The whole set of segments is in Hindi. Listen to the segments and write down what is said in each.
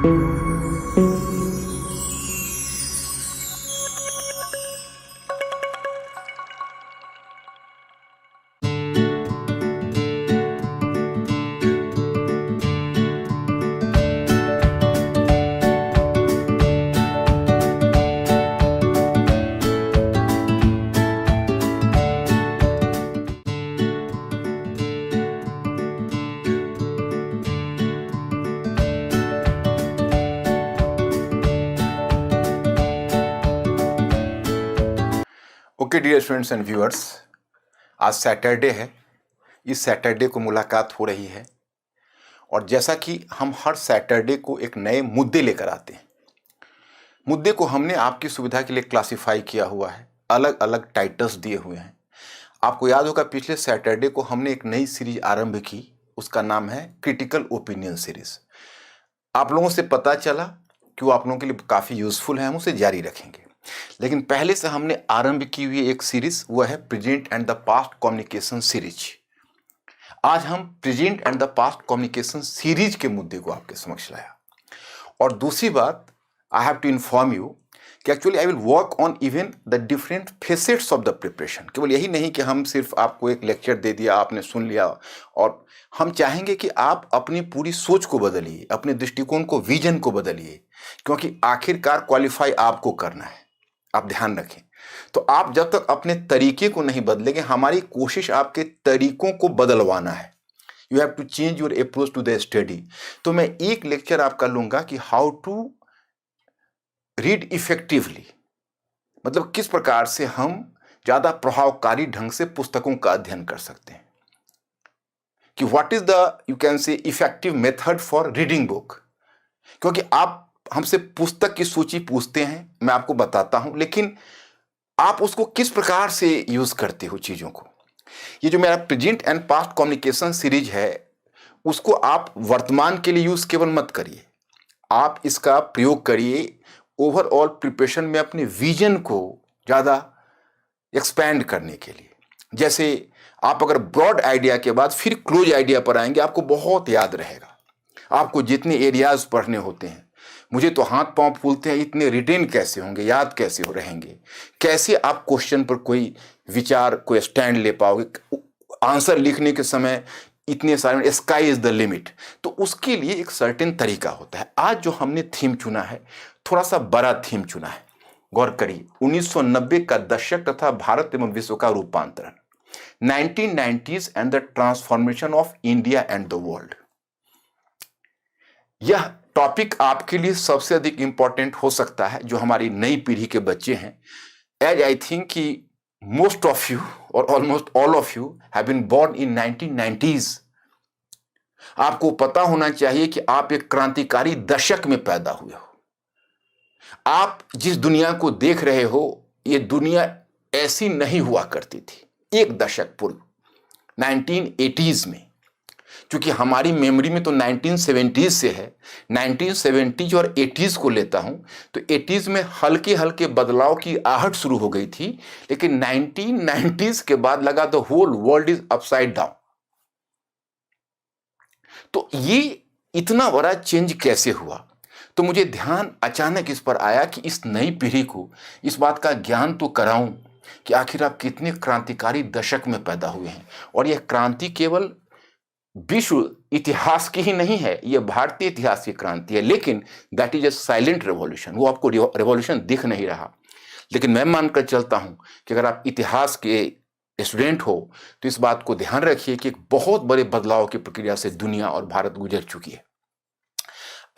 Okay dear students and viewers, आज सैटरडे है। इस सैटरडे को मुलाकात हो रही है और जैसा कि हम हर सैटरडे को एक नए मुद्दे लेकर आते हैं, मुद्दे को हमने आपकी सुविधा के लिए क्लासिफाई किया हुआ है, अलग अलग टाइटल्स दिए हुए हैं। आपको याद होगा पिछले सैटरडे को हमने एक नई सीरीज आरंभ की, उसका नाम है क्रिटिकल ओपिनियन सीरीज। आप लोगों से पता चला कि वो आप लोगों के लिए काफ़ी यूजफुल है, हम उसे जारी रखेंगे। लेकिन पहले से हमने आरंभ की हुई एक सीरीज, वो है present and the past communication series. आज हम present and the past communication series के मुद्दे को आपके समक्ष लाया। और दूसरी बात, I have to inform you कि actually I will work on even the different facets of the preparation. केवल यही नहीं कि हम सिर्फ आपको एक लेक्चर दे दिया, आपने सुन लिया, और हम चाहेंगे कि आप अपनी पूरी सोच को बदलिए, अपने दृष्टिकोण को, विजन को बदलिए, क्योंकि आखिरकार क्वालिफाई आपको करना है। आप ध्यान रखें। तो आप जब तक अपने तरीके को नहीं बदलेंगे, हमारी कोशिश आपके तरीकों को बदलवाना है। You have to change your approach to the study. तो मैं एक लेक्चर आपका लूंगा कि हाउ टू रीड इफेक्टिवली, मतलब किस प्रकार से हम ज्यादा प्रभावकारी ढंग से पुस्तकों का अध्ययन कर सकते हैं, कि what is the, you can से, effective method for reading book. क्योंकि आप हमसे पुस्तक की सूची पूछते हैं, मैं आपको बताता हूं, लेकिन आप उसको किस प्रकार से यूज करते हो चीजों को। ये जो मेरा present and past communication series है, उसको आप वर्तमान के लिए यूज केवल मत करिए, आप इसका प्रयोग करिए ओवरऑल प्रिपरेशन में अपने विजन को ज्यादा एक्सपैंड करने के लिए। जैसे आप अगर ब्रॉड आइडिया के बाद फिर क्लोज आइडिया पर आएंगे, आपको बहुत याद रहेगा। आपको जितने एरियाज पढ़ने होते हैं, मुझे तो हाथ पांव फूलते हैं, इतने रिटेन कैसे होंगे, याद कैसे हो रहेंगे, कैसे आप क्वेश्चन पर कोई विचार, कोई स्टैंड ले पाओगे, आंसर लिखने के समय इतने सारे, स्काई इज द लिमिट। तो उसके लिए एक सर्टेन तरीका होता है। आज जो हमने थीम चुना है, थोड़ा सा बड़ा थीम चुना है। गौर करिए, 1990 का दशक तथा भारत एवं विश्व का रूपांतरण, 1990s and the transformation of India and the world. यह टॉपिक आपके लिए सबसे अधिक इंपॉर्टेंट हो सकता है जो हमारी नई पीढ़ी के बच्चे हैं। एज आई थिंक कि मोस्ट ऑफ यू और almost all of you have been born in 1990s। आपको पता होना चाहिए कि आप एक क्रांतिकारी दशक में पैदा हुए हो। आप जिस दुनिया को देख रहे हो, ये दुनिया ऐसी नहीं हुआ करती थी एक दशक पूर्व, 1980s में। क्योंकि हमारी मेमोरी में तो 1970s से है, 1970s और 80s को लेता हूं तो 80s में हल्के हल्के बदलाव की आहट शुरू हो गई थी, लेकिन 1990s के बाद लगा the whole world is upside down. तो ये इतना बड़ा चेंज कैसे हुआ? तो मुझे ध्यान अचानक इस पर आया कि इस नई पीढ़ी को इस बात का ज्ञान तो कराऊं कि आखिर आप कितने क्रांतिकारी दशक में पैदा हुए हैं। और यह क्रांति केवल विश्व इतिहास की ही नहीं है, यह भारतीय इतिहास की क्रांति है, लेकिन that is a silent revolution. वो आपको रेवोल्यूशन दिख नहीं रहा, लेकिन मैं मानकर चलता हूं कि अगर आप इतिहास के स्टूडेंट हो तो इस बात को ध्यान रखिए कि एक बहुत बड़े बदलाव की प्रक्रिया से दुनिया और भारत गुजर चुकी है।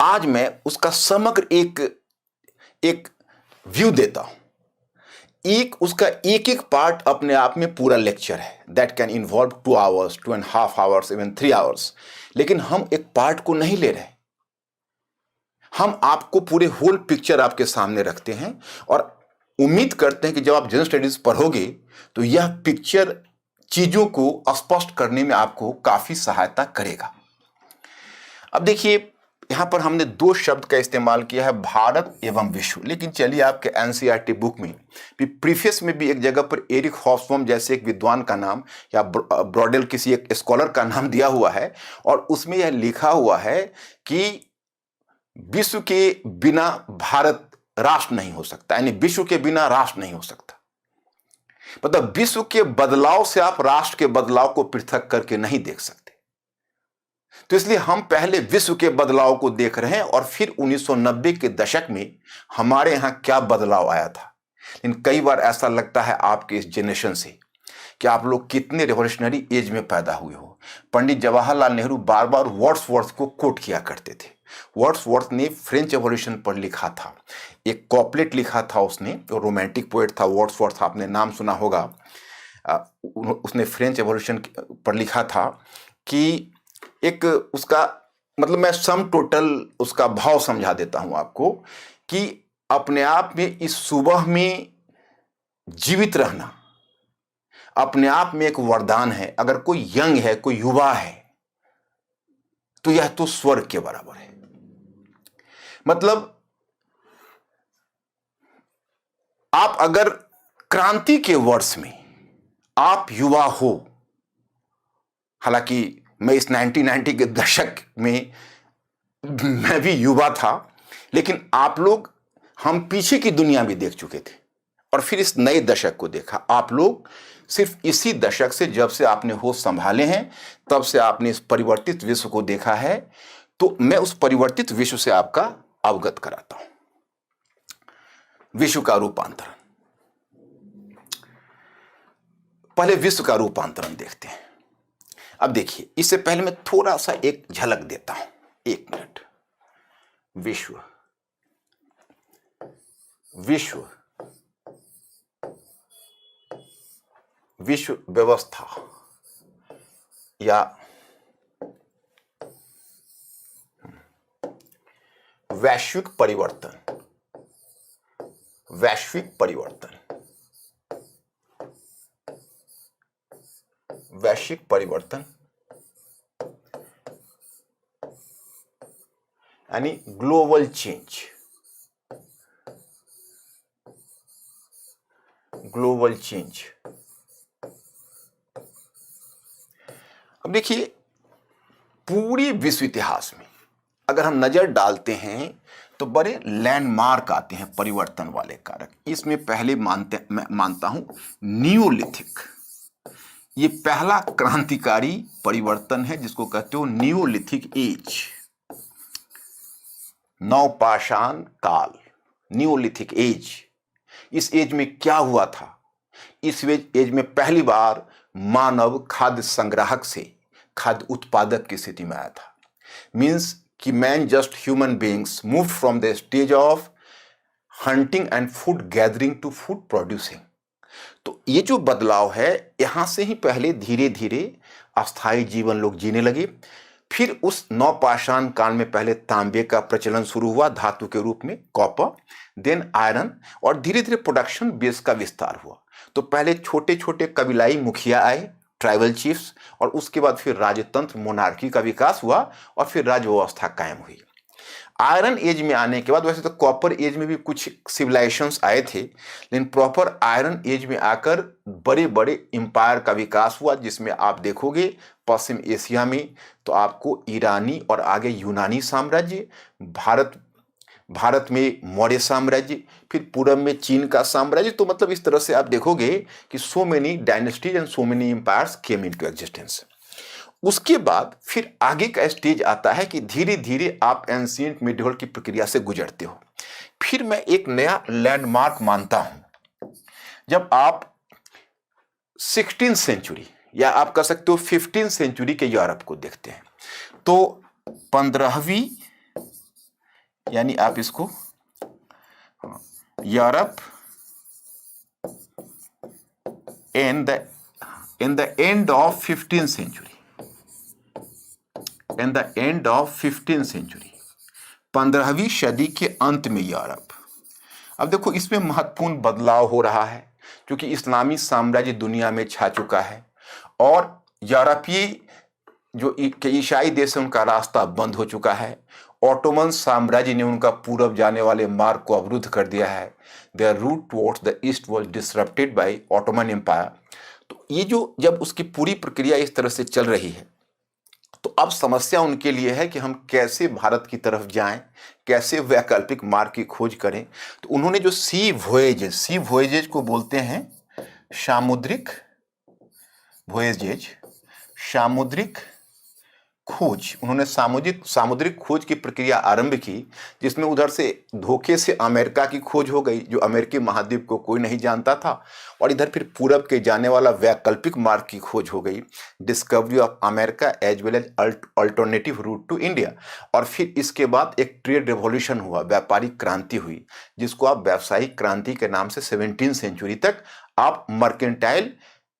आज मैं उसका समग्र एक व्यू देता हूं। उसका एक पार्ट अपने आप में पूरा लेक्चर है, that can involve 2 hours, 2.5 hours, even 3 hours। लेकिन हम एक पार्ट को नहीं ले रहे, हम आपको पूरे होल पिक्चर आपके सामने रखते हैं और उम्मीद करते हैं कि जब आप जनरल स्टडीज पढ़ोगे तो यह पिक्चर चीजों को स्पष्ट करने में आपको काफी सहायता करेगा। अब देखिए, यहां पर हमने 2 शब्द का इस्तेमाल किया है, भारत एवं विश्व। लेकिन चलिए, आपके एनसीईआरटी बुक में भी, प्रीफेस में भी एक जगह पर एरिक हॉब्सबॉम जैसे एक विद्वान का नाम या ब्रॉडेल किसी एक स्कॉलर का नाम दिया हुआ है और उसमें यह लिखा हुआ है कि विश्व के बिना भारत राष्ट्र नहीं हो सकता, यानी विश्व के बिना राष्ट्र नहीं हो सकता। मतलब विश्व के बदलाव से आप राष्ट्र के बदलाव को पृथक करके नहीं देख सकते। तो इसलिए हम पहले विश्व के बदलाव को देख रहे हैं और फिर 1990 के दशक में हमारे यहां क्या बदलाव आया था। लेकिन कई बार ऐसा लगता है आपके इस जनरेशन से कि आप लोग कितने रिवॉल्यूशनरी एज में पैदा हुए हो। पंडित जवाहरलाल नेहरू बार बार वर्ड्सवर्थ को कोट किया करते थे। वर्ड्सवर्थ ने फ्रेंच रिवॉल्यूशन पर लिखा था, एक कॉपलेट लिखा था उसने, जो रोमांटिक पोएट था वर्ड्सवर्थ, आपने नाम सुना होगा। उसने फ्रेंच रिवॉल्यूशन पर लिखा था कि एक उसका मतलब, मैं सम टोटल उसका भाव समझा देता हूं आपको, कि अपने आप में इस सुबह में जीवित रहना अपने आप में एक वरदान है। अगर कोई यंग है, कोई युवा है, तो यह तो स्वर्ग के बराबर है। मतलब आप अगर क्रांति के वर्ष में आप युवा हो, हालांकि मैं इस 1990 के दशक में मैं भी युवा था, लेकिन आप लोग, हम पीछे की दुनिया भी देख चुके थे और फिर इस नए दशक को देखा। आप लोग सिर्फ इसी दशक से, जब से आपने होश संभाले हैं, तब से आपने इस परिवर्तित विश्व को देखा है। तो मैं उस परिवर्तित विश्व से आपका अवगत कराता हूं। विश्व का रूपांतरण, पहले विश्व का रूपांतरण देखते हैं। अब देखिए, इससे पहले मैं थोड़ा सा एक झलक देता हूं, 1 मिनट। विश्व विश्व विश्व व्यवस्था या वैश्विक परिवर्तन, वैश्विक परिवर्तन, वैश्विक परिवर्तन यानी ग्लोबल चेंज, ग्लोबल चेंज। अब देखिए, पूरी विश्व इतिहास में अगर हम नजर डालते हैं तो बड़े लैंडमार्क आते हैं परिवर्तन वाले कारक। इसमें पहले मैं मानता हूं नियोलिथिक। ये पहला क्रांतिकारी परिवर्तन है जिसको कहते हो नियोलिथिक एज, नवपाषाण काल, नियोलिथिक एज। इस एज में क्या हुआ था? इस एज में पहली बार मानव खाद्य संग्राहक से खाद्य उत्पादक की स्थिति में आया था। मीन्स कि man, just human beings, moved from the stage of hunting and food gathering to food producing. तो ये जो बदलाव है, यहां से ही पहले धीरे धीरे अस्थायी जीवन लोग जीने लगे। फिर उस नवपाषाण काल में पहले तांबे का प्रचलन शुरू हुआ धातु के रूप में, कॉपर, देन आयरन, और धीरे धीरे प्रोडक्शन बेस का विस्तार हुआ। तो पहले छोटे छोटे कबीलाई मुखिया आए, ट्राइबल चीफ्स, और उसके बाद फिर राजतंत्र, मोनार्की का विकास हुआ और फिर राज व्यवस्था कायम हुई। आयरन एज में आने के बाद, वैसे तो कॉपर एज में भी कुछ सिविलाइजेशंस आए थे, लेकिन प्रॉपर आयरन एज में आकर बड़े बड़े एम्पायर का विकास हुआ, जिसमें आप देखोगे पश्चिम एशिया में तो आपको ईरानी और आगे यूनानी साम्राज्य, भारत में मौर्य साम्राज्य, फिर पूरब में चीन का साम्राज्य। तो मतलब इस तरह से आप देखोगे कि so many dynasties and so many empires came into existence. उसके बाद फिर आगे का स्टेज आता है कि धीरे धीरे आप एंशिएंट मिडिवल की प्रक्रिया से गुजरते हो। फिर मैं एक नया लैंडमार्क मानता हूं, जब आप 16th सेंचुरी या आप कह सकते हो 15th सेंचुरी के यूरोप को देखते हैं। तो 15वीं, यानी आप इसको Europe in the end of 15th century, in the end of 15th century, 15वीं सदी के अंत में यूरोप। अब देखो, इसमें महत्वपूर्ण बदलाव हो रहा है क्योंकि इस्लामी साम्राज्य दुनिया में छा चुका है और यूरोपीय जो ईसाई देश है उनका रास्ता बंद हो चुका है। ऑटोमन साम्राज्य ने उनका पूरब जाने वाले मार्ग को अवरुद्ध कर दिया है। Their route towards the east was disrupted by Ottoman empire. तो ये जो जब उसकी पूरी प्रक्रिया इस तरह से चल रही है, तो अब समस्या उनके लिए है कि हम कैसे भारत की तरफ जाएं, कैसे वैकल्पिक मार्ग की खोज करें। तो उन्होंने जो सी वोएजेज को बोलते हैं सामुद्रिक वोएजेज, सामुद्रिक खोज। उन्होंने सामुद्रिक खोज की प्रक्रिया आरंभ की, जिसमें उधर से धोखे से अमेरिका की खोज हो गई, जो अमेरिकी महाद्वीप को कोई नहीं जानता था, और इधर फिर पूरब के जाने वाला वैकल्पिक मार्ग की खोज हो गई, discovery of America as well as alternative route to India. और फिर इसके बाद एक ट्रेड रेवोल्यूशन हुआ, व्यापारिक क्रांति हुई, जिसको आप व्यावसायिक क्रांति के नाम से 17वीं सेंचुरी तक आप मर्केंटाइल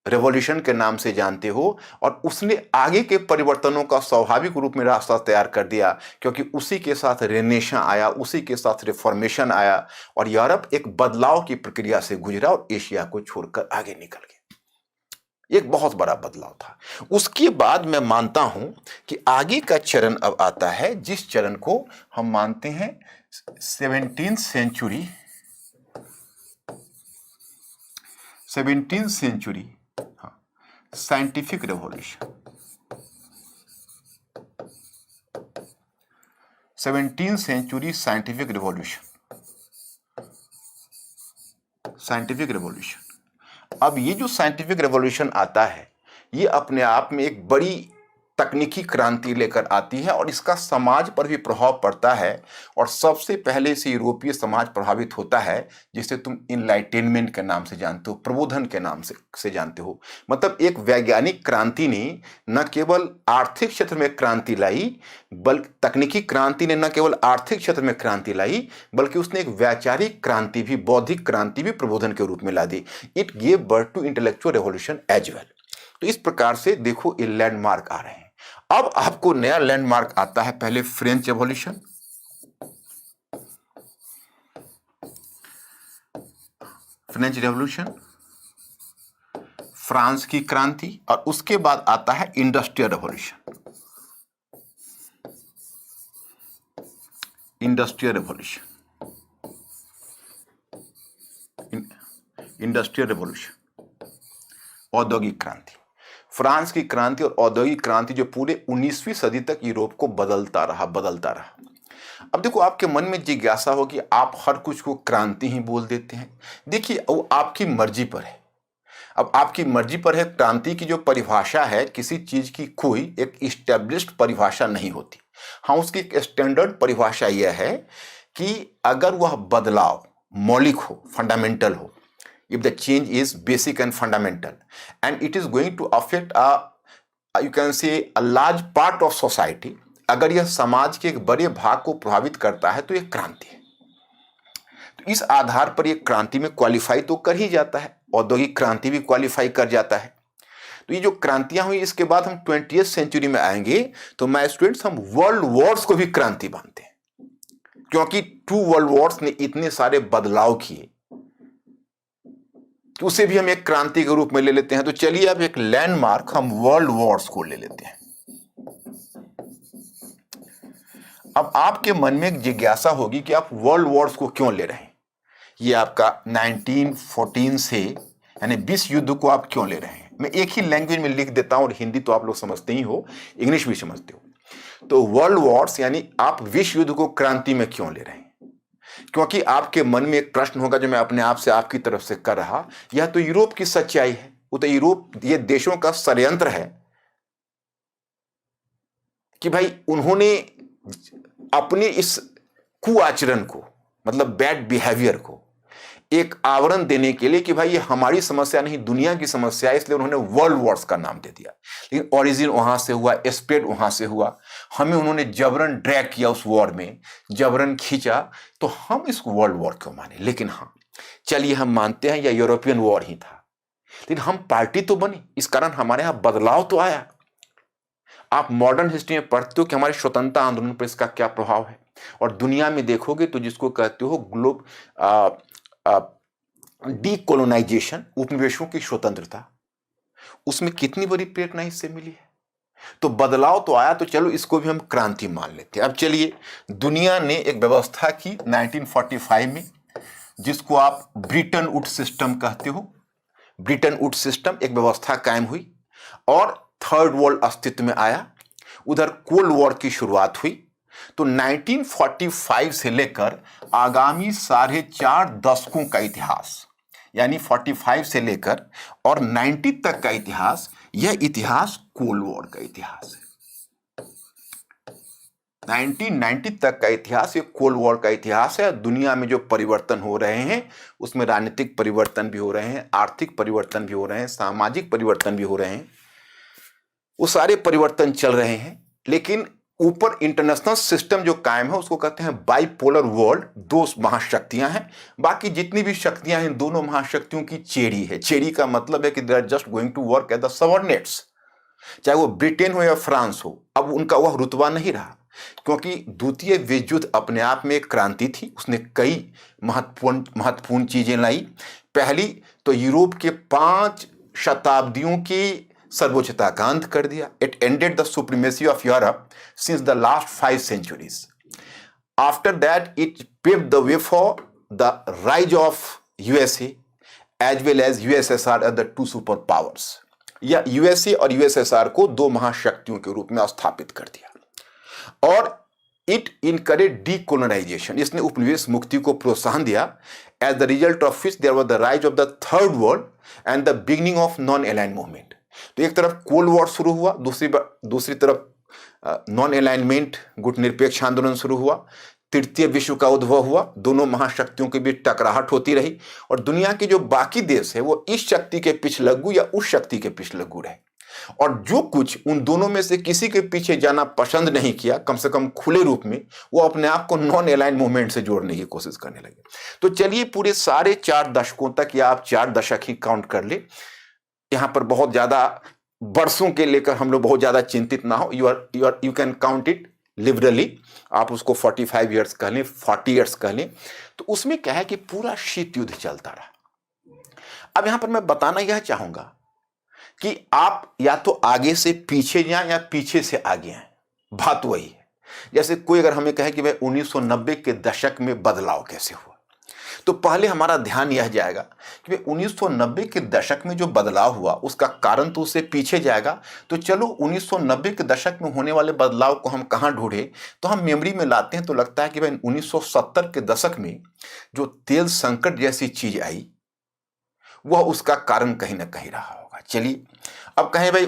रेवोल्यूशन के नाम से जानते हो। और उसने आगे के परिवर्तनों का स्वाभाविक रूप में रास्ता तैयार कर दिया, क्योंकि उसी के साथ रेनेसां आया, उसी के साथ रिफॉर्मेशन आया, और यूरोप एक बदलाव की प्रक्रिया से गुजरा और एशिया को छोड़कर आगे निकल गया। एक बहुत बड़ा बदलाव था। उसके बाद मैं मानता हूं कि आगे का चरण अब आता है, जिस चरण को हम मानते हैं 17वीं सेंचुरी साइंटिफिक रेवोल्यूशन। 17वीं सेंचुरी साइंटिफिक रेवोल्यूशन। अब ये जो साइंटिफिक रेवोल्यूशन आता है, ये अपने आप में एक बड़ी तकनीकी क्रांति लेकर आती है, और इसका समाज पर भी प्रभाव पड़ता है। और सबसे पहले से यूरोपीय समाज प्रभावित होता है, जिसे तुम इनलाइटेनमेंट के नाम से जानते हो, प्रबोधन के नाम से जानते हो। मतलब एक वैज्ञानिक क्रांति ने न केवल आर्थिक क्षेत्र में क्रांति लाई, बल्कि तकनीकी क्रांति ने न केवल आर्थिक क्षेत्र में क्रांति लाई, बल्कि उसने एक वैचारिक क्रांति भी, बौद्धिक क्रांति भी प्रबोधन के रूप में ला दी। It gave birth to intellectual revolution as well. तो इस प्रकार से देखो, ये लैंडमार्क आ रहे हैं। अब आपको नया लैंडमार्क आता है, पहले फ्रेंच रेवोल्यूशन, फ्रांस की क्रांति, और उसके बाद आता है इंडस्ट्रियल रेवोल्यूशन। औद्योगिक क्रांति। फ्रांस की क्रांति और औद्योगिक क्रांति जो पूरे 19वीं सदी तक यूरोप को बदलता रहा। अब देखो, आपके मन में जिज्ञासा हो कि आप हर कुछ को क्रांति ही बोल देते हैं। देखिए, वो आपकी मर्जी पर है। अब आपकी मर्जी पर है। क्रांति की जो परिभाषा है, किसी चीज की कोई एक इस्टेब्लिश्ड परिभाषा नहीं होती। हाँ, उसकी एक स्टैंडर्ड परिभाषा यह है कि अगर वह बदलाव मौलिक हो, फंडामेंटल हो, if the change is basic and fundamental and it is going to affect you can say a large part of society, अगर यह समाज के एक बड़े भाग को प्रभावित करता है, तो यह क्रांति है। तो इस आधार पर यह क्रांति में क्वालिफाई तो कर ही जाता है। औद्योगिक क्रांति भी क्वालिफाई कर जाता है। तो ये जो क्रांतियां हुई, इसके बाद हम 20वीं सेंचुरी में आएंगे, तो मैं स्टूडेंट्स, हम वर्ल्ड वॉर्स को भी क्रांति मानते हैं, क्योंकि 2 वर्ल्ड वॉर्स ने इतने सारे बदलाव किए कि उसे भी हम एक क्रांति के रूप में ले लेते हैं। तो चलिए अब एक लैंडमार्क हम वर्ल्ड वॉर्स को ले लेते हैं। अब आपके मन में एक जिज्ञासा होगी कि आप वर्ल्ड वॉर्स को क्यों ले रहे हैं। ये आपका 1914 से यानी 20 युद्ध को आप क्यों ले रहे हैं। मैं एक ही लैंग्वेज में लिख देता हूं, और हिंदी तो आप लोग समझते ही हो, इंग्लिश भी समझते हो। तो वर्ल्ड वॉर्स यानी आप विश्व युद्ध को क्रांति में क्यों ले रहे हैं। क्योंकि आपके मन में एक प्रश्न होगा, जो मैं अपने आप से आपकी तरफ से कर रहा, यह तो यूरोप की सच्चाई है। वो तो यूरोप, ये देशों का षड्यंत्र है कि भाई उन्होंने अपने इस कुआचरण को, मतलब बैड बिहेवियर को, एक आवरण देने के लिए कि भाई ये हमारी समस्या नहीं, दुनिया की समस्या है, इसलिए उन्होंने वर्ल्ड वॉर्स का नाम दे दिया। लेकिन ओरिजिन वहां से हुआ, स्प्रेड वहां से हुआ। हमें उन्होंने जबरन ड्रैग किया उस वॉर में, जबरन खींचा, तो हम इसको वर्ल्ड वॉर क्यों माने। लेकिन हाँ, चलिए हम मानते हैं यह यूरोपियन वॉर ही था, लेकिन हम पार्टी तो बने, इस कारण हमारे यहां बदलाव तो आया। आप मॉडर्न हिस्ट्री में पढ़ते हो कि हमारे स्वतंत्रता आंदोलन पर इसका क्या प्रभाव है, और दुनिया में देखोगे तो जिसको कहते हो डीकोलोनाइजेशन, उपनिवेशों की स्वतंत्रता, उसमें कितनी बड़ी प्रेरणा इससे मिली है। तो बदलाव तो आया, तो चलो इसको भी हम क्रांति मान लेते हैं। अब चलिए, दुनिया ने एक व्यवस्था की 1945 में, जिसको आप ब्रिटन वुड्स सिस्टम कहते हो। ब्रिटन वुड्स सिस्टम एक व्यवस्था कायम हुई, और थर्ड वर्ल्ड अस्तित्व में आया। उधर कोल्ड वॉर की शुरुआत हुई। तो 1945 से लेकर आगामी 4.5 दशकों का इतिहास, यानी 45 से लेकर और 90 तक का इतिहास, यह इतिहास कोल्ड वॉर का इतिहास है। 1990 तक का इतिहास ये कोल्ड वॉर का इतिहास है। दुनिया में जो परिवर्तन हो रहे हैं उसमें राजनीतिक परिवर्तन भी हो रहे हैं, आर्थिक परिवर्तन भी हो रहे हैं, सामाजिक परिवर्तन भी हो रहे हैं, वो सारे परिवर्तन चल रहे हैं। लेकिन ऊपर इंटरनेशनल सिस्टम जो कायम है उसको कहते हैं बाइपोलर वर्ल्ड। दो महाशक्तियां हैं, बाकी जितनी भी शक्तियां हैं दोनों महाशक्तियों की चेड़ी है। चेड़ी का मतलब है कि they are just going to work as the subordinates. चाहे वो ब्रिटेन हो या फ्रांस हो, अब उनका वह रुतबा नहीं रहा, क्योंकि द्वितीय विश्व युद्ध अपने आप में एक क्रांति थी। उसने कई महत्वपूर्ण चीजें लाई। पहली तो यूरोप के 5 शताब्दियों की सर्वोच्चता का अंत कर दिया। It ended the supremacy of Europe since the last 5 centuries. After that, it paved the way for the rise of USA as well as USSR as the 2 superpowers. या यूएसए और यूएसएसआर को 2 महाशक्तियों के रूप में स्थापित कर दिया। और इट इनकरेज डीकोलोनाइजेशन, इसने उपनिवेश मुक्ति को प्रोत्साहन दिया। As the result of which there was the rise of the third world and the beginning of non aligned movement. तो एक तरफ कोल्ड वॉर शुरू हुआ, दूसरी तरफ नॉन अलाइनमेंट गुटनिरपेक्ष आंदोलन शुरू हुआ, तृतीय विश्व का उद्भव हुआ, दोनों महाशक्तियों के बीच टकराहट होती रही और दुनिया के जो बाकी देश है वो इस शक्ति के पिछलग्गू या उस शक्ति के पिछलग्गू रहे। और जो कुछ उन दोनों में से किसी के पीछे जाना पसंद नहीं किया, कम से कम खुले रूप में, वो अपने आप को नॉन अलाइन मूवमेंट से जोड़ने की कोशिश करने लगे। तो चलिए पूरे 4.5 दशकों तक, या आप 4 दशक ही काउंट कर ले, यहां पर बहुत ज्यादा वर्षों के लेकर हम लोग बहुत ज्यादा चिंतित ना हो। You can count it liberally, आप उसको 45 ईयर्स कह लें, 40 ईयर्स कह लें। तो उसमें क्या है कि पूरा शीत युद्ध चलता रहा। अब यहां पर मैं बताना यह चाहूंगा कि आप या तो आगे से पीछे जाएं या पीछे से आगे आए, बात वही है। जैसे कोई अगर हमें कहे कि भाई 1990 के दशक में बदलाव कैसे हुआ, तो पहले हमारा ध्यान यह जाएगा कि 1990 के दशक में जो बदलाव हुआ उसका कारण तो उससे पीछे जाएगा। तो चलो 1990 के दशक में होने वाले बदलाव को हम कहाँ ढूंढे, तो हम मेमोरी में लाते हैं तो लगता है कि भाई 1970 के दशक में जो तेल संकट जैसी चीज आई वह उसका कारण कहीं ना कहीं रहा होगा। चलिए अब कहें भाई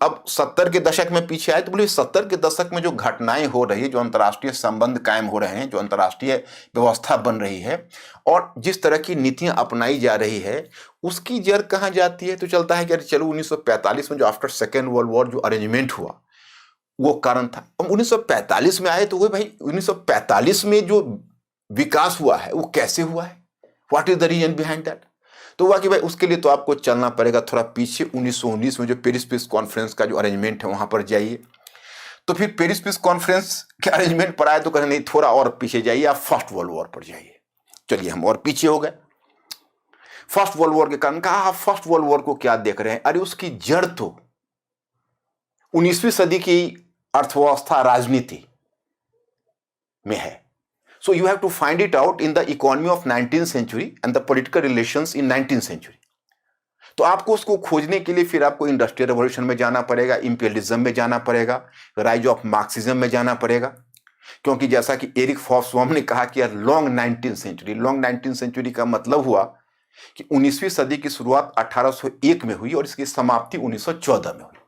अब 70 के दशक में पीछे आए, तो बोले 70 के दशक में जो घटनाएं हो रही है, जो अंतर्राष्ट्रीय संबंध कायम हो रहे हैं, जो अंतर्राष्ट्रीय व्यवस्था बन रही है और जिस तरह की नीतियां अपनाई जा रही है, उसकी जड़ कहाँ जाती है। तो चलता है कि अरे चलो 1945 में जो आफ्टर सेकेंड वर्ल्ड वॉर जो अरेंजमेंट हुआ वो कारण था। अब 1945 में आए तो वो भाई 1945 में जो विकास हुआ है वो कैसे हुआ है, what is the reason behind that. तो हुआ कि भाई उसके लिए तो आपको चलना पड़ेगा थोड़ा पीछे। 1919 में जो पेरिस पीस कॉन्फ्रेंस का जो अरेंजमेंट है वहां पर जाइए। तो फिर पेरिस पीस कॉन्फ्रेंस के अरेंजमेंट पर आए तो कहें नहीं थोड़ा और पीछे जाइए, आप फर्स्ट वर्ल्ड वॉर पर जाइए। चलिए हम और पीछे हो गए। फर्स्ट वर्ल्ड वॉर के कारण कहा आप फर्स्ट वर्ल्ड वॉर को क्या देख रहे हैं, अरे उसकी जड़ तो 19वीं सदी की अर्थव्यवस्था राजनीति में है। So you have to find it out in the economy of 19th century and the political relations in 19th century. तो आपको उसको खोजने के लिए फिर आपको इंडस्ट्रियल रेवोल्यूशन में जाना पड़ेगा, इंपीरियलिज्म में जाना पड़ेगा, राइज ऑफ मार्क्सिज्म में जाना पड़ेगा। क्योंकि जैसा कि एरिक हॉब्सबॉम ने कहा कि long 19th century, long 19th century का मतलब हुआ कि 19वीं सदी की शुरुआत 1801 में हुई और इसकी समाप्ति 1914 में हुई।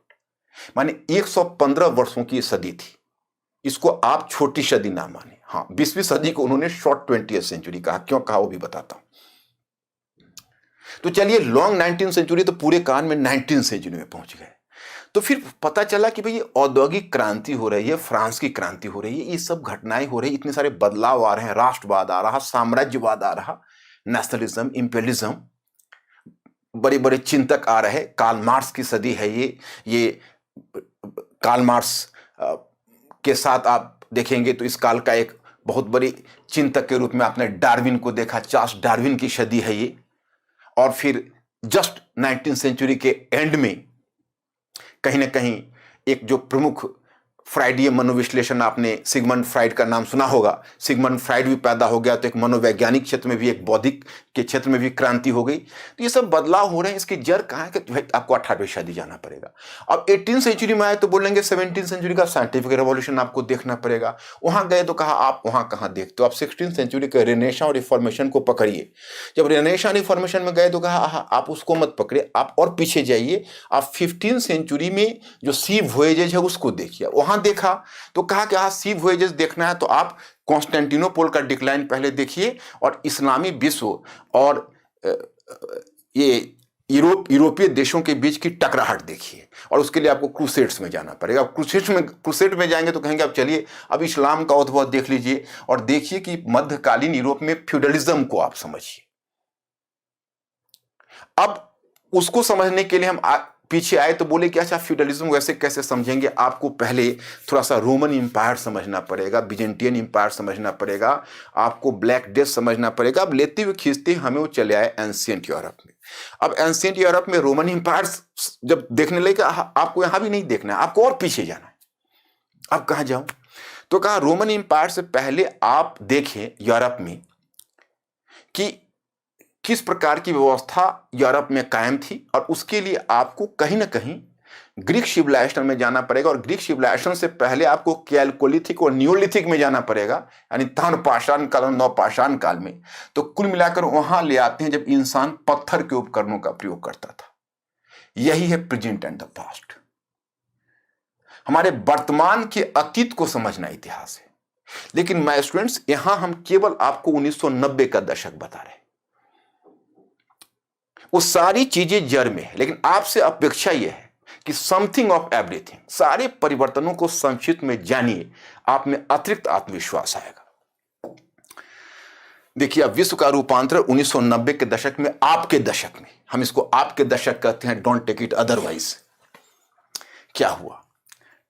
माने 115 वर्षों की सदी थी। इसको आप छोटी सदी ना माने। हाँ, 20वीं सदी को उन्होंने शॉर्ट 20th सेंचुरी कहा। क्यों कहा वो भी बताता हूं। तो चलिए लॉन्ग 19th सेंचुरी तो पूरे कान में 19th सेंचुरी में पहुंच गए। तो फिर पता चला कि भाई ये औद्योगिक क्रांति हो रही है, फ्रांस की क्रांति हो रही है, ये सब घटनाएं हो रही, इतने सारे बदलाव आ रहे हैं, राष्ट्रवाद आ रहा, साम्राज्यवाद आ रहा, नेशनलिज्म, इंपीरियलिज्म, बड़े बड़े चिंतक आ रहे। कार्ल मार्क्स की सदी है ये कार्ल मार्क्स के साथ आप देखेंगे तो इस काल का एक बहुत बड़ी चिंतक के रूप में आपने डार्विन को देखा। चार्ल्स डार्विन की सदी है ये। और फिर जस्ट 19th सेंचुरी के एंड में कहीं ना कहीं एक जो प्रमुख फ्राइडीय मनोविश्लेषण, आपने सिगमंड फ्राइड का नाम सुना होगा। सिगमंड फ्राइड भी पैदा हो गया तो एक मनोवैज्ञानिक क्षेत्र में भी, एक बौद्धिक के क्षेत्र में भी क्रांति हो गई। तो ये सब बदलाव हो रहे हैं, इसकी जड़ कहाँ है कि भाई आपको 18वीं सदी जाना पड़ेगा। अब 18th सेंचुरी में आए तो बोलेंगे 17th सेंचुरी का साइंटिफिक रेवोल्यूशन आपको देखना पड़ेगा। वहां गए तो कहा आप वहां कहाँ देखते हो, आप 16th सेंचुरी के रेनेसां और रिफॉर्मेशन को पकड़िए। जब रेनेसां रिफॉर्मेशन में गए तो कहा आप उसको मत पकड़े, आप और पीछे जाइए, आप 15th सेंचुरी में जो सी वॉयेजेज है उसको देखिए। वहां देखा तो कहा कि सी वॉयेजेस देखना है तो आप कॉन्स्टेंटिनोपल का डिक्लाइन पहले देखिए और इस्लामी विश्व और ये यूरोपीय देशों के बीच की टकराहट देखिए, और उसके लिए आपको क्रूसेड्स में जाना पड़ेगा। क्रूसेड में जाएंगे तो कहेंगे अब चलिए अब इस्लाम का उद्भव देख लीजिए और देखिए कि मध्यकालीन यूरोप में फ्यूडलिज्म को आप समझिए। अब उसको समझने के लिए हम पीछे आए तो बोले कि अच्छा फ्यूडलिज्म वैसे कैसे समझेंगे, आपको पहले थोड़ा सा रोमन इंपायर समझना पड़ेगा, बिजेंटियन इंपायर समझना पड़ेगा, आपको ब्लैक डेथ समझना पड़ेगा। अब लेते हुए खींचते हमें वो चले आए एंशिएंट यूरोप में। अब एंशिएंट यूरोप में रोमन इंपायर जब देखने लगे आपको यहां भी नहीं देखना है, आपको और पीछे जाना है। अब कहां जाऊं, तो कहा रोमन इंपायर से पहले आप देखें यूरोप में कि किस प्रकार की व्यवस्था यूरोप में कायम थी, और उसके लिए आपको कहीं ना कहीं ग्रीक सिविलाइजेशन में जाना पड़ेगा। और ग्रीक सिविलाइजेशन से पहले आपको कैलकोलिथिक और नियोलिथिक में जाना पड़ेगा, यानी ताम्रपाषाण काल और नवपाषाण काल में। तो कुल मिलाकर वहां ले आते हैं जब इंसान पत्थर के उपकरणों का प्रयोग करता था। यही है प्रेजेंट एंड द पास्ट। हमारे वर्तमान के अतीत को समझना इतिहास है। लेकिन माय स्टूडेंट्स, यहां हम केवल आपको 1990 का दशक बता रहे हैं। वो सारी चीजें जड़ में है, लेकिन आपसे अपेक्षा यह है कि समथिंग ऑफ एवरीथिंग, सारे परिवर्तनों को संक्षिप्त में जानिए, आप में अतिरिक्त आत्मविश्वास आएगा। देखिए, अब विश्व का रूपांतर 1990 के दशक में, आपके दशक में, हम इसको आपके दशक कहते हैं, डोंट टेक इट अदरवाइज। क्या हुआ,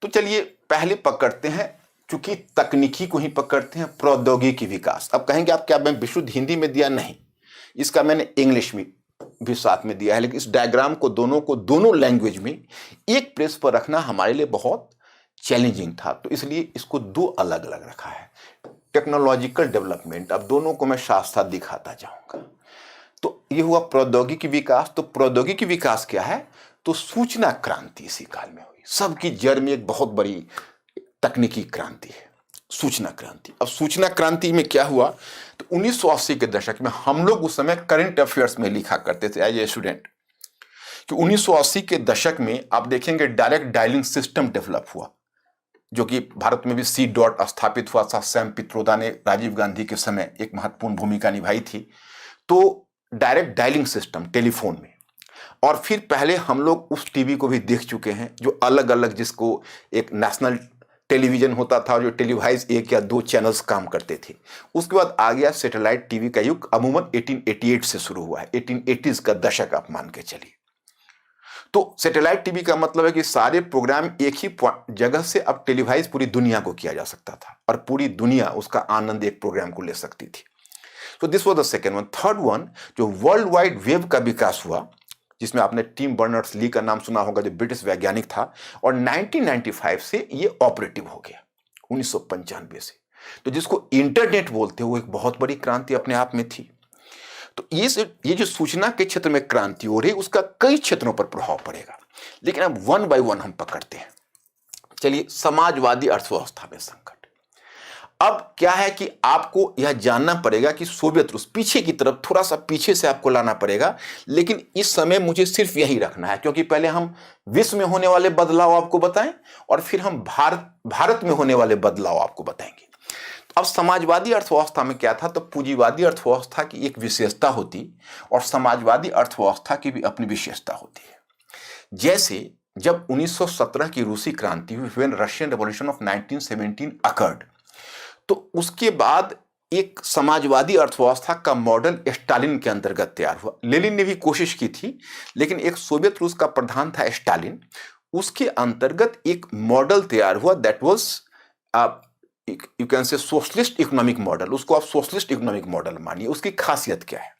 तो चलिए पहले पकड़ते हैं, चूंकि तकनीकी को ही पकड़ते हैं, प्रौद्योगिकी विकास। अब कहेंगे आप क्या मैं विशुद्ध हिंदी में दिया? नहीं, इसका मैंने इंग्लिश में भी साथ में दिया है, लेकिन इस डायग्राम को दोनों लैंग्वेज में एक प्लेस पर रखना हमारे लिए बहुत चैलेंजिंग था, तो इसलिए इसको दो अलग अलग रखा है। टेक्नोलॉजिकल डेवलपमेंट, अब दोनों को मैं साथ साथ दिखाता जाऊंगा। तो ये हुआ प्रौद्योगिकी विकास। तो प्रौद्योगिकी विकास क्या है? तो सूचना क्रांति इसी काल में हुई। सबकी जड़ में एक बहुत बड़ी तकनीकी क्रांति है, सूचना क्रांति। अब सूचना क्रांति में क्या हुआ, तो 1980 के दशक में हम लोग उस समय करंट अफेयर्स में लिखा करते थे एज ए स्टूडेंट कि 1980 के दशक में आप देखेंगे डायरेक्ट डायलिंग सिस्टम डेवलप हुआ, जो कि भारत में भी सी डॉट स्थापित हुआ था। सैम पित्रोदा ने राजीव गांधी के समय एक महत्वपूर्ण भूमिका निभाई थी। तो डायरेक्ट डायलिंग सिस्टम टेलीफोन में, और फिर पहले हम लोग उस टीवी को भी देख चुके हैं जो अलग अलग, जिसको एक नेशनल टेलीविजन होता था और जो टेलीवाइज 1 या 2 चैनल्स काम करते थे। उसके बाद आ गया सैटेलाइट टीवी का युग, अमूमन 1888 से शुरू हुआ है, 1880s का दशक आप मान के चलिए। तो सैटेलाइट टीवी का मतलब है कि सारे प्रोग्राम एक ही जगह से अब टेलीवाइज पूरी दुनिया को किया जा सकता था, और पूरी दुनिया उसका आनंद एक प्रोग्राम को ले सकती थी। तो this was the second one. Third one, जो वर्ल्ड वाइड वेब का विकास हुआ, जिसमें आपने टिम बर्नर्स-ली का नाम सुना होगा, जो ब्रिटिश वैज्ञानिक था, और 1995 से ये ऑपरेटिव हो गया, 1995 से। तो जिसको इंटरनेट बोलते हैं, वो एक बहुत बड़ी क्रांति अपने आप में थी। तो ये जो सूचना के क्षेत्र में क्रांति हो रही है, उसका कई क्षेत्रों पर प्रभाव पड़ेगा। लेकिन अब वन बाय वन हम पकड़ते हैं। चलिए, समाजवादी अर्थव्यवस्था में संकट। अब क्या है कि आपको यह जानना पड़ेगा कि सोवियत रूस, पीछे की तरफ, थोड़ा सा पीछे से आपको लाना पड़ेगा, लेकिन इस समय मुझे सिर्फ यही रखना है, क्योंकि पहले हम विश्व में होने वाले बदलाव आपको बताएं और फिर हम भारत में होने वाले बदलाव आपको बताएंगे। अब समाजवादी अर्थव्यवस्था में क्या था, तो पूंजीवादी अर्थव्यवस्था की एक विशेषता होती और समाजवादी अर्थव्यवस्था की भी अपनी विशेषता होती है। जैसे जब 1917 की रूसी क्रांति हुई, when Russian revolution of 1917 occurred, तो उसके बाद एक समाजवादी अर्थव्यवस्था का मॉडल स्टालिन के अंतर्गत तैयार हुआ। लेनिन ने भी कोशिश की थी, लेकिन एक सोवियत रूस का प्रधान था स्टालिन, उसके अंतर्गत एक मॉडल तैयार हुआ, दैट वाज यू कैन से सोशलिस्ट इकोनॉमिक मॉडल। उसको आप सोशलिस्ट इकोनॉमिक मॉडल मानिए। उसकी खासियत क्या है,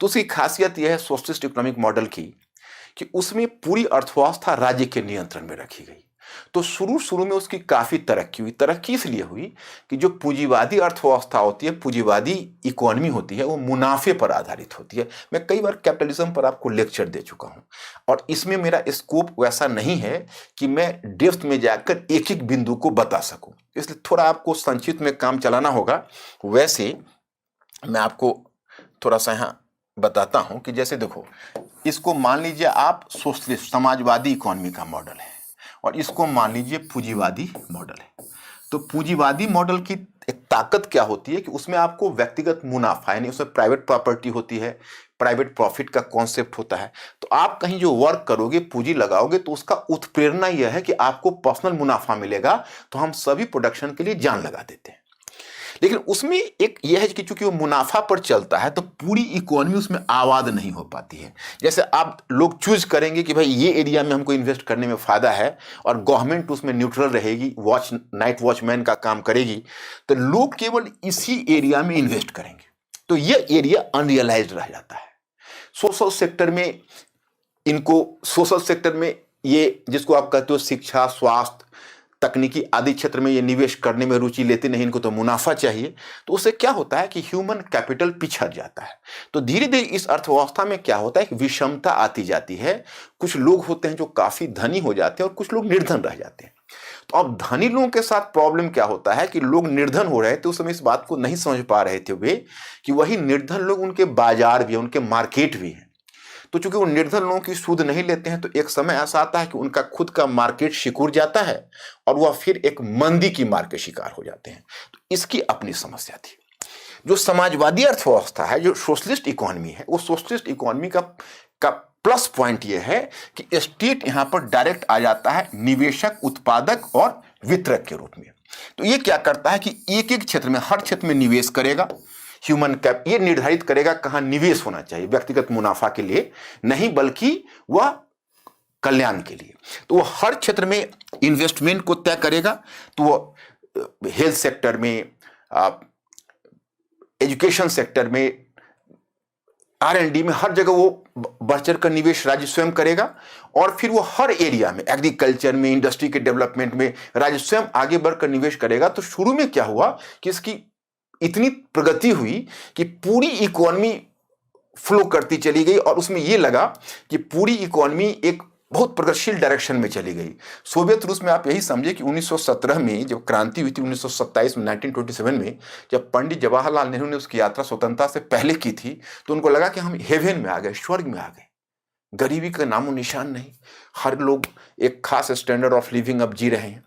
तो उसकी खासियत यह है सोशलिस्ट इकोनॉमिक मॉडल की कि उसमें पूरी अर्थव्यवस्था राज्य के नियंत्रण में रखी गई। तो शुरू शुरू में उसकी काफ़ी तरक्की हुई। तरक्की इसलिए हुई कि जो पूंजीवादी अर्थव्यवस्था होती है, पूंजीवादी इकोनॉमी होती है, वो मुनाफे पर आधारित होती है। मैं कई बार कैपिटलिज्म पर आपको लेक्चर दे चुका हूँ और इसमें मेरा स्कोप वैसा नहीं है कि मैं डेप्थ में जाकर एक एक बिंदु को बता सकूं, इसलिए थोड़ा आपको संक्षिप्त में काम चलाना होगा। वैसे मैं आपको थोड़ा सा यहाँ बताता हूँ कि जैसे देखो, इसको मान लीजिए आप सोशलिस्ट समाजवादी इकोनॉमी का मॉडल है और इसको मान लीजिए पूंजीवादी मॉडल है। तो पूंजीवादी मॉडल की एक ताकत क्या होती है कि उसमें आपको व्यक्तिगत मुनाफा, यानी उसमें प्राइवेट प्रॉपर्टी होती है, प्राइवेट प्रॉफिट का कॉन्सेप्ट होता है। तो आप कहीं जो वर्क करोगे, पूंजी लगाओगे, तो उसका उत्प्रेरणा यह है कि आपको पर्सनल मुनाफा मिलेगा, तो हम सभी प्रोडक्शन के लिए जान लगा देते हैं। लेकिन उसमें एक यह है कि चूंकि वो मुनाफा पर चलता है तो पूरी इकोनॉमी उसमें आबाद नहीं हो पाती है। जैसे आप लोग चूज करेंगे कि भाई ये एरिया में हमको इन्वेस्ट करने में फायदा है और गवर्नमेंट उसमें न्यूट्रल रहेगी, नाइट वॉचमैन का काम करेगी, तो लोग केवल इसी एरिया में इन्वेस्ट करेंगे, तो यह एरिया अनरियलाइज्ड रह जाता है। सोशल सेक्टर में सोशल सेक्टर में ये जिसको आप कहते हो शिक्षा, स्वास्थ्य, तकनीकी आदि क्षेत्र में ये निवेश करने में रुचि लेते नहीं, इनको तो मुनाफा चाहिए। तो उससे क्या होता है कि ह्यूमन कैपिटल पिछड़ जाता है। तो धीरे धीरे इस अर्थव्यवस्था में क्या होता है कि विषमता आती जाती है। कुछ लोग होते हैं जो काफी धनी हो जाते हैं और कुछ लोग निर्धन रह जाते हैं। तो अब धनी लोगों के साथ प्रॉब्लम क्या होता है कि लोग निर्धन हो रहे थे, उस समय इस बात को नहीं समझ पा रहे थे वे कि वही निर्धन लोग उनके बाजार भी है, उनके मार्केट भी है। तो चूंकि वो निर्धन लोगों की सूद नहीं लेते हैं, तो एक समय ऐसा आता है कि उनका खुद का मार्केट सिकुड़ जाता है और वह फिर एक मंदी की मार के शिकार हो जाते हैं। तो इसकी अपनी समस्या थी। जो समाजवादी अर्थव्यवस्था है, जो सोशलिस्ट इकोनॉमी है, वो सोशलिस्ट इकोनॉमी का प्लस पॉइंट यह है कि स्टेट यहां पर डायरेक्ट आ जाता है निवेशक, उत्पादक और वितरक के रूप में। तो ये क्या करता है कि एक एक क्षेत्र में, हर क्षेत्र में निवेश करेगा। ह्यूमन कैप ये निर्धारित करेगा कहां निवेश होना चाहिए, व्यक्तिगत मुनाफा के लिए नहीं बल्कि वह कल्याण के लिए। तो वह हर क्षेत्र में इन्वेस्टमेंट को तय करेगा। तो वो हेल्थ सेक्टर में, एजुकेशन सेक्टर में, R&D में, हर जगह वो बढ़ चढ़ कर निवेश राज्य स्वयं करेगा और फिर वो हर एरिया में, एग्रीकल्चर में, इंडस्ट्री के डेवलपमेंट में राज्य स्वयं आगे बढ़कर निवेश करेगा। तो शुरू में क्या हुआ कि इसकी इतनी प्रगति हुई कि पूरी इकोनॉमी फ्लो करती चली गई और उसमें यह लगा कि पूरी इकोनॉमी एक बहुत प्रगतिशील डायरेक्शन में चली गई। सोवियत रूस में आप यही समझे कि 1917 में जब क्रांति हुई थी, 1927 में, 1927 में जब पंडित जवाहरलाल नेहरू ने उसकी यात्रा स्वतंत्रता से पहले की थी, तो उनको लगा कि हम हेवन में आ गए, स्वर्ग में आ गए। गरीबी का नामो निशान नहीं, हर लोग एक खास स्टैंडर्ड ऑफ लिविंग अब जी रहे हैं।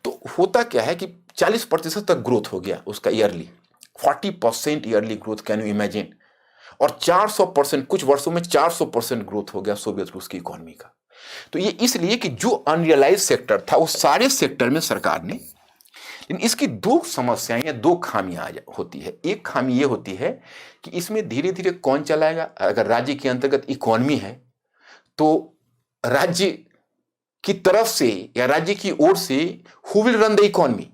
तो होता क्या है कि 40% तक ग्रोथ हो गया उसका yearly, 40% yearly growth, can you imagine. और 400%, कुछ वर्षों में 400% ग्रोथ हो गया सोवियत रूस की इकोनॉमी का। तो ये इसलिए कि जो अनरियलाइज सेक्टर था वो सारे सेक्टर में सरकार ने, लेकिन इसकी दो समस्याएं या दो खामियां होती है। एक खामी ये होती है कि इसमें धीरे धीरे कौन चलाएगा। अगर राज्य के अंतर्गत इकोनॉमी है तो राज्य की तरफ से या राज्य की ओर से who will run the economy,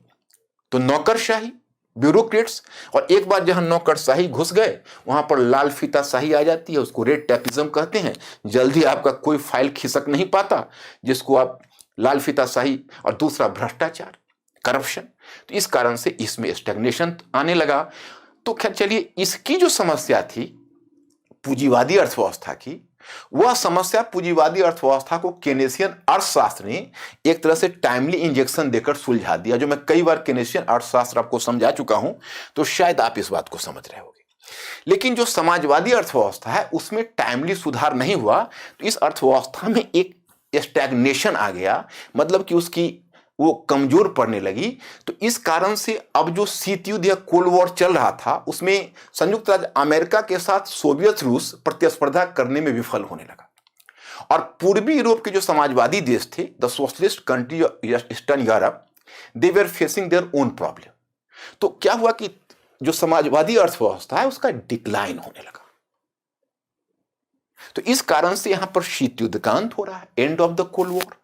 तो नौकरशाही, ब्यूरोक्रेट्स। और एक बार जहां नौकरशाही घुस गए वहां पर लाल फीताशाही आ जाती है, उसको रेड टैपिज्म कहते हैं। जल्दी आपका कोई फाइल खिसक नहीं पाता, जिसको आप लाल फीताशाही, और दूसरा भ्रष्टाचार, करप्शन। तो इस कारण से इसमें स्टैग्नेशन आने लगा। तो खैर चलिए, इसकी जो समस्या थी पूंजीवादी अर्थव्यवस्था की, वह समस्या पूंजीवादी अर्थव्यवस्था को केनेसियन अर्थशास्त्र ने एक तरह से टाइमली इंजेक्शन देकर सुलझा दिया। जो मैं कई बार केनेसियन अर्थशास्त्र आपको समझा चुका हूं, तो शायद आप इस बात को समझ रहे होंगे। लेकिन जो समाजवादी अर्थव्यवस्था है उसमें टाइमली सुधार नहीं हुआ, तो इस अर्थव्यवस्था में एक स्टैग्नेशन आ गया, मतलब कि उसकी वो कमजोर पड़ने लगी। तो इस कारण से अब जो शीत युद्ध या कोल्ड वॉर चल रहा था, उसमें संयुक्त राज्य अमेरिका के साथ सोवियत रूस प्रतिस्पर्धा करने में विफल होने लगा। और पूर्वी यूरोप के जो समाजवादी देश थे, the socialist country of eastern Europe, they were facing their own problem. तो क्या हुआ कि जो समाजवादी अर्थव्यवस्था है उसका डिक्लाइन होने लगा। तो इस कारण से यहां पर शीत युद्ध का अंत हो रहा है, end of the cold war.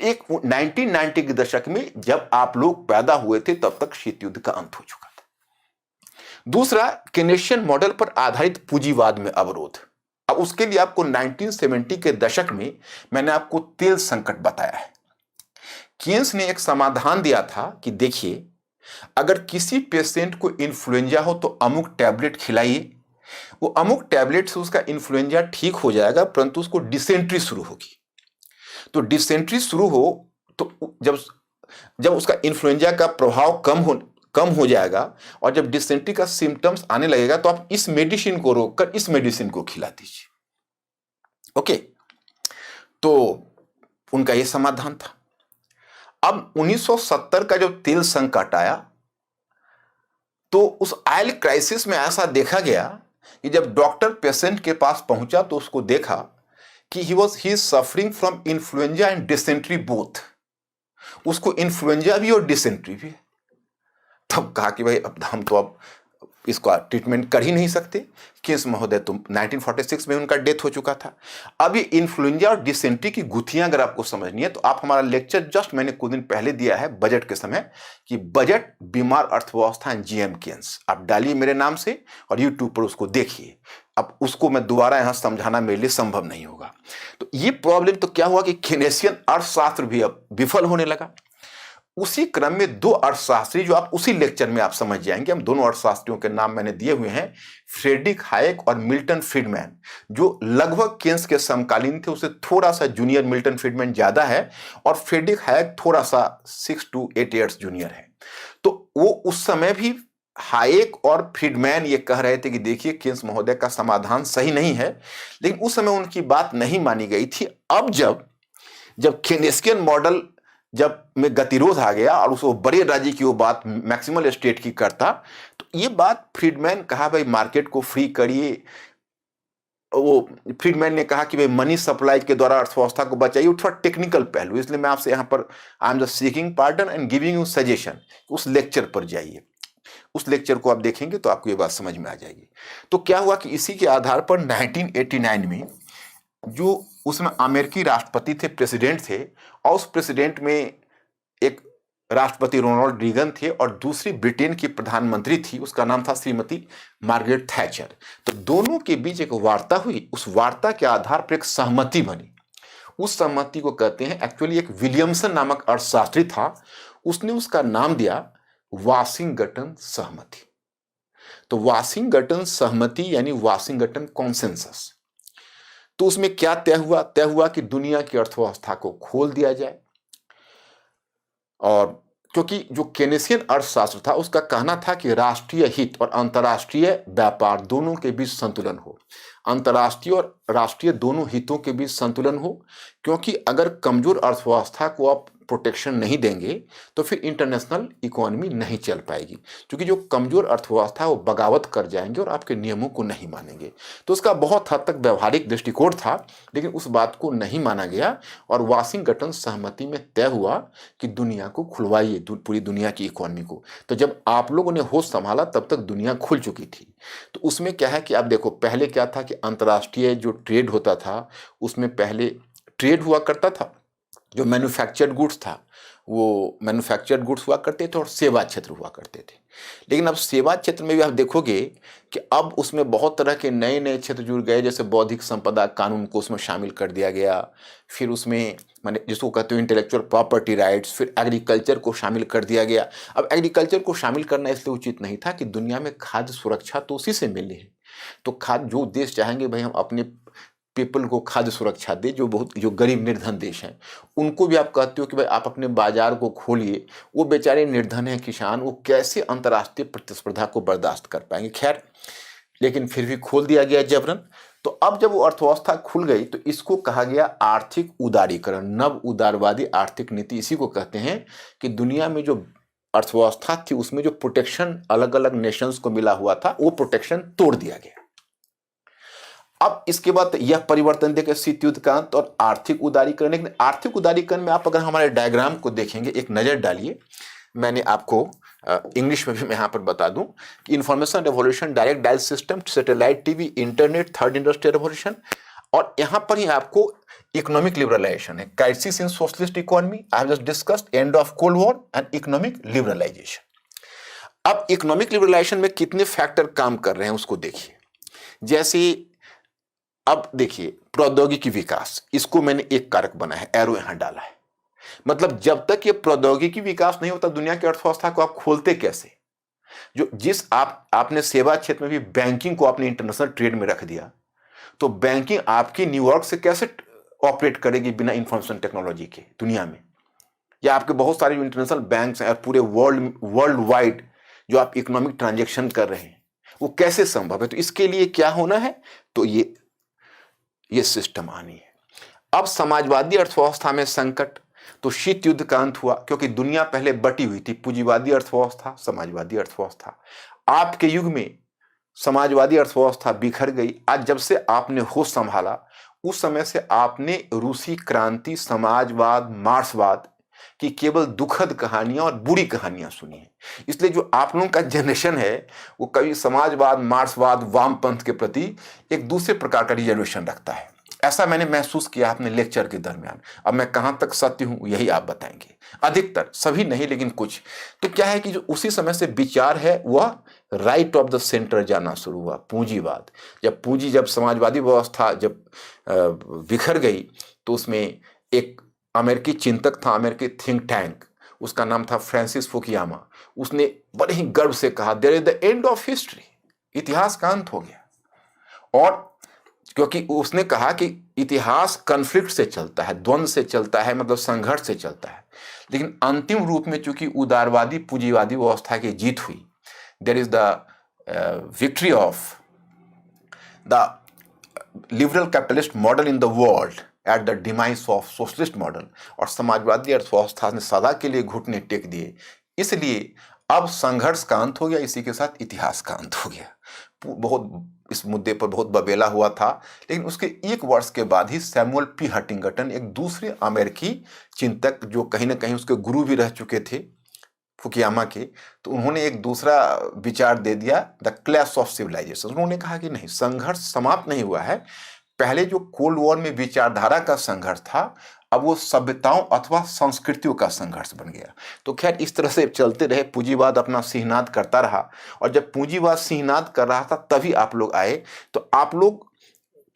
एक 1990 के दशक में जब आप लोग पैदा हुए थे तब तक शीत युद्ध का अंत हो चुका था। दूसरा, केनेशियन मॉडल पर आधारित पूंजीवाद में अवरोध। अब उसके लिए आपको 1970 के दशक में मैंने आपको तेल संकट बताया है केन्स ने एक समाधान दिया था कि देखिए, अगर किसी पेशेंट को इन्फ्लुएंजा हो तो अमुक टैबलेट खिलाइए, वो अमुक टैबलेट से उसका इन्फ्लुएंजा ठीक हो जाएगा, परंतु उसको डिसेंट्री शुरू होगी। तो डिसेंट्री शुरू हो तो जब जब उसका इन्फ्लुएंजा का प्रभाव कम हो जाएगा और जब डिसेंट्री का सिम्टम्स आने लगेगा तो आप इस मेडिसिन को रोककर इस मेडिसिन को खिला दीजिए। ओके, तो उनका यह समाधान था। अब 1970 का जो तेल संकट आया तो उस ऑयल क्राइसिस में ऐसा देखा गया कि जब डॉक्टर पेशेंट के पास पहुंचा तो उसको देखा कि he is suffering from influenza and dysentery both. उसको इन्फ्लुएंजा भी और डिसेंट्री भी। तब कहा कि भाई अब हम तो अब इसका ट्रीटमेंट कर ही नहीं सकते। केस महोदय तो 1946 में उनका डेथ हो चुका था। अब ये इन्फ्लुएंजा और डिसेंट्री की गुत्थियां अगर आपको समझनी है तो आप हमारा लेक्चर जस्ट मैंने कुछ दिन पहले दिया है बजट के समय कि बजट बीमार अर्थव्यवस्था एंड जीएम केन्स, आप डालिए मेरे नाम से और यूट्यूब पर उसको देखिए। अब उसको मैं दोबारा यहां समझाना मेरे लिए संभव नहीं होगा। तो ये प्रॉब्लम तो क्या हुआ कि केनेसियन अर्थशास्त्र भी अब विफल होने लगा। उसी क्रम में दो अर्थशास्त्री जो आप उसी लेक्चर में आप समझ जाएंगे, हम दोनों अर्थशास्त्रियों के नाम मैंने दिए हुए हैं, फ्रेडरिक हायक और मिल्टन फ्रीडमैन, जो लगभग केन्स के समकालीन थे। उसे थोड़ा सा जूनियर मिल्टन फ्रीडमैन ज्यादा है और फ्रेडरिक हायक थोड़ा सा 6 to 8 ईयर्स जूनियर है। तो वो उस समय भी हायक और फ्रीडमैन ये कह रहे थे कि देखिए केन्स महोदय का समाधान सही नहीं है, लेकिन उस समय उनकी बात नहीं मानी गई थी। अब जब केनेसियन मॉडल जब में गतिरोध आ गया और उसको बड़े राज्य की वो बात मैक्सिमल स्टेट की करता, तो ये बात फ्रीडमैन कहा भाई मार्केट को फ्री करिए। वो फ्रीडमैन ने कहा कि भाई मनी सप्लाई के द्वारा अर्थव्यवस्था को बचाइए। थोड़ा टेक्निकल पहलू, इसलिए मैं आपसे यहाँ पर I am just seeking pardon and giving you suggestion, उस लेक्चर पर जाइए। उस लेक्चर को आप देखेंगे तो आपको ये बात समझ में आ जाएगी। तो क्या हुआ कि इसी के आधार पर 1989 में जो उसमें अमेरिकी राष्ट्रपति थे, प्रेसिडेंट थे, और उस प्रेसिडेंट में एक राष्ट्रपति रोनाल्ड रीगन थे और दूसरी ब्रिटेन की प्रधानमंत्री थी, उसका नाम था श्रीमती मार्गरेट थैचर। तो दोनों के बीच एक वार्ता हुई। उस वार्ता के आधार पर एक सहमति बनी। उस सहमति को कहते हैं, एक्चुअली एक विलियमसन नामक अर्थशास्त्री था, उसने उसका नाम दिया वाशिंगटन सहमति। तो वाशिंगटन सहमति यानी वाशिंगटन कॉन्सेंसस। तो उसमें क्या तय हुआ कि दुनिया की अर्थव्यवस्था को खोल दिया जाए। और क्योंकि जो केनेसियन अर्थशास्त्र था उसका कहना था कि राष्ट्रीय हित और अंतर्राष्ट्रीय व्यापार दोनों के बीच संतुलन हो, अंतर्राष्ट्रीय और राष्ट्रीय दोनों हितों के बीच संतुलन हो। क्योंकि अगर कमजोर अर्थव्यवस्था को आप प्रोटेक्शन नहीं देंगे तो फिर इंटरनेशनल इकोनॉमी नहीं चल पाएगी, क्योंकि जो कमजोर अर्थव्यवस्था वो बगावत कर जाएंगे और आपके नियमों को नहीं मानेंगे। तो उसका बहुत हद तक व्यवहारिक दृष्टिकोण था, लेकिन उस बात को नहीं माना गया और वाशिंगटन सहमति में तय हुआ कि दुनिया को खुलवाइए, पूरी दुनिया की इकोनॉमी को। तो जब आप लोगों ने होश संभाला तब तक दुनिया खुल चुकी थी। तो उसमें क्या है कि आप देखो, पहले क्या था कि अंतर्राष्ट्रीय जो ट्रेड होता था उसमें पहले ट्रेड हुआ करता था, जो मैन्युफैक्चर्ड गुड्स था वो मैन्युफैक्चर्ड गुड्स हुआ करते थे और सेवा क्षेत्र हुआ करते थे। लेकिन अब सेवा क्षेत्र में भी आप देखोगे कि अब उसमें बहुत तरह के नए नए क्षेत्र जुड़ गए, जैसे बौद्धिक संपदा कानून को उसमें शामिल कर दिया गया, फिर उसमें माने जिसको कहते हो इंटेलेक्चुअल प्रॉपर्टी राइट्स, फिर एग्रीकल्चर को शामिल कर दिया गया। अब एग्रीकल्चर को शामिल करना इसलिए उचित नहीं था कि दुनिया में खाद्य सुरक्षा तो उसी से मिलनी है। तो खाद्य जो देश चाहेंगे भाई हम अपने पीपल को खाद्य सुरक्षा दे, जो गरीब निर्धन देश हैं उनको भी आप कहते हो कि भाई आप अपने बाजार को खोलिए। वो बेचारे निर्धन हैं किसान, वो कैसे अंतर्राष्ट्रीय प्रतिस्पर्धा को बर्दाश्त कर पाएंगे। खैर, लेकिन फिर भी खोल दिया गया जबरन। तो अब जब वो अर्थव्यवस्था खुल गई तो इसको कहा गया आर्थिक उदारीकरण, नव उदारवादी आर्थिक नीति इसी को कहते हैं कि दुनिया में जो अर्थव्यवस्था थी उसमें जो प्रोटेक्शन अलग अलग नेशंस को मिला हुआ था वो प्रोटेक्शन तोड़ दिया गया। अब इसके बाद यह परिवर्तन देखिए शीत युद्ध का अंत और आर्थिक उदारीकरण। लेकिन आर्थिक उदारीकरण में आप अगर हमारे डायग्राम को देखेंगे, एक नजर डालिए, मैंने आपको इंग्लिश में भी मैं यहाँ पर बता दूं कि information revolution, direct dial system, satellite TV, internet, third industrial revolution, और यहाँ पर ही आपको इकोनॉमिक लिबरलाइजेशन है, crisis in socialist economy, I have just discussed, end of cold war and economic liberalisation. अब इकोनॉमिक लिबरलाइजेशन में कितने फैक्टर काम कर रहे हैं उसको देखिए। जैसे अब देखिए प्रौद्योगिकी विकास, इसको मैंने एक कारक बना है, एरो यहां डाला है। मतलब जब तक ये प्रौद्योगिकी विकास नहीं होता, दुनिया की अर्थव्यवस्था को आप खोलते कैसे? जो जिस आपने सेवा क्षेत्र में भी बैंकिंग को आपने इंटरनेशनल ट्रेड में रख दिया, तो बैंकिंग आपकी न्यूयॉर्क से कैसे ऑपरेट करेगी बिना इंफॉर्मेशन टेक्नोलॉजी के दुनिया में? या आपके बहुत सारे जो इंटरनेशनल बैंक्स हैं और पूरे वर्ल्ड वाइड जो आप इकोनॉमिक ट्रांजेक्शन कर रहे हैं, वो कैसे संभव है? तो इसके लिए क्या होना है? तो ये सिस्टम आनी है। अब समाजवादी अर्थव्यवस्था में संकट, तो शीत युद्ध का अंत हुआ, क्योंकि दुनिया पहले बटी हुई थी, पूंजीवादी अर्थव्यवस्था, समाजवादी अर्थव्यवस्था। आपके युग में समाजवादी अर्थव्यवस्था बिखर गई। आज जब से आपने होश संभाला, उस समय से आपने रूसी क्रांति, समाजवाद, मार्क्सवाद की केवल दुखद कहानियां और बुरी कहानियां सुनी है। इसलिए जो आप लोगों का जनरेशन है, वो कभी समाजवाद, मार्क्सवाद, वामपंथ के प्रति एक दूसरे प्रकार का रिजर्वेशन रखता है। ऐसा मैंने महसूस किया अपने लेक्चर के दरमियान। अब मैं कहां तक सत्य हूं यही आप बताएंगे। अधिकतर, सभी नहीं लेकिन कुछ। तो क्या है कि जो उसी समय से विचार है वह राइट ऑफ द सेंटर जाना शुरू हुआ, पूंजीवाद। जब समाजवादी व्यवस्था जब बिखर गई, तो उसमें एक अमेरिकी चिंतक था, अमेरिकी थिंक टैंक, उसका नाम था फ्रांसिस फुकुयामा। उसने बड़े ही गर्व से कहा, there is the end of history, इतिहास का अंत हो गया। और क्योंकि उसने कहा कि इतिहास कन्फ्लिक्ट से चलता है, द्वंद्व से चलता है, मतलब संघर्ष से चलता है, लेकिन अंतिम रूप में चूंकि उदारवादी पूंजीवादी व्यवस्था की जीत हुई, there is the victory of the liberal capitalist model in the world at the demise of socialist model. और समाजवादी अर्थव्यवस्था ने सदा के लिए घुटने टेक दिए। इसलिए अब संघर्ष का अंत हो गया, इसी के साथ इतिहास का अंत हो गया। बहुत इस मुद्दे पर बहुत बबेला हुआ था, लेकिन उसके एक वर्ष के बाद ही सैमुअल पी हंटिंगटन, एक दूसरे अमेरिकी चिंतक जो कहीं ना कहीं उसके गुरु भी रह चुके थे फुकुयामा के, तो उन्होंने एक दूसरा विचार दे दिया, द क्लैश ऑफ सिविलाइजेशन। उन्होंने कहा कि नहीं, संघर्ष समाप्त नहीं हुआ है। पहले जो कोल्ड वॉर में विचारधारा का संघर्ष था, अब वो सभ्यताओं अथवा संस्कृतियों का संघर्ष बन गया। तो खैर इस तरह से चलते रहे, पूंजीवाद अपना सिंहनाद करता रहा। और जब पूंजीवाद सिंहनाद कर रहा था, तभी आप लोग आए। तो आप लोग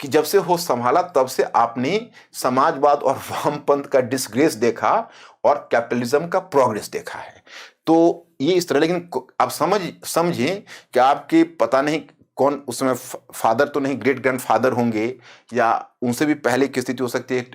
कि जब से होश संभाला, तब से आपने समाजवाद और वामपंथ का डिसग्रेस देखा और कैपिटलिज्म का प्रोग्रेस देखा है। तो ये इस तरह, लेकिन आप समझें कि आपके पता नहीं कौन उस समय फादर तो नहीं, ग्रेट ग्रैंडफादर होंगे, या उनसे भी पहले की स्थिति हो सकती है,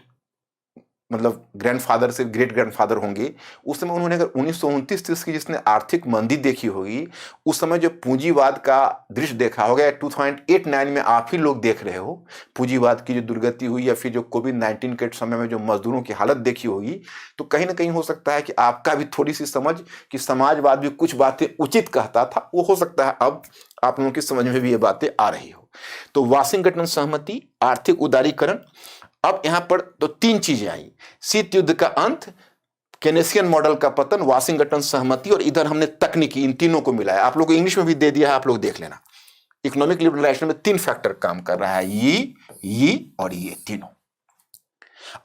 मतलब ग्रैंडफादर से ग्रेट ग्रैंडफादर होंगे। उस समय उन्होंने अगर 1929-30 की जिसने आर्थिक मंदी देखी होगी, उस समय जो पूंजीवाद का दृश्य देखा होगा, 2008-9 में आप ही लोग देख रहे हो पूंजीवाद की जो दुर्गति हुई, या फिर जो कोविड-19 के समय में जो मजदूरों की हालत देखी होगी, तो कहीं ना कहीं हो सकता है कि आपका भी थोड़ी सी समझ कि समाजवाद भी कुछ बातें उचित कहता था, वो हो सकता है अब आप लोगों की समझ में भी ये बातें आ रही हो। तो वाशिंगटन सहमति, आर्थिक उदारीकरण। अब यहां पर तो तीन चीजें आई, शीत युद्ध का अंत, केनेसियन मॉडल का पतन, वाशिंगटन सहमति, और इधर हमने तकनीकी, इन तीनों को मिलाया। आप लोग इंग्लिश में भी दे दिया है, आप लोग देख लेना। इकोनॉमिक लिबरलाइजेशन में 3 फैक्टर काम कर रहा है, ये और ये तीनों।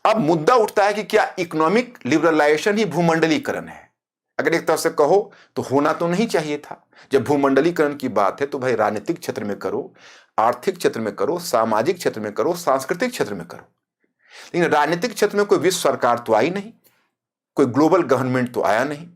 अब मुद्दा उठता है कि क्या इकोनॉमिक लिबरलाइजेशन ही भूमंडलीकरण है? अगर एक तरह से कहो तो होना तो नहीं चाहिए था। जब भूमंडलीकरण की बात है तो भाई राजनीतिक क्षेत्र में करो, आर्थिक क्षेत्र में करो, सामाजिक क्षेत्र में करो, सांस्कृतिक क्षेत्र में करो। लेकिन राजनीतिक क्षेत्र में कोई विश्व सरकार तो आई नहीं, कोई ग्लोबल गवर्नमेंट तो आया नहीं,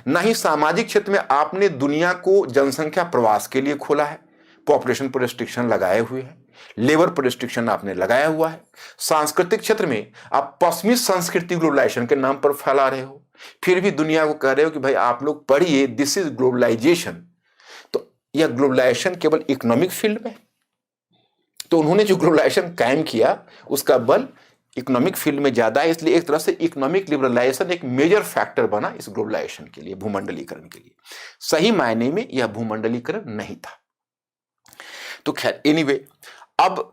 ना ही सामाजिक क्षेत्र में आपने दुनिया को जनसंख्या प्रवास के लिए खोला है, पॉपुलेशन पर रिस्ट्रिक्शन लगाए हुए हैं, लेबर पर रिस्ट्रिक्शन आपने लगाया हुआ है। सांस्कृतिक क्षेत्र में आप पश्चिमी संस्कृति ग्लोबलाइजेशन के नाम पर फैला रहे हो, फिर भी दुनिया को कह रहे हो कि भाई आप लोग पढ़िए, दिस इज ग्लोबलाइजेशन। तो यह ग्लोबलाइजेशन केवल इकोनॉमिक फील्ड में, तो उन्होंने जो ग्लोबलाइजेशन कायम किया उसका बल इकोनॉमिक फील्ड में ज्यादा है। इसलिए एक तरह से इकोनॉमिक लिबरलाइजेशन एक मेजर फैक्टर बना इस ग्लोबलाइजेशन के लिए, भूमंडलीकरण के लिए। सही मायने में यह भूमंडलीकरण नहीं था। तो खैर एनीवे, अब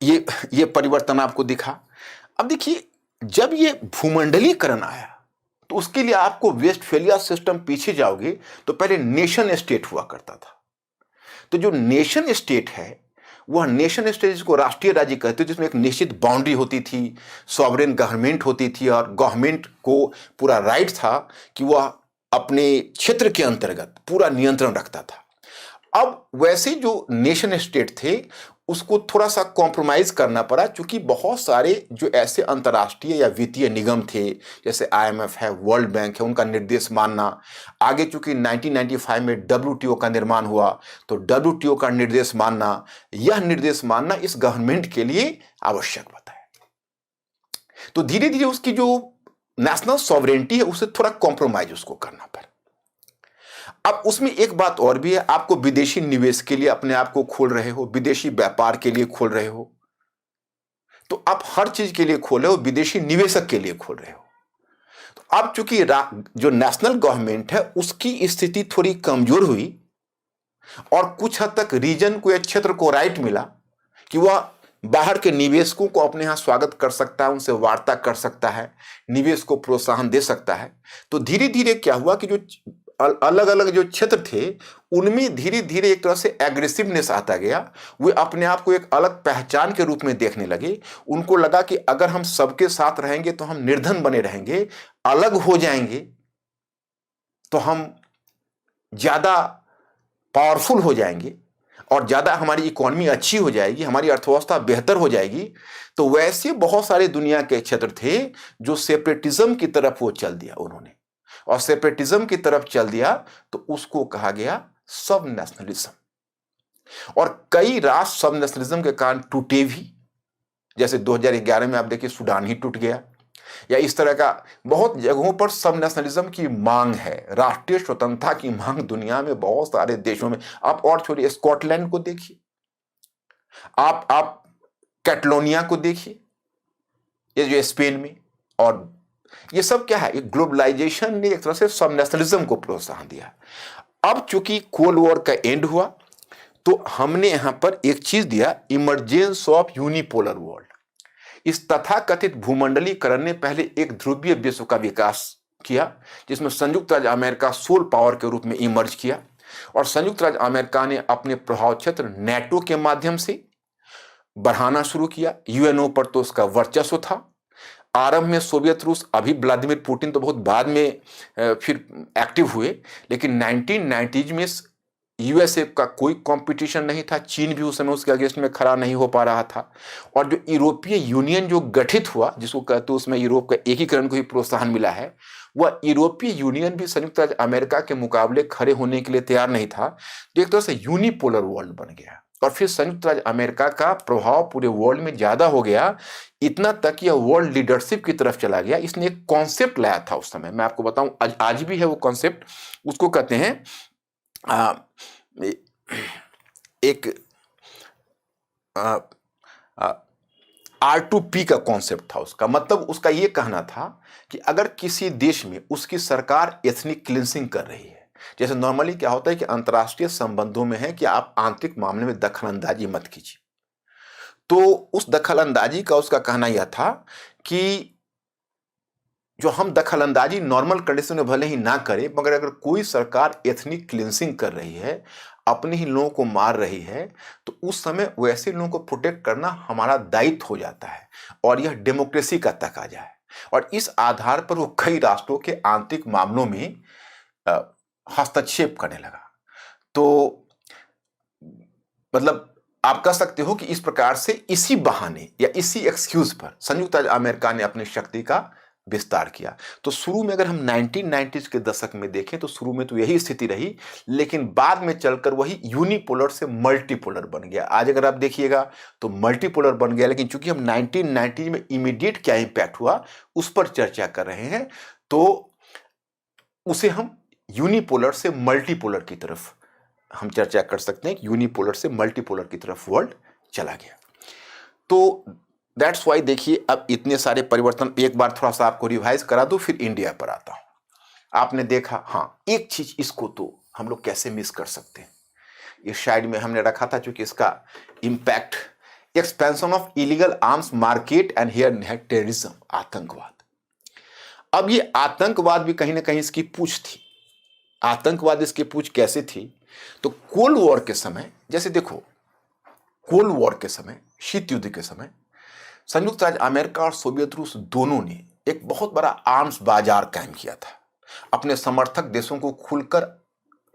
ये परिवर्तन आपको दिखा। अब देखिए, जब ये भूमंडलीकरण आया तो उसके लिए आपको वेस्टफेलिया सिस्टम, पीछे जाओगे तो पहले नेशन स्टेट हुआ करता था। तो जो नेशन स्टेट है, वह नेशन स्टेट जिसको राष्ट्रीय राज्य कहते हैं, जिसमें एक निश्चित बाउंड्री होती थी, सॉवरेन गवर्नमेंट होती थी, और गवर्नमेंट को पूरा राइट था कि वह अपने क्षेत्र के अंतर्गत पूरा नियंत्रण रखता था। अब वैसे जो नेशन स्टेट थे, उसको थोड़ा सा कॉम्प्रोमाइज करना पड़ा, क्योंकि बहुत सारे जो ऐसे अंतर्राष्ट्रीय या वित्तीय निगम थे, जैसे आईएमएफ है, वर्ल्ड बैंक है, उनका निर्देश मानना। आगे चूंकि 1995 में डब्ल्यूटीओ का निर्माण हुआ, तो डब्ल्यूटीओ का निर्देश मानना, यह निर्देश मानना इस गवर्नमेंट के लिए आवश्यक बताया। तो धीरे धीरे उसकी जो नेशनल सॉवरेनिटी है उससे थोड़ा कॉम्प्रोमाइज उसको करना पड़ा। अब उसमें एक बात और भी है, आपको विदेशी निवेश के लिए अपने आप को खोल रहे हो, विदेशी व्यापार के लिए खोल रहे हो, तो आप हर चीज के लिए खोले हो, विदेशी निवेशक के लिए खोल रहे हो। तो अब चूंकि जो नेशनल गवर्नमेंट है उसकी स्थिति थोड़ी कमजोर हुई, और कुछ हद तक रीजन को या क्षेत्र को राइट मिला कि वह बाहर के निवेशकों को अपने यहां स्वागत कर सकता है, उनसे वार्ता कर सकता है, निवेश को प्रोत्साहन दे सकता है। तो धीरे धीरे क्या हुआ कि जो अलग अलग जो क्षेत्र थे उनमें धीरे धीरे एक तरह से एग्रेसिवनेस आता गया। वे अपने आप को एक अलग पहचान के रूप में देखने लगे। उनको लगा कि अगर हम सबके साथ रहेंगे तो हम निर्धन बने रहेंगे, अलग हो जाएंगे तो हम ज्यादा पावरफुल हो जाएंगे और ज्यादा हमारी इकोनॉमी अच्छी हो जाएगी, हमारी अर्थव्यवस्था बेहतर हो जाएगी। तो वैसे बहुत सारे दुनिया के क्षेत्र थे जो सेपरेटिज्म की तरफ वो चल दिया उन्होंने, और सेपरेटिज्म की तरफ चल दिया तो उसको कहा गया सब नेशनलिज्म। और कई राष्ट्र सब नेशनलिज्म के कारण टूटे भी, जैसे 2011 में आप देखिए सूडान ही टूट गया, या इस तरह का बहुत जगहों पर सब नेशनलिज्म की मांग है, राष्ट्रीय स्वतंत्रता की मांग दुनिया में बहुत सारे देशों में। आप और छोड़िए, स्कॉटलैंड को देखिए, आप कैटलोनिया को देखिए, ये जो स्पेन में, और ये सब क्या है, ग्लोबलाइजेशन ने एक तरह से सब नेशनलिज्म को प्रोत्साहन दिया। अब चूंकि कोल्ड वॉर का एंड हुआ तो हमने यहां पर एक चीज दिया, इमरजेंस ऑफ यूनिपोलर वर्ल्ड। इस तथाकथित भूमंडलीकरण ने पहले एक ध्रुवीय विश्व का विकास किया, जिसमें संयुक्त राज्य अमेरिका सोल पावर के रूप में इमर्ज किया, और संयुक्त राज्य अमेरिका ने अपने प्रभाव क्षेत्र नेटो के माध्यम से बढ़ाना शुरू किया। यूएनओ पर तो उसका वर्चस्व था। आरंभ में सोवियत रूस, अभी व्लादिमीर पुतिन तो बहुत बाद में फिर एक्टिव हुए, लेकिन 1990s में यूएसए का कोई कंपटीशन नहीं था। चीन भी उस समय उसके अगेंस्ट में खड़ा नहीं हो पा रहा था। और जो यूरोपीय यूनियन जो गठित हुआ, जिसको कहते हैं उसमें यूरोप का एकीकरण को ही प्रोत्साहन मिला है, वह यूरोपीय यूनियन भी संयुक्त राज्य अमेरिका के मुकाबले खड़े होने के लिए तैयार नहीं था। तो एक तरह से यूनिपोलर वर्ल्ड बन गया, और फिर संयुक्त राज्य अमेरिका का प्रभाव पूरे वर्ल्ड में ज्यादा हो गया, इतना तक यह वर्ल्ड लीडरशिप की तरफ चला गया। इसने एक कॉन्सेप्ट लाया था उस समय, मैं आपको बताऊं आज भी है वो कॉन्सेप्ट, उसको कहते हैं एक R2P का कॉन्सेप्ट था। उसका मतलब उसका ये कहना था कि अगर किसी देश में उसकी सरकार एथनिक क्लिंसिंग कर रही है, जैसे नॉर्मली क्या होता है कि अंतर्राष्ट्रीय संबंधों में है कि आप आंतरिक मामले में दखल अंदाजी मत कीजिए, तो उस दखल अंदाजी का उसका कहना यह था कि जो हम दखल अंदाजी नॉर्मल कंडीशन में भले ही ना करें, मगर अगर कोई सरकार एथनिक क्लिंसिंग कर रही है, अपने ही लोगों को मार रही है, तो उस समय वैसे लोगों को प्रोटेक्ट करना हमारा दायित्व हो जाता है, और यह डेमोक्रेसी का तकाजा है। और इस आधार पर वो कई राष्ट्रों के आंतरिक मामलों में हस्तक्षेप करने लगा। तो मतलब आप कह सकते हो कि इस प्रकार से इसी बहाने या इसी एक्सक्यूज पर संयुक्त राज्य अमेरिका ने अपनी शक्ति का विस्तार किया। तो शुरू में अगर हम 1990s के दशक में देखें तो शुरू में तो यही स्थिति रही, लेकिन बाद में चलकर वही यूनिपोलर से मल्टीपोलर बन गया। आज अगर आप देखिएगा तो मल्टीपोलर बन गया, लेकिन चूंकि हम 1990 में इमीडिएट क्या इंपैक्ट हुआ उस पर चर्चा कर रहे हैं, तो उसे हम यूनिपोलर से मल्टीपोलर की तरफ हम चर्चा कर सकते हैं। यूनिपोलर से मल्टीपोलर की तरफ वर्ल्ड चला गया। तो दैट्स वाई देखिए, अब इतने सारे परिवर्तन, एक बार थोड़ा सा आपको रिवाइज करा दो, फिर इंडिया पर आता हूं। आपने देखा, हाँ, एक चीज इसको तो हम लोग कैसे मिस कर सकते हैं, इस साइड में हमने रखा था, चूंकि इसका impact, expansion of illegal arms market and here terrorism, आतंकवाद। अब ये आतंकवाद भी कहीं ना कहीं इसकी पूछ थी। आतंकवाद इसकी पूछ कैसे थी, तो कोल्ड वॉर के समय, जैसे देखो कोल्ड वॉर के समय, शीत युद्ध के समय, संयुक्त राज्य अमेरिका और सोवियत रूस दोनों ने एक बहुत बड़ा आर्म्स बाजार कायम किया था। अपने समर्थक देशों को खुलकर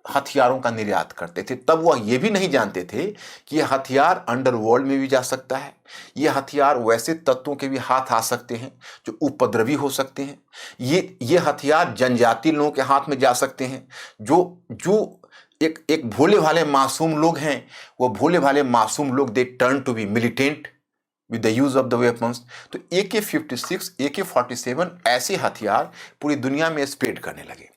हथियारों का निर्यात करते थे। तब वह ये भी नहीं जानते थे कि यह हथियार अंडरवर्ल्ड में भी जा सकता है, ये हथियार वैसे तत्वों के भी हाथ आ सकते हैं जो उपद्रवी हो सकते हैं, ये हथियार जनजाति लोगों के हाथ में जा सकते हैं जो जो एक एक भोले भाले मासूम लोग हैं, वो भोले भाले मासूम लोग they turn to be militant with the use of the weapons. तो AK-47, AK-47 ऐसे हथियार पूरी दुनिया में स्प्रेड करने लगे।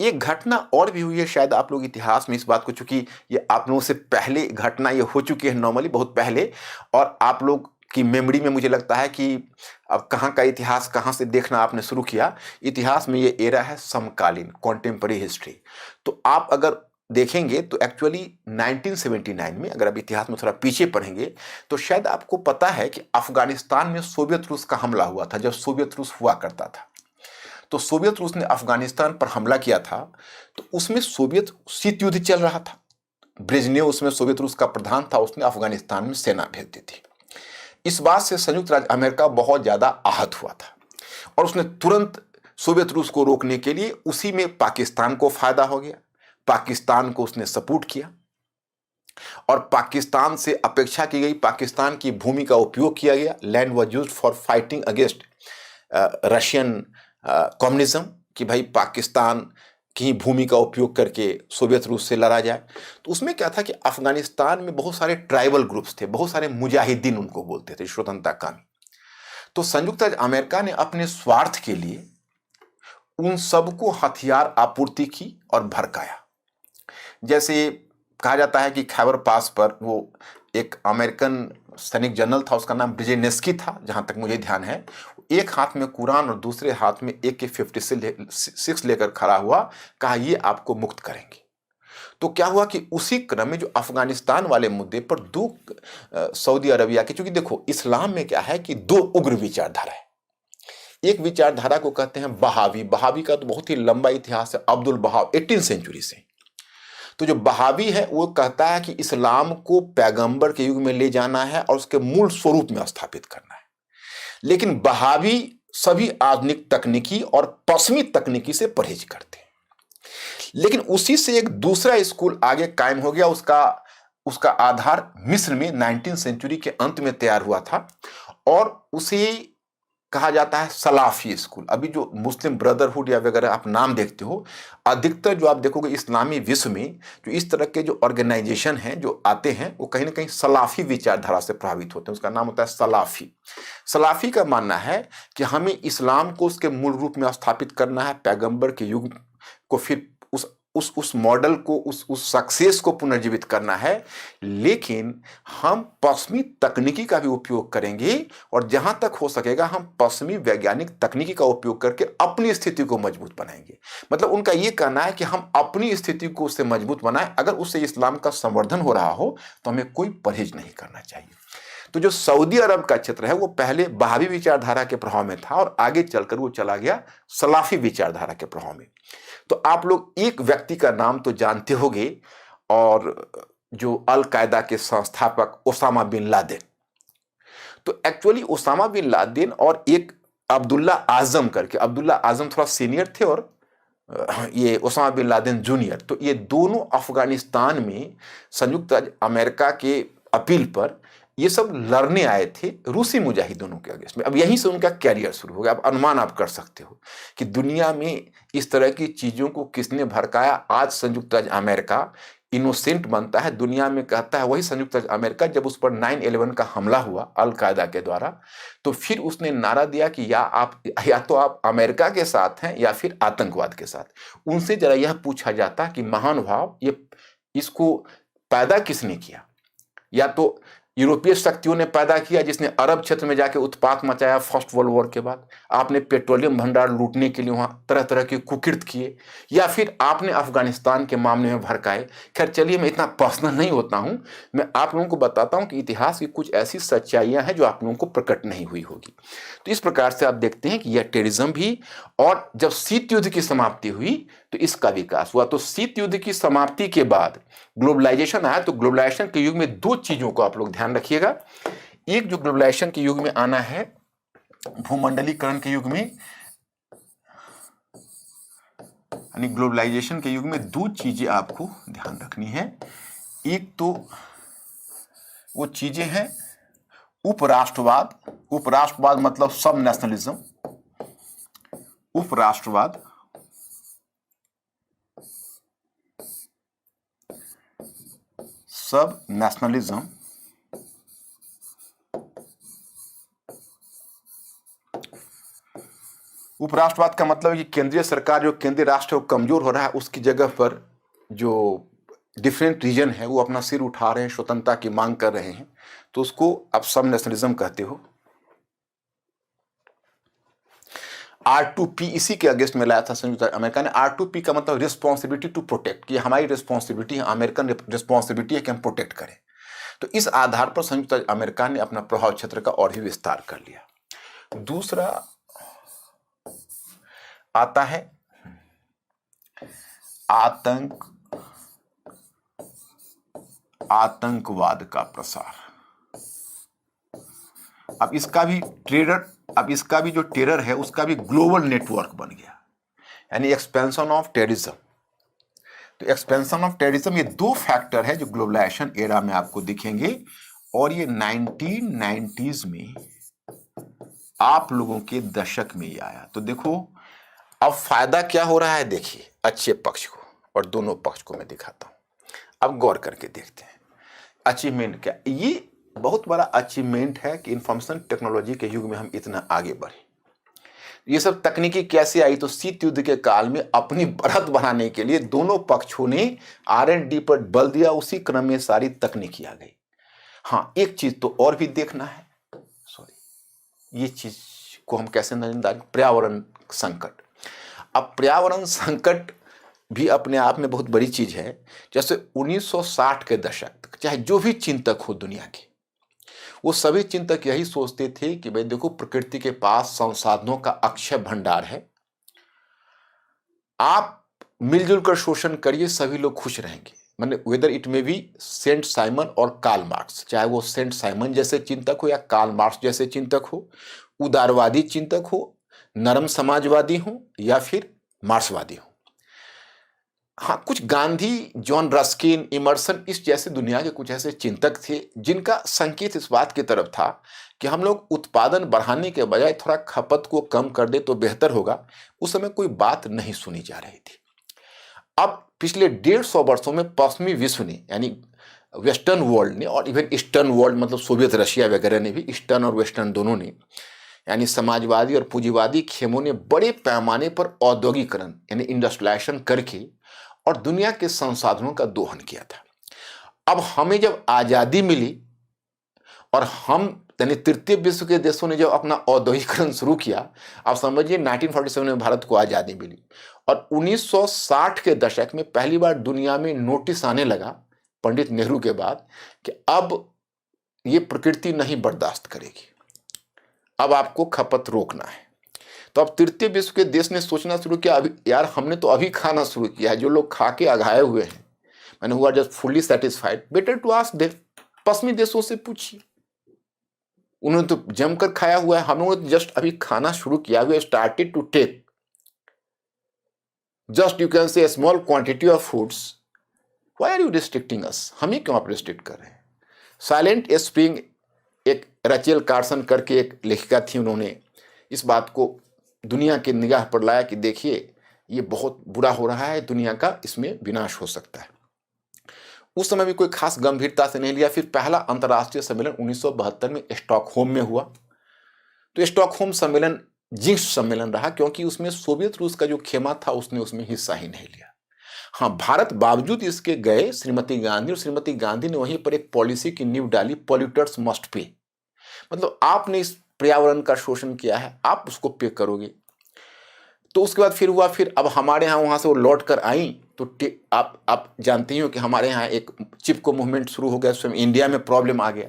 एक घटना और भी हुई है, शायद आप लोग इतिहास में इस बात को, चूंकि ये आप लोगों से पहले घटना ये हो चुकी है नॉर्मली बहुत पहले, और आप लोग की मेमोरी में मुझे लगता है कि अब कहाँ का इतिहास कहाँ से देखना आपने शुरू किया। इतिहास में ये एरा है समकालीन, कॉन्टेम्पररी हिस्ट्री। तो आप अगर देखेंगे तो एक्चुअली 1979 में, अगर आप इतिहास में थोड़ा पीछे पढ़ेंगे तो शायद आपको पता है कि अफगानिस्तान में सोवियत रूस का हमला हुआ था, जब सोवियत रूस हुआ करता था। तो सोवियत रूस ने अफगानिस्तान पर हमला किया था, तो उसमें सोवियत शीत युद्ध चल रहा था। ब्रेजनेव उसमें सोवियत रूस का प्रधान था, उसने अफगानिस्तान में सेना भेज दी थी। इस बात से संयुक्त राज्य अमेरिका बहुत ज्यादा आहत हुआ था और उसने तुरंत सोवियत रूस को रोकने के लिए, उसी में पाकिस्तान को फायदा हो गया, पाकिस्तान को उसने सपोर्ट किया और पाकिस्तान से अपेक्षा की गई, पाकिस्तान की भूमि का उपयोग किया गया। Land was used for fighting against Russian communism, कि भाई पाकिस्तान की भूमि का उपयोग करके सोवियत रूस से लड़ा जाए। तो उसमें क्या था कि अफगानिस्तान में बहुत सारे ट्राइबल ग्रुप्स थे, बहुत सारे मुजाहिदीन उनको बोलते थे, स्वतंत्रता कामी। तो संयुक्त राज्य अमेरिका ने अपने स्वार्थ के लिए उन सबको हथियार आपूर्ति की और भड़काया। जैसे कहा जाता है कि खैबर पास पर वो एक अमेरिकन सैनिक जनरल था, उसका नाम ब्रिजेनेस्की था, जहां तक मुझे ध्यान है। एक हाथ में कुरान और दूसरे हाथ में AK-46 लेकर खड़ा हुआ, कहा ये आपको मुक्त करेंगे। तो क्या हुआ कि उसी क्रम में जो अफगानिस्तान वाले मुद्दे पर दो सऊदी अरबिया की, चूंकि देखो इस्लाम में क्या है कि दो उग्र विचारधारा है। एक विचारधारा को कहते हैं बहावी। बहावी का तो बहुत ही लंबा इतिहास है, अब्दुल बहाव 18वीं सेंचुरी से। तो जो बहावी है वो कहता है कि इस्लाम को पैगंबर के युग में ले जाना है और उसके मूल स्वरूप में स्थापित करना है। लेकिन बहावी सभी आधुनिक तकनीकी और पश्चिमी तकनीकी से परहेज करते हैं। लेकिन उसी से एक दूसरा स्कूल आगे कायम हो गया, उसका आधार मिस्र में 19वीं सेंचुरी के अंत में तैयार हुआ था और उसे कहा जाता है सलाफी स्कूल। अभी जो मुस्लिम ब्रदरहुड या वगैरह आप नाम देखते हो, अधिकतर जो आप देखोगे इस्लामी विश्व में जो इस तरह के जो ऑर्गेनाइजेशन हैं जो आते हैं, वो कहीं ना कहीं सलाफी विचारधारा से प्रभावित होते हैं। उसका नाम होता है सलाफी। सलाफी का मानना है कि हमें इस्लाम को उसके मूल रूप में स्थापित करना है, पैगंबर के युग को फिर उस मॉडल को, उस सक्सेस को पुनर्जीवित करना है, लेकिन हम पश्चिमी तकनीकी का भी उपयोग करेंगे और जहां तक हो सकेगा हम पश्चिमी वैज्ञानिक तकनीकी का उपयोग करके अपनी स्थिति को मजबूत बनाएंगे। मतलब उनका यह कहना है कि हम अपनी स्थिति को उससे मजबूत बनाएं, अगर उससे इस्लाम का संवर्धन हो रहा हो तो हमें कोई परहेज नहीं करना चाहिए। तो जो सऊदी अरब का क्षेत्र है वो पहले बहावी विचारधारा के प्रभाव में था और आगे चलकर वो चला गया सलाफी विचारधारा के प्रभाव में। तो आप लोग एक व्यक्ति का नाम तो जानते होंगे, और जो अल कायदा के संस्थापक ओसामा बिन लादेन। तो एक्चुअली ओसामा बिन लादेन और एक अब्दुल्ला आजम करके, अब्दुल्ला आजम थोड़ा सीनियर थे और ये ओसामा बिन लादेन जूनियर, तो ये दोनों अफगानिस्तान में संयुक्त राज्य अमेरिका के अपील पर ये सब लड़ने आए थे रूसी मुजाहिदों के अगेंस्ट में। अब यहीं से उनका कैरियर शुरू हो गया। अब अनुमान आप कर सकते हो कि दुनिया में इस तरह की चीजों को किसने भड़काया। आज संयुक्त राज्य अमेरिका इनोसेंट बनता है, दुनिया में कहता है वही संयुक्त राज्य अमेरिका। जब उस पर 9/11 का हमला हुआ अल कायदा के द्वारा, तो फिर उसने नारा दिया कि या तो आप अमेरिका के साथ हैं या फिर आतंकवाद के साथ। उनसे जरा यह पूछा जाता कि महानुभाव, ये इसको पैदा किसने किया? या तो यूरोपीय शक्तियों ने पैदा किया जिसने अरब क्षेत्र में जाके उत्पात मचाया फर्स्ट वर्ल्ड वॉर के बाद, आपने पेट्रोलियम भंडार लूटने के लिए वहां तरह तरह के कुकृत्य किए, या फिर आपने अफगानिस्तान के मामले में भड़काए। खैर चलिए, मैं इतना पर्सनल नहीं होता हूं, मैं आप लोगों को बताता हूं कि इतिहास की कुछ ऐसी सच्चाइयां हैं जो आप लोगों को प्रकट नहीं हुई होगी। तो इस प्रकार से आप देखते हैं कि यह टेररिज्म भी, और जब शीत युद्ध की समाप्ति हुई तो इसका विकास हुआ। तो शीत युद्ध की समाप्ति के बाद ग्लोबलाइजेशन आया। तो ग्लोबलाइजेशन के युग में दो चीजों को आप लोग ध्यान रखिएगा। एक जो ग्लोबलाइजेशन के युग में आना है, भूमंडलीकरण के युग में, यानी ग्लोबलाइजेशन के युग में दो चीजें आपको ध्यान रखनी है। एक तो वो चीजें हैं उपराष्ट्रवाद, उपराष्ट्रवाद मतलब सब नेशनलिज्म, उपराष्ट्रवाद सब नेशनलिज्म, उपराष्ट्रवाद का मतलब है कि केंद्रीय सरकार जो केंद्रीय राष्ट्र है वो कमजोर हो रहा है, उसकी जगह पर जो डिफरेंट रीजन है वो अपना सिर उठा रहे हैं, स्वतंत्रता की मांग कर रहे हैं, तो उसको आप सब नेशनलिज्म कहते हो। R2P इसी के अगेंस्ट में लाया था संयुक्त अमेरिका ने। R2P का मतलब रिस्पॉन्सिबिलिटी टू प्रोटेक्ट, कि हमारी रिस्पॉन्सिबिलिटी है, अमेरिकन रिस्पॉन्सिबिलिटी है कि हम प्रोटेक्ट करें। तो इस आधार पर संयुक्त अमेरिका ने अपना प्रभाव क्षेत्र का और भी विस्तार कर लिया। दूसरा आता है आतंकवाद का प्रसार। अब इसका भी जो टेरर है उसका भी ग्लोबल नेटवर्क बन गया, यानी एक्सपेंशन ऑफ टेररिज्म। तो एक्सपेंशन ऑफ टेररिज्म, ये दो फैक्टर है जो ग्लोबलाइजेशन एरा में आपको दिखेंगे, और ये 1990s में आप लोगों के दशक में ही आया। तो देखो अब फायदा क्या हो रहा है, देखिए अच्छे पक्ष को और दोनों पक्ष को मैं दिखाता हूं, अब गौर करके देखते हैं। अचीवमेंट क्या, ये बहुत बड़ा अचीवमेंट है कि इंफॉर्मेशन टेक्नोलॉजी के युग में हम इतना आगे बढ़े। ये सब तकनीकी कैसे आई, तो शीत युद्ध के काल में अपनी बढ़त बढ़ाने के लिए दोनों पक्षों ने R&D पर बल दिया, उसी क्रम में सारी तकनीकी आ गई। हाँ, एक चीज तो और भी देखना है, ये चीज को हम कैसे नजरअंदाज, पर्यावरण संकट। अब पर्यावरण संकट भी अपने आप में बहुत बड़ी चीज है। जैसे 1960 के दशक तक चाहे जो भी चिंतक हो दुनिया के, वो सभी चिंतक यही सोचते थे कि भाई देखो प्रकृति के पास संसाधनों का अक्षय भंडार है, आप मिलजुल कर शोषण करिए, सभी लोग खुश रहेंगे। माने वेदर इट में बी सेंट साइमन और कार्ल मार्क्स, चाहे वो सेंट साइमन जैसे चिंतक हो या कार्ल मार्क्स जैसे चिंतक हो, उदारवादी चिंतक हो, नरम समाजवादी हो या फिर मार्क्सवादी हो। हाँ, कुछ गांधी, जॉन रस्किन, इमर्सन, इस जैसे दुनिया के कुछ ऐसे चिंतक थे जिनका संकेत इस बात की तरफ था कि हम लोग उत्पादन बढ़ाने के बजाय थोड़ा खपत को कम कर दे तो बेहतर होगा। उस समय कोई बात नहीं सुनी जा रही थी। अब पिछले 150 वर्षों में पश्चिमी विश्व ने, यानी वेस्टर्न वर्ल्ड ने, और इवन ईस्टर्न वर्ल्ड मतलब सोवियत रशिया वगैरह ने भी, ईस्टर्न और वेस्टर्न दोनों ने, यानी समाजवादी और पूंजीवादी खेमों ने बड़े पैमाने पर औद्योगिकरण यानी इंडस्ट्रियलाइजेशन करके और दुनिया के संसाधनों का दोहन किया था। अब हमें जब आजादी मिली और हम यानी तृतीय विश्व के देशों ने जब अपना औद्योगिकरण शुरू किया, आप समझिए 1947 में भारत को आजादी मिली और 1960 के दशक में पहली बार दुनिया में नोटिस आने लगा पंडित नेहरू के बाद कि अब ये प्रकृति नहीं बर्दाश्त करेगी, अब आपको खपत रोकना है। तो अब तृतीय विश्व के देश ने सोचना शुरू किया, अभी यार हमने तो अभी खाना शुरू किया है, जो लोग खा के अघाए हुए हैं, मैंने हुआ just fully satisfied, better to ask them. पश्चिमी देशों से पूछिए, उन्होंने तो जमकर खाया हुआ है, हम लोगों ने जस्ट अभी खाना शुरू किया, we started to take just you can say small quantity of foods, why are you restricting us, हमें क्यों आप रिस्ट्रिक्ट कर रहे हैं। साइलेंट स्प्रिंग, एक रचेल कार्सन करके एक लेखिका थी, उन्होंने इस बात को दुनिया की निगाह पर लाया कि देखिए ये बहुत बुरा हो रहा है, दुनिया का इसमें विनाश हो सकता है। उस समय भी कोई खास गंभीरता से नहीं लिया। फिर पहला अंतर्राष्ट्रीय सम्मेलन 1972 में स्टॉकहोम में हुआ। तो स्टॉकहोम सम्मेलन जिंक्स सम्मेलन रहा क्योंकि उसमें सोवियत रूस का जो खेमा था उसने उसमें हिस्सा ही नहीं लिया। हाँ, भारत बावजूद इसके गए श्रीमती गांधी, और श्रीमती गांधी ने वहीं पर एक पॉलिसी की नींव डाली, पॉल्यूटर्स मस्ट पे, मतलब आपने इस पर्यावरण का शोषण किया है, आप उसको पे करोगे। तो उसके बाद फिर हुआ, फिर अब हमारे यहाँ वहाँ से वो लौट कर आई, तो आप जानते ही हो कि हमारे यहाँ एक चिपको मूवमेंट शुरू हो गया, स्वयं इंडिया में प्रॉब्लम आ गया।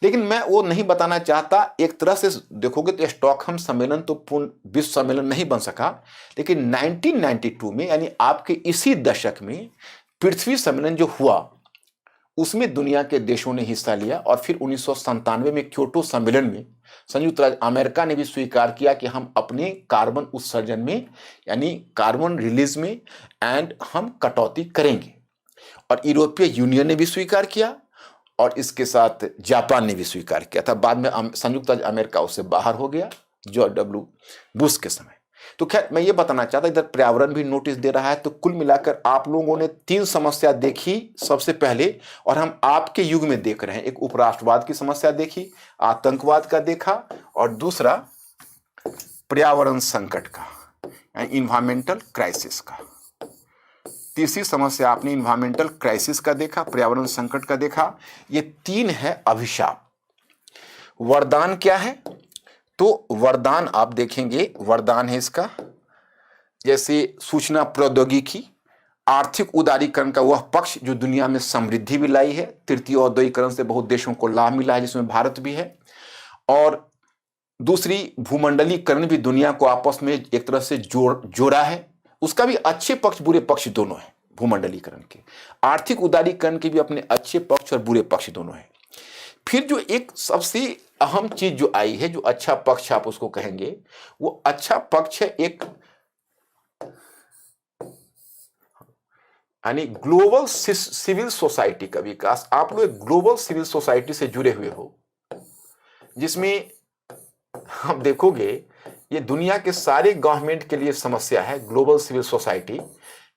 लेकिन मैं वो नहीं बताना चाहता। एक तरह से देखोगे तो स्टॉकहोम सम्मेलन तो पूर्ण विश्व सम्मेलन नहीं बन सका, लेकिन 1992 में यानी आपके इसी दशक में पृथ्वी सम्मेलन जो हुआ उसमें दुनिया के देशों ने हिस्सा लिया और फिर 1997 में क्योटो सम्मेलन में संयुक्त राज्य अमेरिका ने भी स्वीकार किया कि हम अपने कार्बन उत्सर्जन में यानी कार्बन रिलीज में एंड हम कटौती करेंगे। और यूरोपीय यूनियन ने भी स्वीकार किया और इसके साथ जापान ने भी स्वीकार किया था। बाद में संयुक्त राज्य अमेरिका उससे बाहर हो गया जॉर्ज डब्ल्यू बुश के समय। तो खैर मैं ये बताना चाहता, इधर पर्यावरण भी नोटिस दे रहा है। तो कुल मिलाकर आप लोगों ने 3 समस्या देखी सबसे पहले, और हम आपके युग में देख रहे हैं। एक उपराष्ट्रवाद की समस्या देखी, आतंकवाद का देखा, और दूसरा पर्यावरण संकट का, इन्वायरमेंटल क्राइसिस का। तीसरी समस्या आपने इन्वायरमेंटल क्राइसिस का देखा, पर्यावरण संकट का देखा। ये 3 है अभिशाप। वरदान क्या है? तो वरदान आप देखेंगे, वरदान है इसका जैसे सूचना प्रौद्योगिकी, आर्थिक उदारीकरण का वह पक्ष जो दुनिया में समृद्धि भी लाई है। तृतीय औद्योगिकरण से बहुत देशों को लाभ मिला है जिसमें भारत भी है। और दूसरी भूमंडलीकरण भी दुनिया को आपस में एक तरह से जोड़ा है। उसका भी अच्छे पक्ष बुरे पक्ष दोनों हैं भूमंडलीकरण के। आर्थिक उदारीकरण के भी अपने अच्छे पक्ष और बुरे पक्ष दोनों हैं। फिर जो एक सबसे अहम चीज जो आई है, जो अच्छा पक्ष आप उसको कहेंगे, वो अच्छा पक्ष है एक यानी ग्लोबल सिविल सोसाइटी का विकास। आप लोग एक ग्लोबल सिविल सोसाइटी से जुड़े हुए हो जिसमें आप देखोगे ये दुनिया के सारे गवर्नमेंट के लिए समस्या है ग्लोबल सिविल सोसाइटी।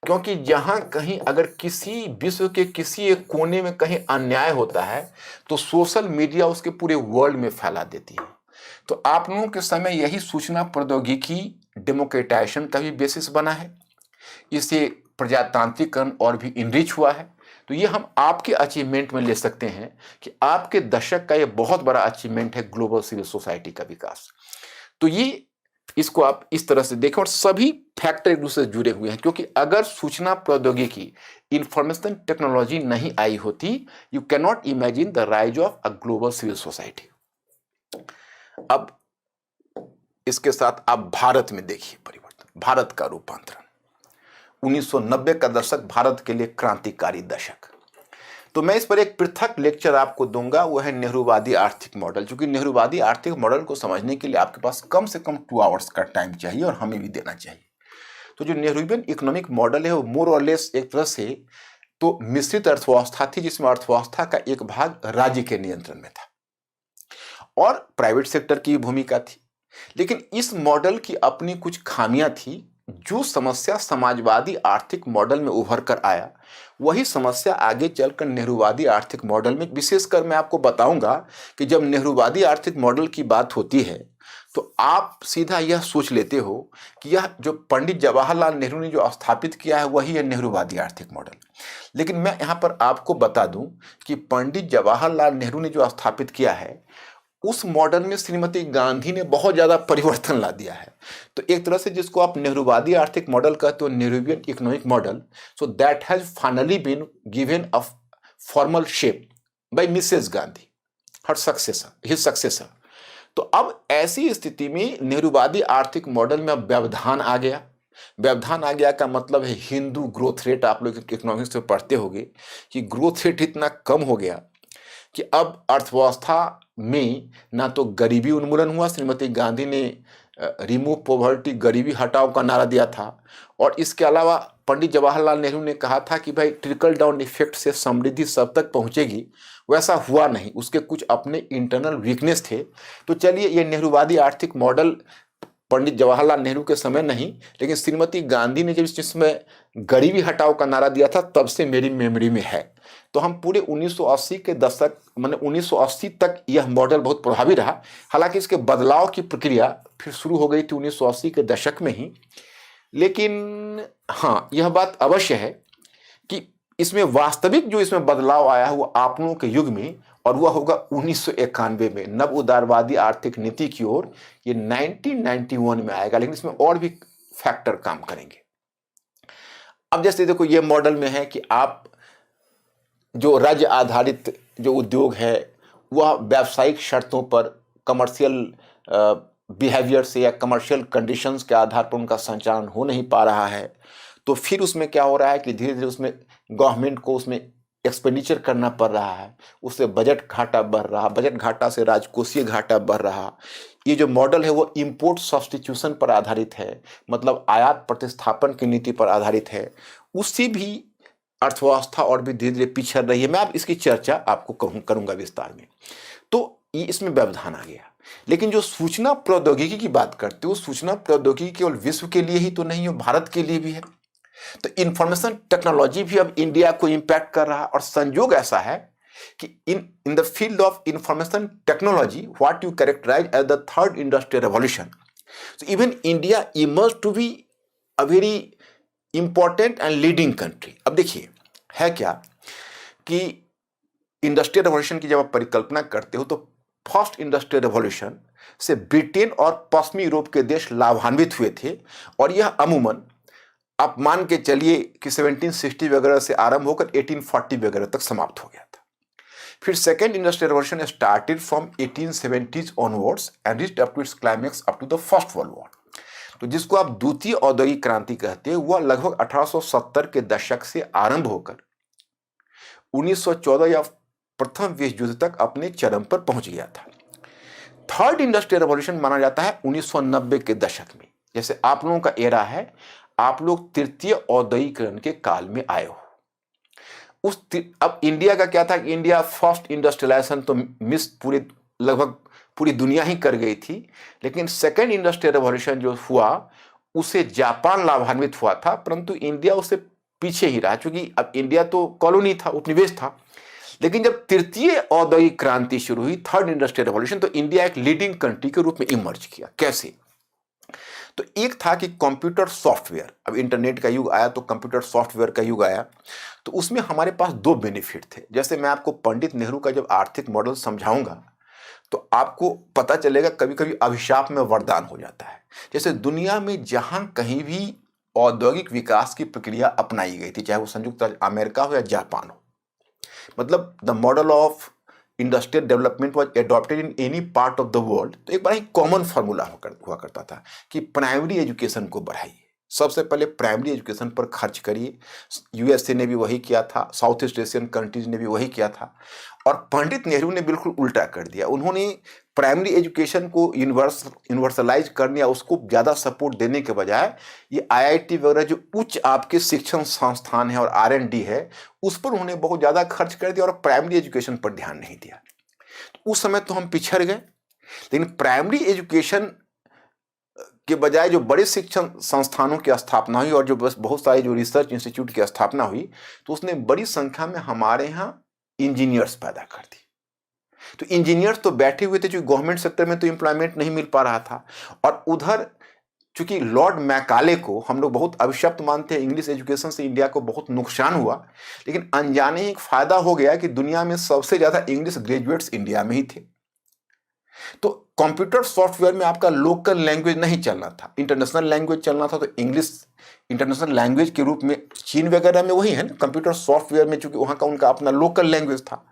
क्योंकि जहां कहीं अगर किसी विश्व के किसी एक कोने में कहीं अन्याय होता है तो सोशल मीडिया उसके पूरे वर्ल्ड में फैला देती है। तो आप लोगों के समय यही सूचना प्रौद्योगिकी डेमोक्रेटाइजेशन का भी बेसिस बना है। इससे प्रजातांत्रिकरण और भी इनरिच हुआ है। तो ये हम आपके अचीवमेंट में ले सकते हैं कि आपके दशक का ये बहुत बड़ा अचीवमेंट है ग्लोबल सिविल सोसाइटी का विकास। तो ये इसको आप इस तरह से देखें और सभी फैक्टर एक दूसरे से जुड़े हुए हैं। क्योंकि अगर सूचना प्रौद्योगिकी इंफॉर्मेशन टेक्नोलॉजी नहीं आई होती, you can not imagine the rise of a global civil society. अब इसके साथ आप भारत में देखिए परिवर्तन, भारत का रूपांतरण। 1990 का दशक भारत के लिए क्रांतिकारी दशक। तो मैं इस पर एक पृथक लेक्चर आपको दूंगा, वो है नेहरूवादी आर्थिक मॉडल। क्योंकि नेहरूवादी आर्थिक मॉडल को समझने के लिए आपके पास कम से कम 2 आवर्स का टाइम चाहिए और हमें भी देना चाहिए। तो जो नेहरूवियन इकोनॉमिक मॉडल है वो मोर और लेस एक तरह से तो मिश्रित अर्थव्यवस्था थी, जिसमें अर्थव्यवस्था का एक भाग राज्य के नियंत्रण में था और प्राइवेट सेक्टर की भूमिका थी। लेकिन इस मॉडल की अपनी कुछ खामियां थी। जो समस्या समाजवादी आर्थिक मॉडल में उभर कर आया वही समस्या आगे चलकर नेहरूवादी आर्थिक मॉडल में, विशेषकर मैं आपको बताऊंगा कि जब नेहरूवादी आर्थिक मॉडल की बात होती है तो आप सीधा यह सोच लेते हो कि यह जो पंडित जवाहरलाल नेहरू ने जो स्थापित किया है वही है नेहरूवादी आर्थिक मॉडल। लेकिन मैं यहाँ पर आपको बता दूं कि पंडित जवाहरलाल नेहरू ने जो स्थापित किया है उस मॉडल में श्रीमती गांधी ने बहुत ज्यादा परिवर्तन ला दिया है। तो एक तरह से जिसको आप नेहरूवादी आर्थिक मॉडल कहते हो, Nehruvian economic model, so that has finally been given a formal shape by Mrs Gandhi, her successor, his successor. तो अब ऐसी स्थिति में नेहरूवादी आर्थिक मॉडल में अब व्यवधान आ गया। व्यवधान आ गया का मतलब है हिंदू ग्रोथ रेट। आप लोग इकोनॉमिक्स में पढ़ते होंगे कि ग्रोथ रेट इतना कम हो गया कि अब अर्थव्यवस्था में ना तो गरीबी उन्मूलन हुआ। श्रीमती गांधी ने रिमूव पॉवर्टी, गरीबी हटाओ का नारा दिया था। और इसके अलावा पंडित जवाहरलाल नेहरू ने कहा था कि भाई ट्रिकल डाउन इफेक्ट से समृद्धि सब तक पहुंचेगी, वैसा हुआ नहीं। उसके कुछ अपने इंटरनल वीकनेस थे। तो चलिए, ये नेहरूवादी आर्थिक मॉडल पंडित जवाहरलाल नेहरू के समय नहीं, लेकिन श्रीमती गांधी ने जब जिसमें गरीबी हटाओ का नारा दिया था तब से मेरी मेमोरी में है। तो हम पूरे 1980 के दशक, माने 1980 तक यह मॉडल बहुत प्रभावी रहा। हालांकि इसके बदलाव की प्रक्रिया फिर शुरू हो गई थी 1980 के दशक में ही। लेकिन हाँ, यह बात अवश्य है कि इसमें वास्तविक जो इसमें बदलाव आया है वो आप लोगों के युग में, और वह होगा 1991 में नव उदारवादी आर्थिक नीति की ओर। ये 1991 में आएगा, लेकिन इसमें और भी फैक्टर काम करेंगे। अब जैसे देखो, ये मॉडल में है कि आप जो राज्य आधारित जो उद्योग है वह व्यावसायिक शर्तों पर, कमर्शियल बिहेवियर से या कमर्शियल कंडीशंस के आधार पर उनका संचालन हो नहीं पा रहा है। तो फिर उसमें क्या हो रहा है कि धीरे धीरे उसमें गवर्नमेंट को उसमें एक्सपेंडिचर करना पड़ रहा है, उससे बजट घाटा बढ़ रहा, बजट घाटा से राजकोषीय घाटा बढ़ रहा। ये जो मॉडल है वो इम्पोर्ट सब्स्टिट्यूशन पर आधारित है, मतलब आयात प्रतिस्थापन की नीति पर आधारित है। उससे भी अर्थव्यवस्था और भी धीरे धीरे पिछड़ रही है। मैं अब इसकी चर्चा आपको करूंगा विस्तार में। तो ये इसमें व्यवधान आ गया। लेकिन जो सूचना प्रौद्योगिकी की बात करते हो, सूचना प्रौद्योगिकी केवल विश्व के लिए ही तो नहीं है, भारत के लिए भी है। तो इंफॉर्मेशन टेक्नोलॉजी भी अब इंडिया को इंपैक्ट कर रहा है। और संयोग ऐसा है कि in the field of information technology what you characterise as the third industrial revolution, so even India emerged to be a very important and leading country। अब देखिए है क्या कि इंडस्ट्रियल रेवोल्यूशन की जब आप परिकल्पना करते हो तो फर्स्ट इंडस्ट्रियल रेवोल्यूशन से ब्रिटेन और पश्चिमी यूरोप के देश लाभान्वित हुए थे। और यह अमूमन आप मान के चलिए कि 1760 वगैरह से आरंभ होकर 1840 वगैरह तक समाप्त हो गया था। फिर second industrial revolution started from 1870s onwards and reached up to its climax up to the first world war. तो जिसको आप द्वितीय औद्योगिक क्रांति कहते हैं, वह लगभग 1870 के दशक से आरंभ होकर 1914 या प्रथम विश्व युद्ध तक अपने चरम पर पहुंच गया था। थर्ड इंडस्ट्रियल रेवोल्यूशन माना जाता है 1990 के दशक में। जैसे आप लोगों का एरा है, आप लोग तृतीय औद्योगिकरण के काल में आए हो। अब इंडिया का क्या था कि इंडिया फर्स्ट इंडस्ट्रियलाइजेशन तो मिस लगभग पूरी दुनिया ही कर गई थी। लेकिन सेकेंड इंडस्ट्रियल रेवोल्यूशन जो हुआ उसे जापान लाभान्वित हुआ था, परंतु इंडिया उससे पीछे ही रहा, क्योंकि अब इंडिया तो कॉलोनी था, उपनिवेश था। लेकिन जब तृतीय औद्योगिक क्रांति शुरू हुई, थर्ड इंडस्ट्रियल रेवोल्यूशन, तो इंडिया एक लीडिंग कंट्री के रूप में इमर्ज किया। कैसे? तो एक था कि कंप्यूटर सॉफ्टवेयर, अब इंटरनेट का युग आया तो कंप्यूटर सॉफ्टवेयर का युग आया, तो उसमें हमारे पास दो बेनिफिट थे। जैसे मैं आपको पंडित नेहरू का जब आर्थिक मॉडल समझाऊंगा तो आपको पता चलेगा कभी कभी अभिशाप में वरदान हो जाता है। जैसे दुनिया में जहां कहीं भी औद्योगिक विकास की प्रक्रिया अपनाई गई थी, चाहे वो संयुक्त राज्य अमेरिका हो या जापान हो, मतलब the model of industrial development was adopted in any part of the world, तो एक बड़ा ही कॉमन फार्मूला हुआ करता था कि प्राइमरी एजुकेशन को बढ़ाइए, सबसे पहले प्राइमरी एजुकेशन पर खर्च करिए। यूएसए ने भी वही किया था, साउथ ईस्ट एशियन कंट्रीज ने भी वही किया था। और पंडित नेहरू ने बिल्कुल उल्टा कर दिया। उन्होंने प्राइमरी एजुकेशन को यूनिवर्सलाइज करने या उसको ज़्यादा सपोर्ट देने के बजाय ये आईआईटी वगैरह जो उच्च आपके शिक्षण संस्थान है और आरएनडी है, उस पर उन्होंने बहुत ज़्यादा खर्च कर दिया और प्राइमरी एजुकेशन पर ध्यान नहीं दिया। तो उस समय तो हम पिछड़ गए। लेकिन प्राइमरी एजुकेशन के बजाय जो बड़े शिक्षण संस्थानों की स्थापना हुई और जो बस बहुत सारे जो रिसर्च इंस्टीट्यूट की स्थापना हुई, तो उसने बड़ी संख्या में हमारे यहाँ इंजीनियर्स पैदा कर दी। तो इंजीनियर्स तो बैठे हुए थे, जो गवर्नमेंट सेक्टर में तो एम्प्लॉयमेंट नहीं मिल पा रहा था। और उधर चूंकि लॉर्ड मैकाले को हम लोग बहुत अभिशप्त मानते हैं, इंग्लिश एजुकेशन से इंडिया को बहुत नुकसान हुआ, लेकिन अनजाने ही एक फायदा हो गया कि दुनिया में सबसे ज्यादा इंग्लिश ग्रेजुएट्स इंडिया में ही थे। तो कंप्यूटर सॉफ्टवेयर में आपका लोकल लैंग्वेज नहीं चलना था, इंटरनेशनल लैंग्वेज चलना था। तो इंग्लिश इंटरनेशनल लैंग्वेज के रूप में चीन वगैरह में वही है ना, कंप्यूटर सॉफ्टवेयर में चूंकि वहाँ का उनका अपना लोकल लैंग्वेज था,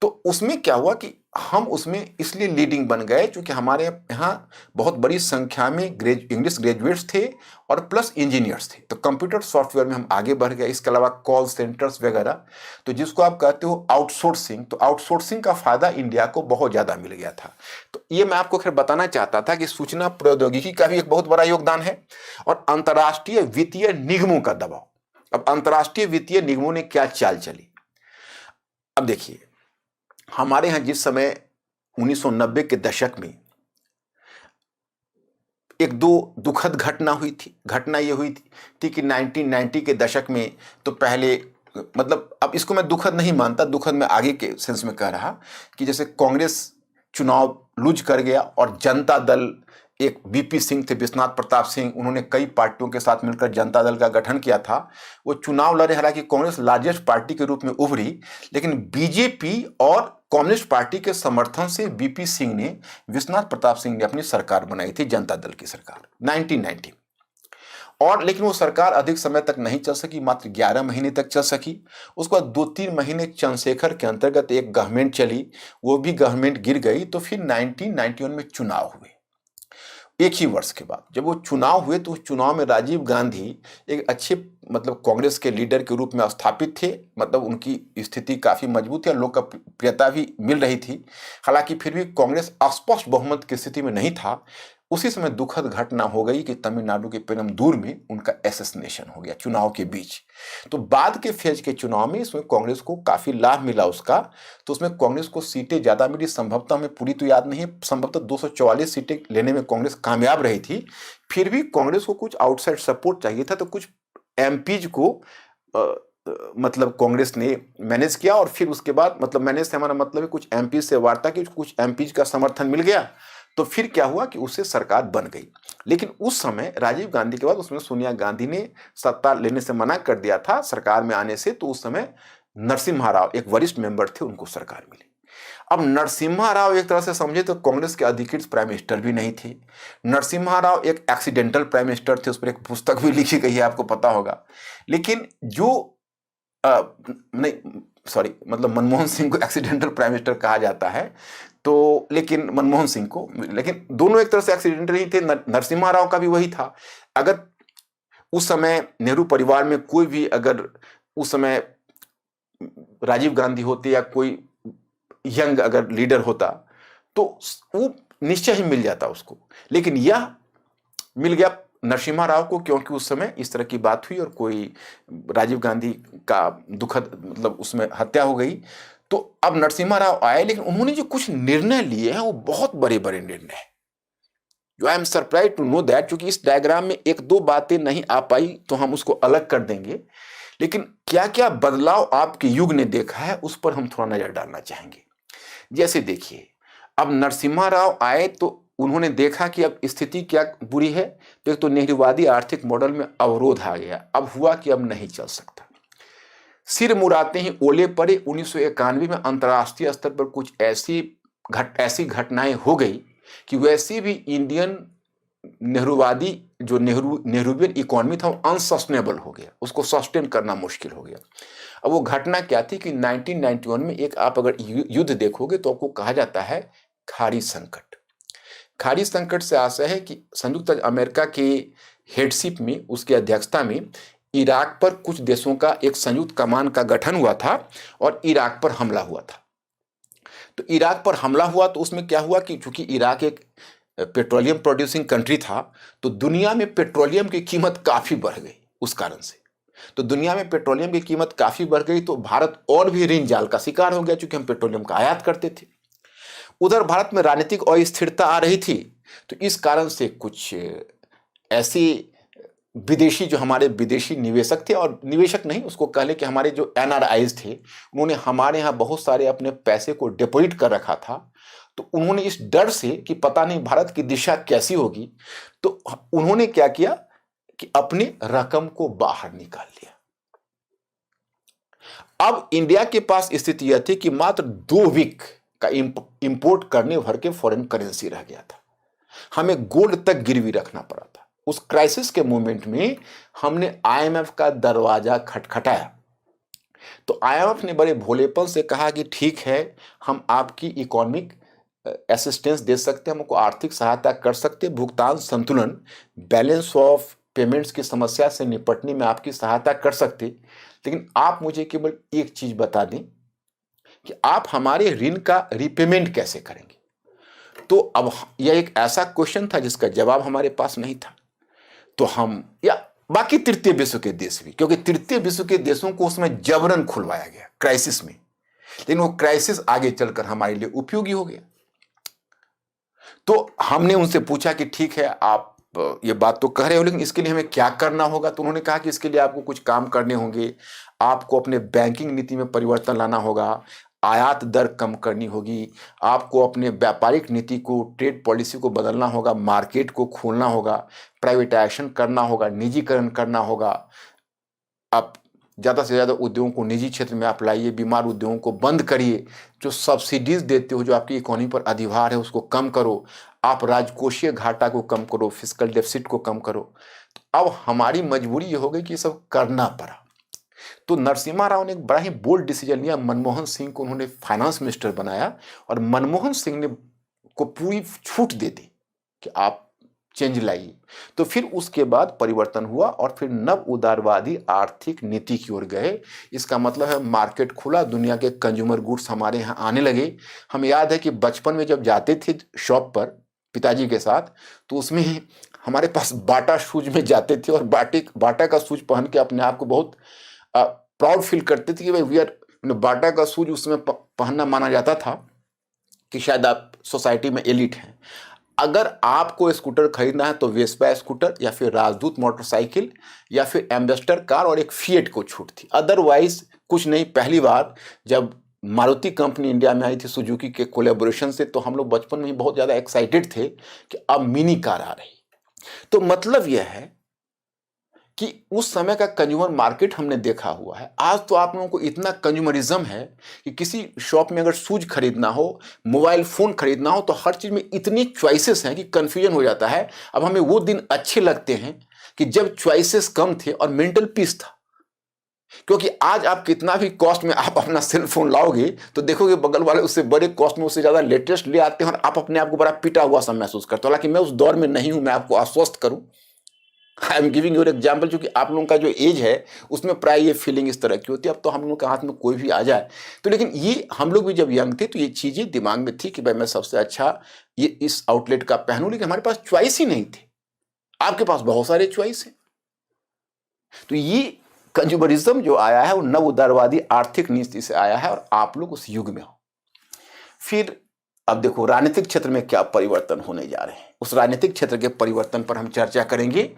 तो उसमें क्या हुआ कि हम उसमें इसलिए लीडिंग बन गए क्योंकि हमारे यहाँ बहुत बड़ी संख्या में इंग्लिश ग्रेजुएट्स थे और प्लस इंजीनियर्स थे। तो कंप्यूटर सॉफ्टवेयर में हम आगे बढ़ गए। इसके अलावा कॉल सेंटर्स वगैरह, तो जिसको आप कहते हो आउटसोर्सिंग, तो आउटसोर्सिंग का फायदा इंडिया को बहुत ज़्यादा मिल गया था। तो ये मैं आपको खैर बताना चाहता था कि सूचना प्रौद्योगिकी का भी एक बहुत बड़ा योगदान है और अंतर्राष्ट्रीय वित्तीय निगमों का दबाव। अब अंतर्राष्ट्रीय वित्तीय निगमों ने क्या चाल चली, अब देखिए हमारे यहाँ जिस समय 1990 के दशक में एक दो दुखद घटना हुई थी। घटना ये हुई थी कि 1990 के दशक में तो पहले, मतलब अब इसको मैं दुखद नहीं मानता, दुखद मैं आगे के सेंस में कह रहा कि जैसे कांग्रेस चुनाव लूज कर गया और जनता दल, एक बीपी सिंह थे, विश्वनाथ प्रताप सिंह, उन्होंने कई पार्टियों के साथ मिलकर जनता दल का गठन किया था। वो चुनाव लड़े, हालांकि कांग्रेस लार्जेस्ट पार्टी के रूप में उभरी, लेकिन बीजेपी और कम्युनिस्ट पार्टी के समर्थन से बीपी सिंह ने, विश्वनाथ प्रताप सिंह ने अपनी सरकार बनाई थी, जनता दल की सरकार 1990। और लेकिन वो सरकार अधिक समय तक नहीं चल सकी, मात्र 11 महीने तक चल सकी। उसके बाद 2-3 महीने चंद्रशेखर के अंतर्गत एक गवर्नमेंट चली, वो भी गवर्नमेंट गिर गई। तो फिर 1991 में चुनाव हुए। एक ही वर्ष के बाद जब वो चुनाव हुए तो उस चुनाव में राजीव गांधी एक अच्छे मतलब कांग्रेस के लीडर के रूप में स्थापित थे, मतलब उनकी स्थिति काफ़ी मजबूत थी और लोकप्रियता भी मिल रही थी। हालांकि फिर भी कांग्रेस अस्पष्ट बहुमत की स्थिति में नहीं था। उसी समय दुखद घटना हो गई कि तमिलनाडु के पेरम्बदूर में उनका एसेसिनेशन हो गया चुनाव के बीच। तो बाद के फेज के चुनाव में इसमें कांग्रेस को काफ़ी लाभ मिला उसका, तो उसमें कांग्रेस को सीटें ज़्यादा मिली। संभवतः हमें पूरी तो याद नहीं है, संभवतः 244 सीटें लेने में कांग्रेस कामयाब रही थी। फिर भी कांग्रेस को कुछ आउटसाइड सपोर्ट चाहिए था, तो कुछ एमपीज को मतलब कांग्रेस ने मैनेज किया। और फिर उसके बाद मतलब मैनेज से हमारा मतलब है कुछ एमपी से वार्ता की, कुछ एमपीज का समर्थन मिल गया, तो फिर क्या हुआ कि उससे सरकार बन गई। लेकिन उस समय राजीव गांधी के बाद उसमें सोनिया गांधी ने सत्ता लेने से मना कर दिया था सरकार में आने से, तो उस समय नरसिम्हा राव एक वरिष्ठ मेंबर थे, उनको सरकार मिली। अब नरसिम्हा राव एक तरह से समझे तो कांग्रेस के अधिकृत प्राइम मिनिस्टर भी नहीं थे। नरसिम्हा राव एक एक्सीडेंटल प्राइम मिनिस्टर थे, उस पर एक पुस्तक भी लिखी गई है, आपको पता होगा। लेकिन जो नहीं, सॉरी, मतलब मनमोहन सिंह को एक्सीडेंटल प्राइम मिनिस्टर कहा जाता है, तो लेकिन मनमोहन सिंह को, लेकिन दोनों एक तरह से एक्सीडेंटल ही थे। नरसिम्हा राव का भी वही था। अगर उस समय नेहरू परिवार में कोई भी, अगर उस समय राजीव गांधी होते या कोई यंग अगर लीडर होता, तो वो निश्चय ही मिल जाता उसको। लेकिन यह मिल गया नरसिम्हा राव को, क्योंकि उस समय इस तरह की बात हुई और कोई राजीव गांधी का दुखद मतलब उसमें हत्या हो गई। तो अब नरसिम्हा राव आए, लेकिन उन्होंने जो कुछ निर्णय लिए हैं वो बहुत बड़े बड़े निर्णय हैं। जो I am surprise to know that, क्योंकि इस डायग्राम में एक दो बातें नहीं आ पाई तो हम उसको अलग कर देंगे, लेकिन क्या क्या बदलाव आपके युग ने देखा है उस पर हम थोड़ा नजर डालना चाहेंगे। जैसे देखिए, अब नरसिम्हा राव आए तो उन्होंने देखा कि अब स्थिति क्या बुरी है, तो एक तो नेहरूवादी आर्थिक मॉडल में अवरोध आ गया। अब हुआ कि अब नहीं चल सकता, सिर मुड़ाते ही ओले पड़े। 1991 में अंतर्राष्ट्रीय स्तर पर कुछ ऐसी घटनाएं हो गई कि वैसे भी इंडियन नेहरूवादी जो नेहरूवियन इकोनॉमी था वो अनसस्टेनेबल हो गया, उसको सस्टेन करना मुश्किल हो गया। अब वो घटना क्या थी कि 1991 में एक आप अगर युद्ध देखोगे तो आपको कहा जाता है खाड़ी संकट। खाड़ी संकट से आशय है कि संयुक्त अमेरिका के हेडशिप में, उसकी अध्यक्षता में इराक पर कुछ देशों का एक संयुक्त कमान का गठन हुआ था और इराक पर हमला हुआ था। तो इराक पर हमला हुआ तो उसमें क्या हुआ कि चूंकि इराक एक पेट्रोलियम प्रोड्यूसिंग कंट्री था, तो दुनिया में पेट्रोलियम की कीमत काफी बढ़ गई उस कारण से। तो दुनिया में पेट्रोलियम की कीमत काफी बढ़ गई, तो भारत और भी ऋण जाल का शिकार हो गया, चूंकि हम पेट्रोलियम का आयात करते थे। उधर भारत में राजनीतिक अस्थिरता आ रही थी, तो इस कारण से कुछ ऐसी विदेशी, जो हमारे विदेशी निवेशक थे, और निवेशक नहीं उसको कह ले कि हमारे जो एनआरआईज थे, उन्होंने हमारे यहाँ बहुत सारे अपने पैसे को डिपॉजिट कर रखा था। तो उन्होंने इस डर से कि पता नहीं भारत की दिशा कैसी होगी, तो उन्होंने क्या किया कि अपनी रकम को बाहर निकाल लिया। अब इंडिया के पास स्थिति यह थी कि मात्र 2 वीक का इंपोर्ट करने भर के फॉरेन करेंसी रह गया था, हमें गोल्ड तक गिरवी रखना पड़ा था। उस क्राइसिस के मोमेंट में हमने आईएमएफ का दरवाजा खटखटाया, तो आईएमएफ ने बड़े भोलेपन से कहा कि ठीक है, हम आपकी इकोनॉमिक असिस्टेंस दे सकते हैं, हमको आर्थिक सहायता कर सकते हैं, भुगतान संतुलन, बैलेंस ऑफ पेमेंट्स की समस्या से निपटने में आपकी सहायता कर सकते, लेकिन आप मुझे केवल एक चीज बता दें कि आप हमारे ऋण का रिपेमेंट कैसे करेंगे। तो अब यह एक ऐसा क्वेश्चन था जिसका जवाब हमारे पास नहीं था। तो हम, या बाकी तृतीय विश्व के देश भी, क्योंकि तृतीय विश्व के देशों को उसमें जबरन खुलवाया गया क्राइसिस में, लेकिन वो क्राइसिस आगे चलकर हमारे लिए उपयोगी हो गया। तो हमने उनसे पूछा कि ठीक है, आप ये बात तो कह रहे हो, लेकिन इसके लिए हमें क्या करना होगा। तो उन्होंने कहा कि इसके लिए आपको कुछ काम करने होंगे, आपको अपने बैंकिंग नीति में परिवर्तन लाना होगा, आयात दर कम करनी होगी, आपको अपने व्यापारिक नीति को, ट्रेड पॉलिसी को बदलना होगा, मार्केट को खोलना होगा, प्राइवेटाइजेशन करना होगा, निजीकरण करना होगा, आप ज़्यादा से ज़्यादा उद्योगों को निजी क्षेत्र में आप लाइए, बीमार उद्योगों को बंद करिए, जो सब्सिडीज देते हो, जो आपकी इकोनॉमी पर अधिभार है उसको कम करो, आप राजकोषीय घाटा को कम करो, फिस्कल डेफिसिट को कम करो। तो अब हमारी मजबूरी ये हो गई कि ये सब करना पड़ा। तो नरसिम्हा राव ने एक बड़ा ही बोल्ड डिसीजन लिया, मनमोहन सिंह को उन्होंने फाइनेंस मिनिस्टर बनाया, और मनमोहन सिंह ने को पूरी छूट दे दी कि आप चेंज लाइए। तो फिर उसके बाद परिवर्तन हुआ और फिर नव उदारवादी आर्थिक नीति की ओर गए। इसका मतलब है मार्केट खुला, दुनिया के कंज्यूमर गुड्स हमारे यहाँ आने लगे। हम याद है कि बचपन में जब जाते थे शॉप पर पिताजी के साथ, तो उसमें हमारे पास बाटा शूज में जाते थे और बाटा का शूज पहन के अपने आप को बहुत प्राउड फील करते थे कि भाई वी आर, बाटा का शूज उसमें पहनना माना जाता था कि शायद आप सोसाइटी में एलिट हैं। अगर आपको स्कूटर खरीदना है तो वेस्पा स्कूटर या फिर राजदूत मोटरसाइकिल या फिर एम्बेसडर कार और एक फिएट को छूट थी, अदरवाइज कुछ नहीं। पहली बार जब मारुति कंपनी इंडिया में आई थी सुजुकी के कोलैबोरेशन से, तो हम लोग बचपन में ही बहुत ज़्यादा एक्साइटेड थे कि अब मिनी कार आ रही। तो मतलब यह है कि उस समय का कंज्यूमर मार्केट हमने देखा हुआ है। आज तो आप लोगों को इतना कंज्यूमरिज्म है कि किसी शॉप में अगर शूज खरीदना हो, मोबाइल फ़ोन खरीदना हो, तो हर चीज़ में इतनी चॉइसेस हैं कि कन्फ्यूजन हो जाता है। अब हमें वो दिन अच्छे लगते हैं कि जब चॉइसेस कम थे और मेंटल पीस था, क्योंकि आज आप कितना भी कॉस्ट में आप अपना सेल फोन लाओगे तो देखोगे बगल वाले उससे बड़े कॉस्ट में उससे ज़्यादा लेटेस्ट ले आते हैं और आप अपने आप को बड़ा पिटा हुआ सा महसूस करते हो। हालांकि मैं उस दौर में नहीं हूं, मैं आपको आश्वस्त करूं, I am giving your example, क्योंकि आप लोगों का जो एज है उसमें प्राय ये फीलिंग इस तरह की होती है। अब तो हम लोगों के हाथ में कोई भी आ जाए तो, लेकिन ये हम लोग भी जब यंग थे तो ये चीज़ें दिमाग में थी कि भाई मैं सबसे अच्छा ये इस आउटलेट का पहनूं, लेकिन हमारे पास चॉइस ही नहीं थी। आपके पास बहुत सारे चॉइस हैं। तो ये कंज्यूमरिज्म जो आया है वो नव उदारवादी आर्थिक नीति से आया है और आप लोग उस युग में हो। फिर अब देखो राजनीतिक क्षेत्र में क्या परिवर्तन होने जा रहे हैं, उस राजनीतिक क्षेत्र के परिवर्तन पर हम चर्चा करेंगे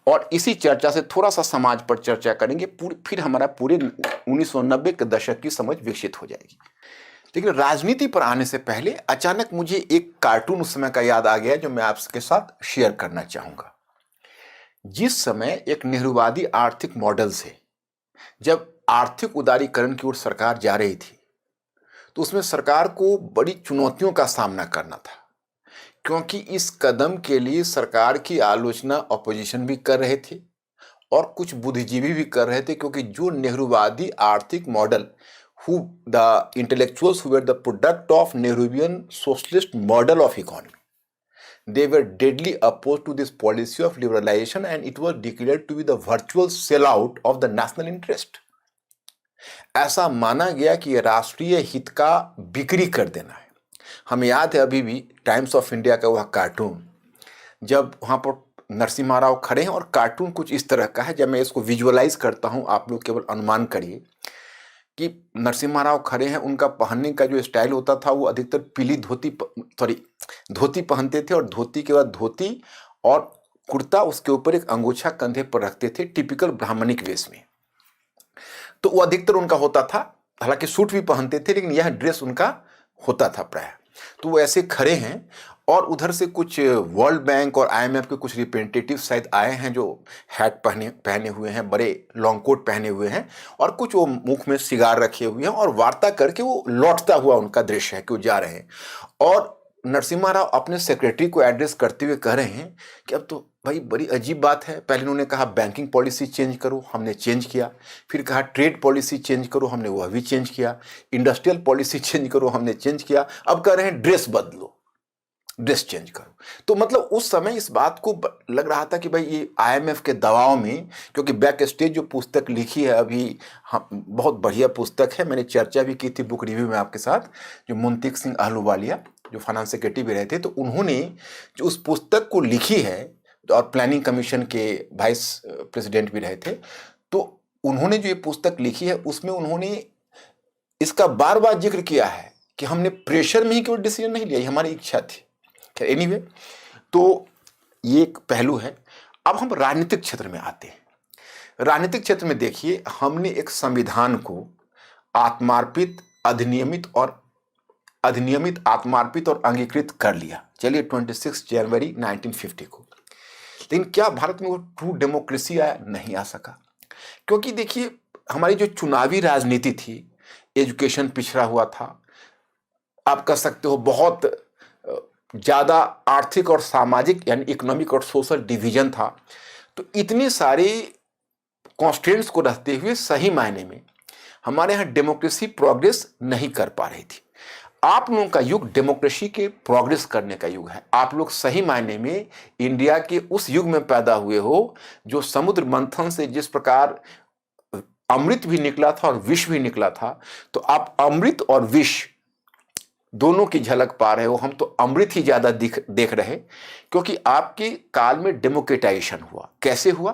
और इसी चर्चा से थोड़ा सा समाज पर चर्चा करेंगे। फिर हमारा पूरे 1990 के दशक की समझ विकसित हो जाएगी। लेकिन राजनीति पर आने से पहले अचानक मुझे एक कार्टून उस समय का याद आ गया जो मैं आपके साथ शेयर करना चाहूंगा। जिस समय एक नेहरूवादी आर्थिक मॉडल से जब आर्थिक उदारीकरण की ओर सरकार जा रही थी, तो उसमें सरकार को बड़ी चुनौतियों का सामना करना था, क्योंकि इस कदम के लिए सरकार की आलोचना ऑपोजिशन भी कर रहे थे और कुछ बुद्धिजीवी भी कर रहे थे, क्योंकि जो नेहरूवादी आर्थिक model who the intellectuals who were the product of Nehruvian socialist model of economy, they were deadly opposed to this policy of liberalization and it was declared to be the virtual sellout of the national interest. ऐसा माना गया कि यह राष्ट्रीय हित का बिक्री कर देना है। हमें याद है अभी भी टाइम्स ऑफ इंडिया का वह कार्टून, जब वहाँ पर नरसिम्हा राव खड़े हैं और कार्टून कुछ इस तरह का है। जब मैं इसको विजुअलाइज करता हूँ, आप लोग केवल अनुमान करिए कि नरसिम्हा राव खड़े हैं, उनका पहनने का जो स्टाइल होता था वो अधिकतर पीली धोती पहनते थे और धोती के बाद धोती और कुर्ता, उसके ऊपर एक अंगोछा कंधे पर रखते थे, टिपिकल ब्राह्मणिक वेश में। तो वो अधिकतर उनका होता था, हालांकि सूट भी पहनते थे लेकिन यह ड्रेस उनका होता था प्राय। तो वो ऐसे खड़े हैं और उधर से कुछ वर्ल्ड बैंक और आईएमएफ के कुछ रिप्रेजेंटेटिव शायद आए हैं, जो हैट पहने हुए हैं, बड़े लॉन्ग कोट पहने हुए हैं और कुछ वो मुख में सिगार रखे हुए हैं और वार्ता करके वो लौटता हुआ उनका दृश्य है कि वो जा रहे हैं। और नरसिम्हा राव अपने सेक्रेटरी को एड्रेस करते हुए कह रहे हैं कि अब तो भाई बड़ी अजीब बात है। पहले उन्होंने कहा बैंकिंग पॉलिसी चेंज करो, हमने चेंज किया। फिर कहा ट्रेड पॉलिसी चेंज करो, हमने वह भी चेंज किया। इंडस्ट्रियल पॉलिसी चेंज करो, हमने चेंज किया। अब कह रहे हैं ड्रेस बदलो, ड्रेस चेंज करो। तो मतलब उस समय इस बात को लग रहा था कि भाई ये आईएमएफ के दबाव में, क्योंकि बैक स्टेज जो पुस्तक लिखी है अभी, बहुत बढ़िया पुस्तक है, मैंने चर्चा भी की थी बुक रिव्यू में आपके साथ, जो मुंतिक सिंह आहलूवालिया जो फाइनेंस सेक्रेटरी भी रहे थे, तो उन्होंने जो उस पुस्तक को लिखी है और प्लानिंग कमीशन के वाइस प्रेसिडेंट भी रहे थे, तो उन्होंने जो ये पुस्तक लिखी है उसमें उन्होंने इसका बार बार जिक्र किया है कि हमने प्रेशर में ही कोई डिसीजन नहीं लिया, ये हमारी इच्छा थी। एनीवे, तो ये एक पहलू है। अब हम राजनीतिक क्षेत्र में आते हैं। राजनीतिक क्षेत्र में देखिए, हमने एक संविधान को आत्मार्पित, आत्मार्पित और अंगीकृत कर लिया, चलिए 26 जनवरी 1950 को। लेकिन क्या भारत में वो ट्रू डेमोक्रेसी आया? नहीं आ सका, क्योंकि देखिए हमारी जो चुनावी राजनीति थी, एजुकेशन पिछड़ा हुआ था, आप कह सकते हो बहुत ज़्यादा आर्थिक और सामाजिक यानी इकोनॉमिक और सोशल डिवीजन था। तो इतनी सारी कॉन्स्टेंट्स को रखते हुए सही मायने में हमारे यहाँ डेमोक्रेसी प्रोग्रेस नहीं कर पा रही थी। आप लोगों का युग डेमोक्रेसी के प्रोग्रेस करने का युग है। आप लोग सही मायने में इंडिया के उस युग में पैदा हुए हो जो समुद्र मंथन से जिस प्रकार अमृत भी निकला था और विष भी निकला था, तो आप अमृत और विष दोनों की झलक पा रहे हो। हम तो अमृत ही ज्यादा देख रहे, क्योंकि आपके काल में डेमोक्रेटाइजेशन हुआ। कैसे हुआ?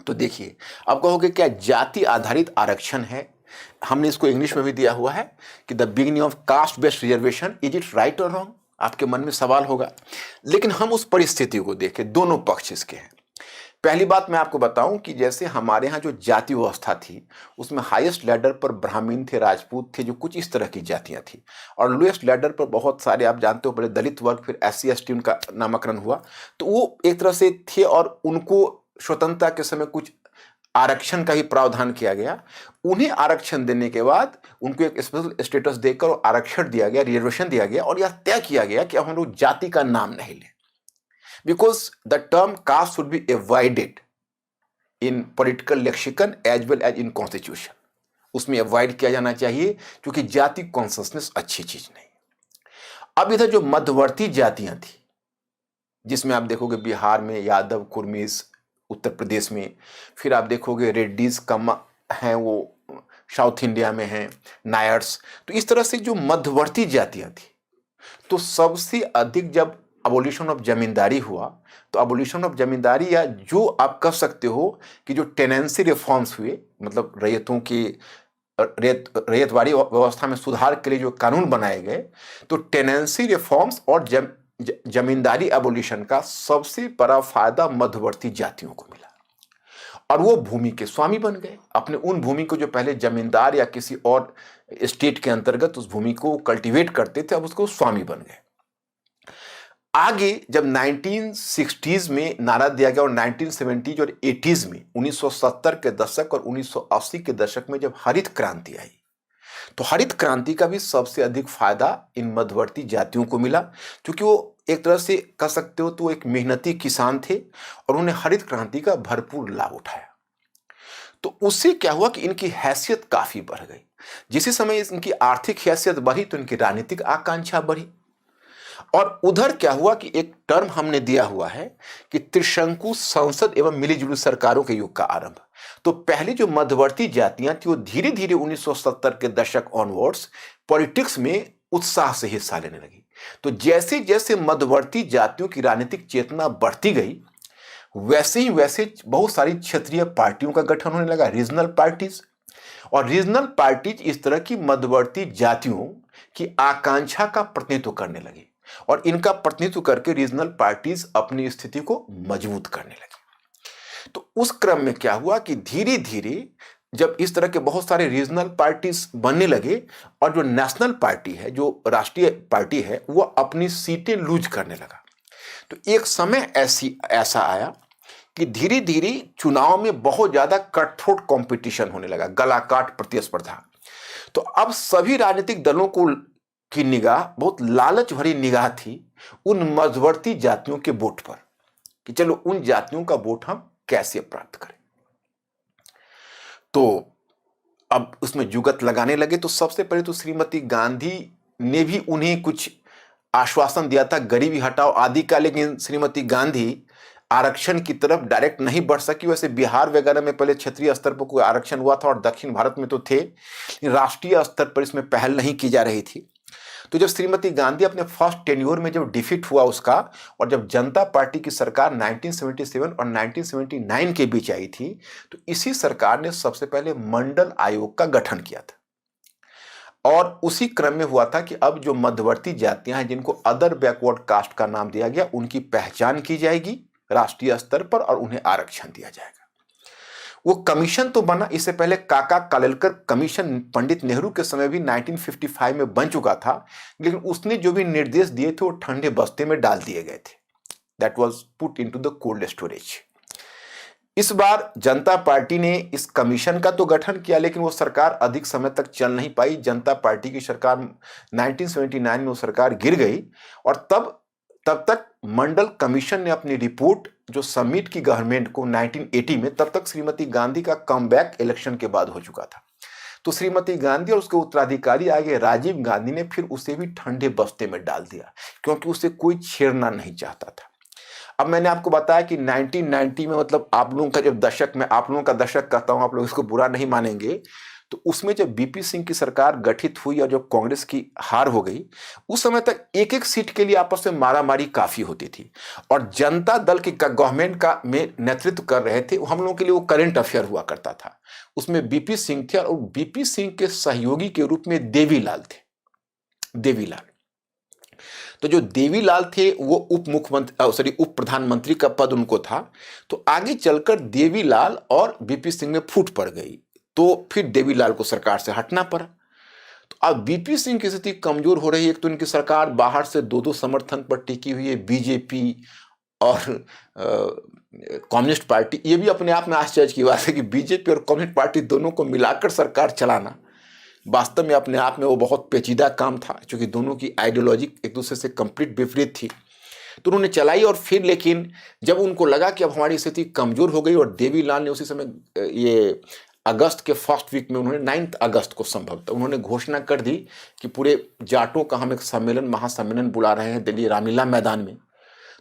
तो देखिए, आप कहोगे क्या जाति आधारित आरक्षण है? हमने इसको इंग्लिश में भी दिया हुआ है कि the beginning of caste based reservation, is it right और रॉन्ग? आपके मन में सवाल होगा। लेकिन हम उस परिस्थिति को देखें, दोनों पक्ष इसके हैं। पहली बात मैं आपको बताऊं कि जैसे हमारे यहाँ जो जाति व्यवस्था थी, उसमें हाईएस्ट लैडर पर ब्राह्मण थे, राजपूत थे, जो कुछ इस तरह की जातियां थी, और लोएस्ट लैडर पर बहुत सारे, आप जानते हो, पहले दलित वर्ग, फिर SC ST उनका नामकरण हुआ। तो वो एक तरह से थे और उनको स्वतंत्रता के समय कुछ आरक्षण का भी प्रावधान किया गया। उन्हें आरक्षण देने के बाद उनको एक स्पेशल स्टेटस देकर आरक्षण दिया गया, रिजर्वेशन दिया गया, और यह तय किया गया कि अब हम लोग जाति का नाम नहीं लें, because the term caste should be avoided in political lexicon as well as in constitution। उसमें अवॉइड किया जाना चाहिए, क्योंकि जाति कॉन्शसनेस अच्छी चीज नहीं। अब इधर जो मध्यवर्ती जातियां थी, जिसमें आप देखोगे बिहार में यादव, कुर्मीज, उत्तर प्रदेश में, फिर आप देखोगे रेड्डीज कम हैं, वो साउथ इंडिया में हैं, नायर्स। तो इस तरह से जो मध्यवर्ती जातियां थी, तो सबसे अधिक जब अबोलिशन ऑफ जमींदारी हुआ, तो अबोलिशन ऑफ जमींदारी, या जो आप कह सकते हो कि जो टेनेंसी रिफॉर्म्स हुए, मतलब रैयतों की रैयतवाड़ी व्यवस्था में सुधार के लिए जो कानून बनाए गए, तो टेनेंसी रिफॉर्म्स और जमींदारी एबोलिशन का सबसे बड़ा फायदा मध्यवर्ती जातियों को मिला, और वो भूमि के स्वामी बन गए। अपने उन भूमि को जो पहले जमींदार या किसी और स्टेट के अंतर्गत उस भूमि को कल्टीवेट करते थे, अब उसको स्वामी बन गए। आगे जब 1960s में नारा दिया गया और 1970s और 80s में, 1970 के दशक और 1980 के दशक में जब हरित क्रांति आई, तो हरित क्रांति का भी सबसे अधिक फायदा इन मध्यवर्ती जातियों को मिला, क्योंकि वो एक तरह से कह सकते हो तो एक मेहनती किसान थे और उन्होंने हरित क्रांति का भरपूर लाभ उठाया। तो उससे क्या हुआ कि इनकी हैसियत काफी बढ़ गई। जिस समय इनकी आर्थिक हैसियत बढ़ी, तो इनकी राजनीतिक आकांक्षा बढ़ी। और उधर क्या हुआ कि एक टर्म हमने दिया हुआ है कि त्रिशंकु संसद एवं मिलीजुली सरकारों के युग का आरंभ। तो पहले जो मध्यवर्ती जातियां थी, वो धीरे धीरे 1970 के दशक ऑनवर्ड्स पॉलिटिक्स में उत्साह से हिस्सा लेने लगी। तो जैसे जैसे मध्यवर्ती जातियों की राजनीतिक चेतना बढ़ती गई, वैसे ही वैसे बहुत सारी क्षेत्रीय पार्टियों का गठन होने लगा, रीजनल पार्टीज। और रीजनल पार्टीज इस तरह की मध्यवर्ती जातियों की आकांक्षा का प्रतिनिधित्व करने लगी, और इनका प्रतिनिधित्व करके रीजनल पार्टीज अपनी स्थिति को मजबूत करने लगी। तो उस क्रम में क्या हुआ कि धीरे धीरे जब इस तरह के बहुत सारे रीजनल पार्टीज बनने लगे, और जो नेशनल पार्टी है, जो राष्ट्रीय पार्टी है, वो अपनी सीटें लूज करने लगा। तो एक समय ऐसा आया कि धीरे धीरे चुनाव में बहुत ज्यादा कटथ्रोट कंपटीशन होने लगा, गलाकाट प्रतिस्पर्धा। तो अब सभी राजनीतिक दलों को की निगाह, बहुत लालच भरी निगाह थी उन मध्यवर्ती जातियों के वोट पर, कि चलो उन जातियों का वोट हम कैसे प्राप्त करें। तो अब उसमें जुगत लगाने लगे। तो सबसे पहले तो श्रीमती गांधी ने भी उन्हें कुछ आश्वासन दिया था, गरीबी हटाओ आदि का, लेकिन श्रीमती गांधी आरक्षण की तरफ डायरेक्ट नहीं बढ़ सकी। वैसे बिहार वगैरह में पहले क्षेत्रीय स्तर पर कोई आरक्षण हुआ था, और दक्षिण भारत में तो थे, राष्ट्रीय स्तर पर इसमें पहल नहीं की जा रही थी। तो जब श्रीमती गांधी अपने फर्स्ट टेन्योर में जब डिफीट हुआ उसका, और जब जनता पार्टी की सरकार 1977 और 1979 के बीच आई थी, तो इसी सरकार ने सबसे पहले मंडल आयोग का गठन किया था। और उसी क्रम में हुआ था कि अब जो मध्यवर्ती जातियां हैं, जिनको अदर बैकवर्ड कास्ट का नाम दिया गया, उनकी पहचान की जाएगी राष्ट्रीय स्तर पर और उन्हें आरक्षण दिया जाएगा। वो कमीशन तो बना, इससे पहले काका कालेलकर कमीशन पंडित नेहरू के समय भी 1955 में बन चुका था, लेकिन उसने जो भी निर्देश दिए थे वो ठंडे बस्ते में डाल दिए गए थे। That was put into the cold storage. इस बार जनता पार्टी ने इस कमीशन का तो गठन किया, लेकिन वो सरकार अधिक समय तक चल नहीं पाई। जनता पार्टी की सरकार 1979 में वो सरकार गिर गई, और तब तक मंडल कमीशन ने अपनी रिपोर्ट जो सबमिट की गवर्नमेंट को 1980 में, तब तक श्रीमती गांधी का कमबैक इलेक्शन के बाद हो चुका था। तो श्रीमती गांधी और उसके उत्तराधिकारी आगे राजीव गांधी ने फिर उसे भी ठंडे बस्ते में डाल दिया, क्योंकि उसे कोई छेड़ना नहीं चाहता था। अब मैंने आपको बताया कि 1990 में, मतलब आप लोगों का जब दशक, में आप लोगों का दशक कहता हूं, आप लोग इसको बुरा नहीं मानेंगे, तो उसमें जब बीपी सिंह की सरकार गठित हुई और जब कांग्रेस की हार हो गई, उस समय तक एक एक सीट के लिए आपस में मारामारी काफी होती थी। और जनता दल की गवर्नमेंट का में नेतृत्व कर रहे थे, हम लोगों के लिए वो करंट अफेयर हुआ करता था। उसमें बीपी सिंह थे और बीपी सिंह के सहयोगी के रूप में देवीलाल थे, देवीलाल। तो जो देवीलाल थे वो उप प्रधानमंत्री का पद उनको था। तो आगे चलकर देवीलाल और बीपी सिंह में फूट पड़ गई, तो फिर देवीलाल को सरकार से हटना पड़ा। तो अब बीपी सिंह की स्थिति कमजोर हो रही है। एक तो इनकी सरकार बाहर से दो समर्थन पर टिकी हुई है, बीजेपी और कम्युनिस्ट पार्टी। ये भी अपने आप में आश्चर्य की बात है कि बीजेपी और कम्युनिस्ट पार्टी दोनों को मिलाकर सरकार चलाना वास्तव में अपने आप में वो बहुत पेचीदा काम था, क्योंकि दोनों की आइडियोलॉजी एक दूसरे से कंप्लीट विपरीत थी। तो उन्होंने चलाई और फिर लेकिन जब उनको लगा कि अब हमारी स्थिति कमजोर हो गई, और देवीलाल ने उसी समय ये अगस्त के फर्स्ट वीक में, उन्होंने 9 अगस्त को संभवतः उन्होंने घोषणा कर दी कि पूरे जाटों का हम एक महासम्मेलन बुला रहे हैं दिल्ली रामलीला मैदान में।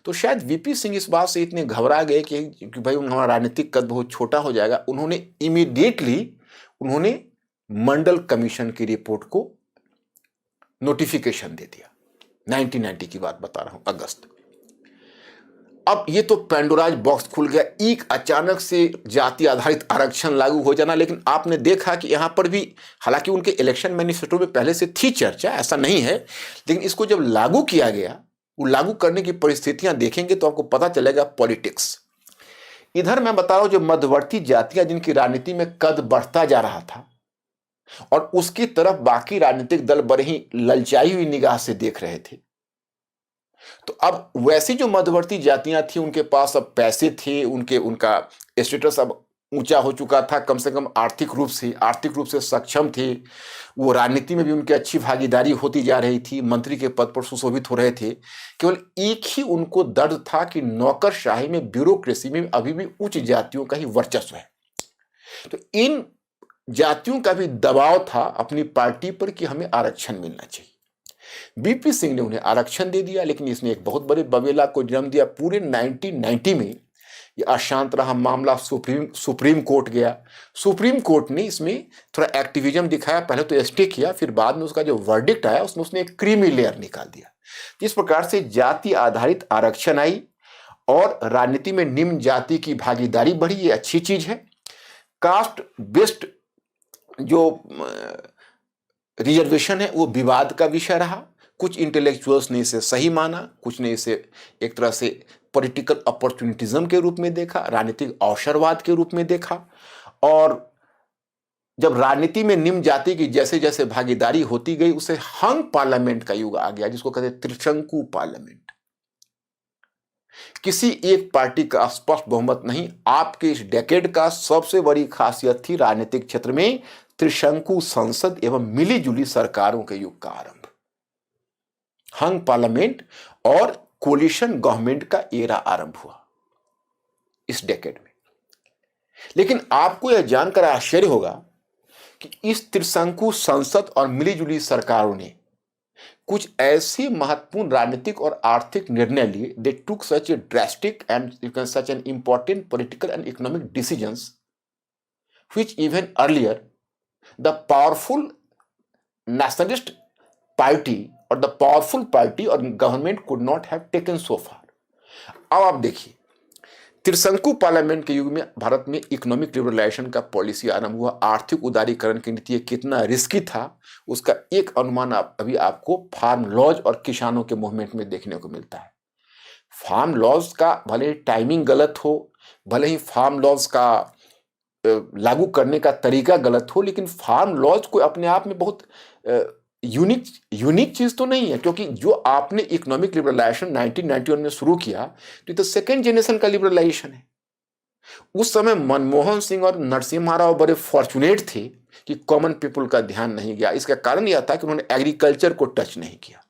तो शायद वीपी सिंह इस बात से इतने घबरा गए कि भाई हमारा राजनीतिक कद बहुत छोटा हो जाएगा। उन्होंने इमीडिएटली मंडल कमीशन की रिपोर्ट को नोटिफिकेशन दे दिया। 1990 की बात बता रहा हूं, अगस्त। अब ये तो पेंडोराज बॉक्स खुल गया, एक अचानक से जाति आधारित आरक्षण लागू हो जाना। लेकिन आपने देखा कि यहां पर भी, हालांकि उनके इलेक्शन मैनिफेस्टो में पहले से थी चर्चा, ऐसा नहीं है, लेकिन इसको जब लागू किया गया, वो लागू करने की परिस्थितियां देखेंगे तो आपको पता चलेगा पॉलिटिक्स। इधर मैं बता रहा हूं, जो मध्यवर्ती जातियां जिनकी राजनीति में कद बढ़ता जा रहा था और उसकी तरफ बाकी राजनीतिक दल बड़े ही ललचाई हुई निगाह से देख रहे थे, तो अब वैसी जो मध्यवर्ती जातियां थी उनके पास अब पैसे थे, उनका स्टेटस अब ऊंचा हो चुका था, कम से कम आर्थिक रूप से सक्षम थे। वो राजनीति में भी उनकी अच्छी भागीदारी होती जा रही थी, मंत्री के पद पर सुशोभित हो रहे थे। केवल एक ही उनको दर्द था कि नौकरशाही में, ब्यूरोक्रेसी में अभी भी उच्च जातियों का ही वर्चस्व है। तो इन जातियों का भी दबाव था अपनी पार्टी पर कि हमें आरक्षण मिलना चाहिए। बीपी सिंह ने उन्हें आरक्षण दे दिया, लेकिन इसने एक बहुत बड़े बवेला को जन्म दिया। पूरे 1990 में ये अशांत रहा मामला, सुप्रीम कोर्ट गया। सुप्रीम कोर्ट ने इसमें थोड़ा एक्टिविज्म दिखाया, पहले तो स्टे किया, फिर बाद में उसका जो वर्डिक्ट आया उसमें उसने एक क्रीमी लेयर निकाल दिया। जिस प्रकार से जाति आधारित आरक्षण आई और राजनीति में निम्न जाति की भागीदारी बढ़ी, ये अच्छी चीज है। कास्ट बेस्ड जो रिजर्वेशन है वो विवाद का विषय रहा। कुछ इंटेलेक्चुअल्स ने इसे सही माना, कुछ ने इसे एक तरह से पॉलिटिकल अपॉर्चुनिटिज्म के रूप में देखा, राजनीतिक अवसरवाद के रूप में देखा। और जब राजनीति में निम्न जाति की जैसे जैसे भागीदारी होती गई, उसे हंग पार्लियामेंट का युग आ गया, जिसको कहते हैं त्रिशंकु पार्लियामेंट। किसी एक पार्टी का स्पष्ट बहुमत नहीं। आपके इस डेकेड का सबसे बड़ी खासियत थी राजनीतिक क्षेत्र में त्रिशंकु संसद एवं मिलीजुली सरकारों के युग का आरंभ, हंग पार्लियामेंट और कोलिशन गवर्नमेंट का एरा आरंभ हुआ इस डेकेड में। लेकिन आपको यह जानकर आश्चर्य होगा कि इस त्रिशंकु संसद और मिलीजुली सरकारों ने कुछ ऐसे महत्वपूर्ण राजनीतिक और आर्थिक निर्णय लिए, they took such a drastic and you can such an important political and economic decisions which even earlier the powerful nationalist party or the powerful party or government could not have taken so far। अब आप देखिए, त्रिशंकु पार्लियामेंट के युग में भारत में इकोनॉमिक लिबरलाइजेशन का पॉलिसी आरंभ हुआ। आर्थिक उदारीकरण की नीति कितना रिस्की था उसका एक अनुमान अभी आपको फार्म लॉज और किसानों के मूवमेंट में देखने को मिलता है। फार्म लॉज का भले ही टाइमिंग गलत हो, भले ही फार्म लॉज का लागू करने का तरीका गलत हो, लेकिन फार्म लॉज को अपने आप में बहुत यूनिक चीज तो नहीं है, क्योंकि जो आपने इकोनॉमिक लिबरलाइजेशन 1991 में शुरू किया तो ये तो सेकेंड जनरेशन का लिबरलाइजेशन है। उस समय मनमोहन सिंह और नरसिम्हा राव बड़े फॉर्चुनेट थे कि कॉमन पीपल का ध्यान नहीं गया। इसका कारण यह था कि उन्होंने एग्रीकल्चर को टच नहीं किया,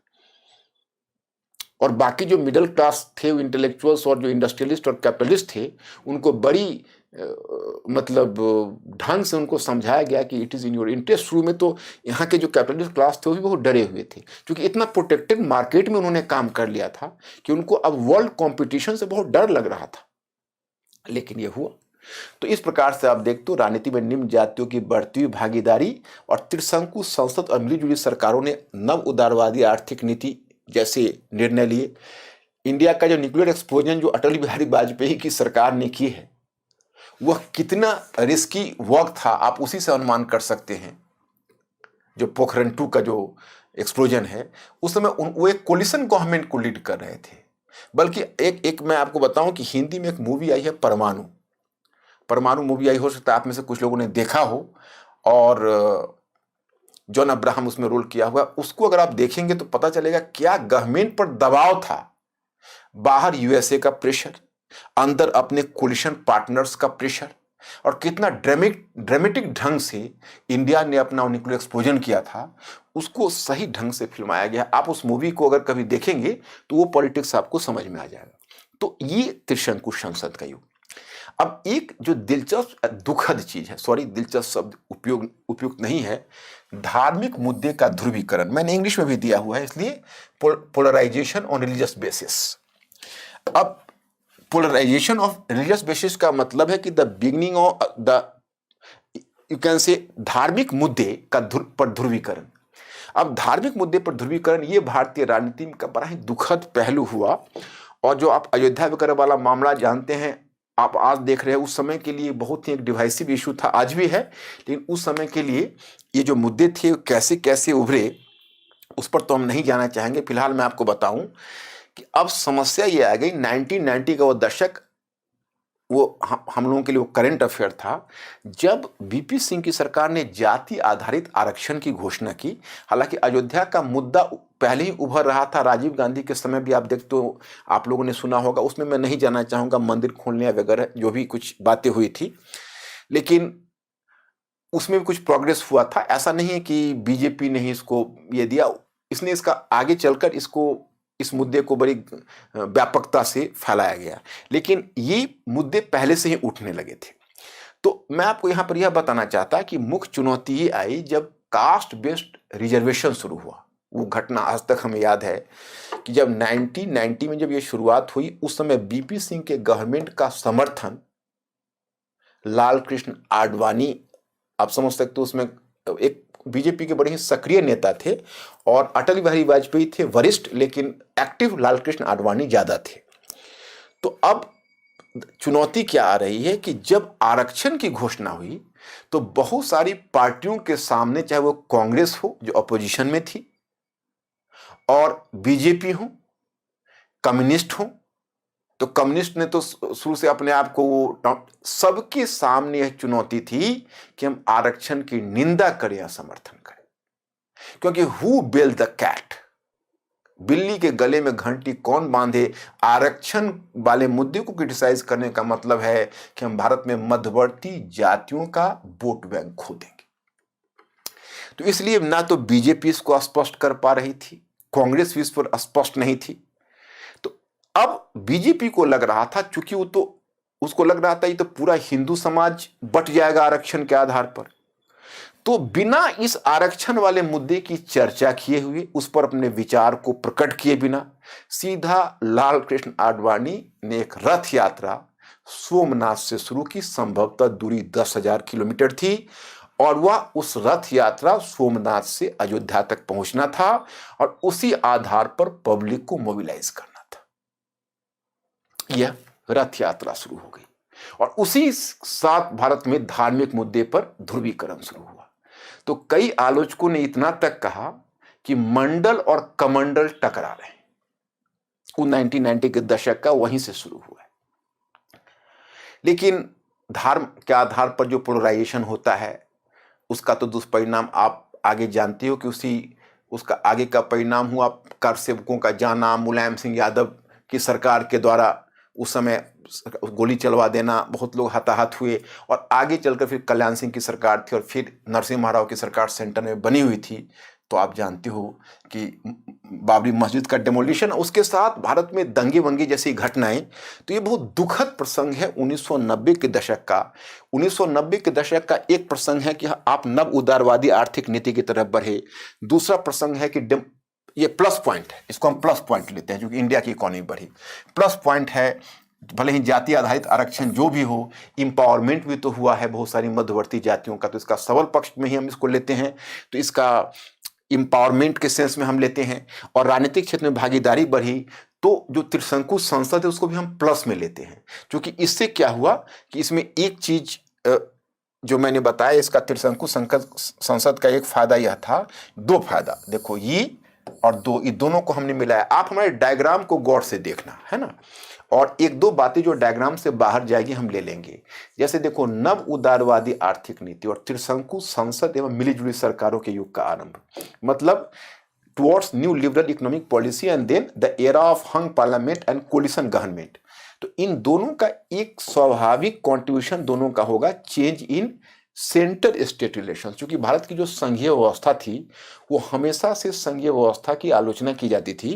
और बाकी जो मिडिल क्लास थे, इंटेलेक्चुअल्स और जो इंडस्ट्रियलिस्ट और कैपिटलिस्ट थे, उनको बड़ी मतलब ढंग से उनको समझाया गया कि it is in your interest. शुरू में तो यहाँ के जो कैपिटलिस्ट क्लास थे वो भी बहुत डरे हुए थे, क्योंकि इतना प्रोटेक्टेड मार्केट में उन्होंने काम कर लिया था कि उनको अब वर्ल्ड कंपटीशन से बहुत डर लग रहा था। लेकिन ये हुआ। तो इस प्रकार से आप देखते हो राजनीति में निम्न जातियों की बढ़ती हुई भागीदारी और त्रिशंकु संसद और मिलीजुली सरकारों ने नव उदारवादी आर्थिक नीति जैसे निर्णय लिए। इंडिया का जो न्यूक्लियर एक्सप्लोजन जो अटल बिहारी वाजपेयी की सरकार ने की है, वह कितना रिस्की वर्क था आप उसी से अनुमान कर सकते हैं। जो पोखरण 2 का जो एक्सप्लोजन है, उस समय वो एक कोलिशन गवर्नमेंट को लीड कर रहे थे। बल्कि एक मैं आपको बताऊं कि हिंदी में एक मूवी आई है परमाणु मूवी आई, हो सकता है आप में से कुछ लोगों ने देखा हो, और जॉन अब्राहम उसमें रोल किया हुआ। उसको अगर आप देखेंगे तो पता चलेगा क्या गवर्नमेंट पर दबाव था। बाहर यूएसए का प्रेशर, अंदर अपने कोलिशन पार्टनर्स का प्रेशर, और कितना ड्रामेटिक ढंग से इंडिया ने अपना न्यूक्लियर एक्सप्लोजन किया था, उसको सही ढंग से फिल्माया गया। आप उस मूवी को अगर कभी देखेंगे तो वो पॉलिटिक्स आपको समझ में आ जाएगा। तो ये त्रिशंकु संसद का युग। अब एक जो दिलचस्प दुखद चीज है, सॉरी दिलचस्प शब्द उपयुक्त नहीं है, धार्मिक मुद्दे का ध्रुवीकरण, मैंने इंग्लिश में भी दिया हुआ है इसलिए, पोलराइजेशन ऑन रिलीजियस बेसिस। अब पोलराइजेशन ऑफ रिलीजियस बेसिस का मतलब है कि the beginning of the, you can से, धार्मिक मुद्दे का पर ध्रुवीकरण। अब धार्मिक मुद्दे पर ध्रुवीकरण ये भारतीय राजनीति का बड़ा ही दुखद पहलू हुआ। और जो आप अयोध्या वगैरह वाला मामला जानते हैं, आप आज देख रहे हैं, उस समय के लिए बहुत ही एक डिवाइसिव इशू था, आज भी है, लेकिन उस समय के लिए ये जो मुद्दे थे कैसे कैसे उभरे, उस पर तो हम नहीं जाना चाहेंगे। फिलहाल मैं आपको बताऊं कि अब समस्या ये आ गई, 1990 का वो दशक, वो हम लोगों के लिए वो करंट अफेयर था, जब वीपी सिंह की सरकार ने जाति आधारित आरक्षण की घोषणा की। हालांकि अयोध्या का मुद्दा पहले ही उभर रहा था, राजीव गांधी के समय भी आप देखते हो, आप लोगों ने सुना होगा, उसमें मैं नहीं जाना चाहूँगा, मंदिर खोलने वगैरह जो भी कुछ बातें हुई थी, लेकिन उसमें भी कुछ प्रोग्रेस हुआ था। ऐसा नहीं है कि बीजेपी ने ही इसको ये दिया, इसने इसका आगे चलकर इस मुद्दे को बड़ी व्यापकता से फैलाया गया, लेकिन ये मुद्दे पहले से ही उठने लगे थे। तो मैं आपको यहाँ पर यह बताना चाहता कि मुख्य चुनौती ये आई जब कास्ट बेस्ड रिजर्वेशन शुरू हुआ। वो घटना आज तक हमें याद है कि जब 1990 में जब ये शुरुआत हुई, उस समय बीपी सिंह के गवर्नमेंट का समर्थन लाल कृष्ण आडवाणी, आप समझ सकते हो, उसमें एक बीजेपी के बड़े ही सक्रिय नेता थे, और अटल बिहारी वाजपेयी थे वरिष्ठ, लेकिन एक्टिव लालकृष्ण आडवाणी ज्यादा थे। तो अब चुनौती क्या आ रही है कि जब आरक्षण की घोषणा हुई तो बहुत सारी पार्टियों के सामने, चाहे वो कांग्रेस हो जो अपोजिशन में थी, और बीजेपी हो, कम्युनिस्ट हो, तो कम्युनिस्ट ने तो शुरू से अपने आप को वो, सबके सामने यह चुनौती थी कि हम आरक्षण की निंदा करें या समर्थन करें। क्योंकि हु बेल द कैट, बिल्ली के गले में घंटी कौन बांधे, आरक्षण वाले मुद्दे को क्रिटिसाइज करने का मतलब है कि हम भारत में मध्यवर्ती जातियों का वोट बैंक खो देंगे। तो इसलिए ना तो बीजेपी इसको स्पष्ट कर पा रही थी, कांग्रेस भी इस पर स्पष्ट नहीं थी। अब बीजेपी को लग रहा था, चूंकि उसको लग रहा था ये तो पूरा हिंदू समाज बट जाएगा आरक्षण के आधार पर, तो बिना इस आरक्षण वाले मुद्दे की चर्चा किए हुए, उस पर अपने विचार को प्रकट किए बिना, सीधा लाल कृष्ण आडवाणी ने एक रथ यात्रा सोमनाथ से शुरू की। संभवतः दूरी 10,000 किलोमीटर थी, और वह उस रथ यात्रा सोमनाथ से अयोध्या तक पहुंचना था, और उसी आधार पर पब्लिक को मोबिलाइज करना। यह रथ यात्रा शुरू हो गई, और उसी साथ भारत में धार्मिक मुद्दे पर ध्रुवीकरण शुरू हुआ। तो कई आलोचकों ने इतना तक कहा कि मंडल और कमंडल टकरा रहे हैं। 1990 के दशक का वहीं से शुरू हुआ है। लेकिन धर्म के आधार पर जो पोलराइजेशन होता है, उसका तो दुष्परिणाम आप आगे जानते हो कि उसका आगे का परिणाम हुआ कर सेवकों का जाना। मुलायम सिंह यादव की सरकार के द्वारा उस समय गोली चलवा देना, बहुत लोग हताहत हुए। और आगे चलकर फिर कल्याण सिंह की सरकार थी और फिर नरसिम्हा राव की सरकार सेंटर में बनी हुई थी। तो आप जानते हो कि बाबरी मस्जिद का डेमोलिशन, उसके साथ भारत में दंगे वंगे जैसी घटनाएं। तो ये बहुत दुखद प्रसंग है 1990 के दशक का। 1990 के दशक का एक प्रसंग है कि आप नव उदारवादी आर्थिक नीति की तरफ बढ़े। दूसरा प्रसंग है कि ये प्लस पॉइंट है, इसको हम प्लस पॉइंट लेते हैं, क्योंकि इंडिया की इकोनॉमी बढ़ी। प्लस पॉइंट है, भले ही जाति आधारित आरक्षण जो भी हो, इंपावरमेंट भी तो हुआ है बहुत सारी मध्यवर्ती जातियों का, तो इसका सबल पक्ष में ही हम इसको लेते हैं। तो इसका इंपावरमेंट के सेंस में हम लेते हैं। और राजनीतिक क्षेत्र में भागीदारी बढ़ी, तो जो त्रिशंकु संसद है उसको भी हम प्लस में लेते हैं। क्योंकि इससे क्या हुआ कि इसमें एक चीज जो मैंने बताया, इसका त्रिशंकु संसद का एक फायदा यह था, दो फायदा देखो, ये और दो, ये दोनों को हमने मिलाया। आप हमारे डायग्राम को गौर से देखना है ना, और एक दो बातें जो डायग्राम से बाहर जाएगी हम ले लेंगे। जैसे देखो, नव उदारवादी आर्थिक नीति और त्रिशंकु संसद एवं मिलीजुली सरकारों के युग का आरंभ, मतलब towards new liberal economic policy and then the era of hung parliament and coalition government. तो इन दोनों का एक स्वाभाविक कॉन्ट्रीब्यूशन दोनों का होगा change in centre state relation. क्योंकि भारत की जो संघीय व्यवस्था थी, वो हमेशा से संघीय व्यवस्था की आलोचना की जाती थी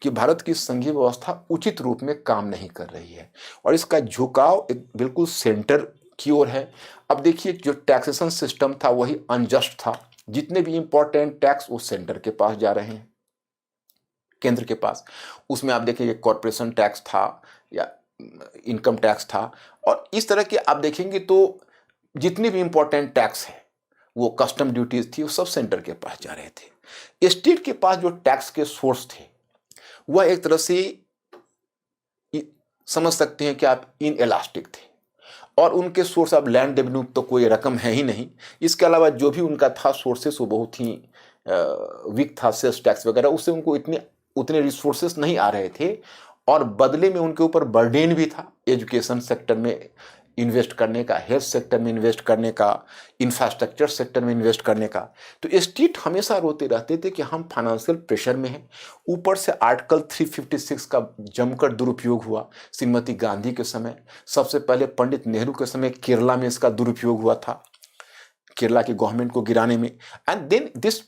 कि भारत की संघीय व्यवस्था उचित रूप में काम नहीं कर रही है, और इसका झुकाव एक बिल्कुल सेंटर की ओर है। अब देखिए, जो टैक्सेशन सिस्टम था वही अनजस्ट था। जितने भी इंपॉर्टेंट टैक्स वो सेंटर के पास जा रहे हैं, केंद्र के पास। उसमें आप देखेंगे कॉर्पोरेशन टैक्स था या इनकम टैक्स था, और इस तरह के आप देखेंगे तो जितने भी इंपॉर्टेंट टैक्स है, वो कस्टम ड्यूटीज थी, वो सब सेंटर के पास जा रहे थे। स्टेट के पास जो टैक्स के सोर्स थे वह एक तरह से समझ सकते हैं कि आप इन इलास्टिक थे, और उनके सोर्स अब लैंड रेवेन्यू तो कोई रकम है ही नहीं। इसके अलावा जो भी उनका था सोर्सेस वो बहुत ही वीक था, सेल्स टैक्स वगैरह, उससे उनको उतने रिसोर्सेस नहीं आ रहे थे। और बदले में उनके ऊपर बर्डन भी था एजुकेशन सेक्टर में इन्वेस्ट करने का, हेल्थ सेक्टर में इन्वेस्ट करने का, इंफ्रास्ट्रक्चर सेक्टर में इन्वेस्ट करने का। तो स्टेट हमेशा रोते रहते थे कि हम फाइनेंशियल प्रेशर में हैं। ऊपर से आर्टिकल 356 का जमकर दुरुपयोग हुआ श्रीमती गांधी के समय। सबसे पहले पंडित नेहरू के समय केरला में इसका दुरुपयोग हुआ था, केरला की गवर्नमेंट को गिराने में। And then this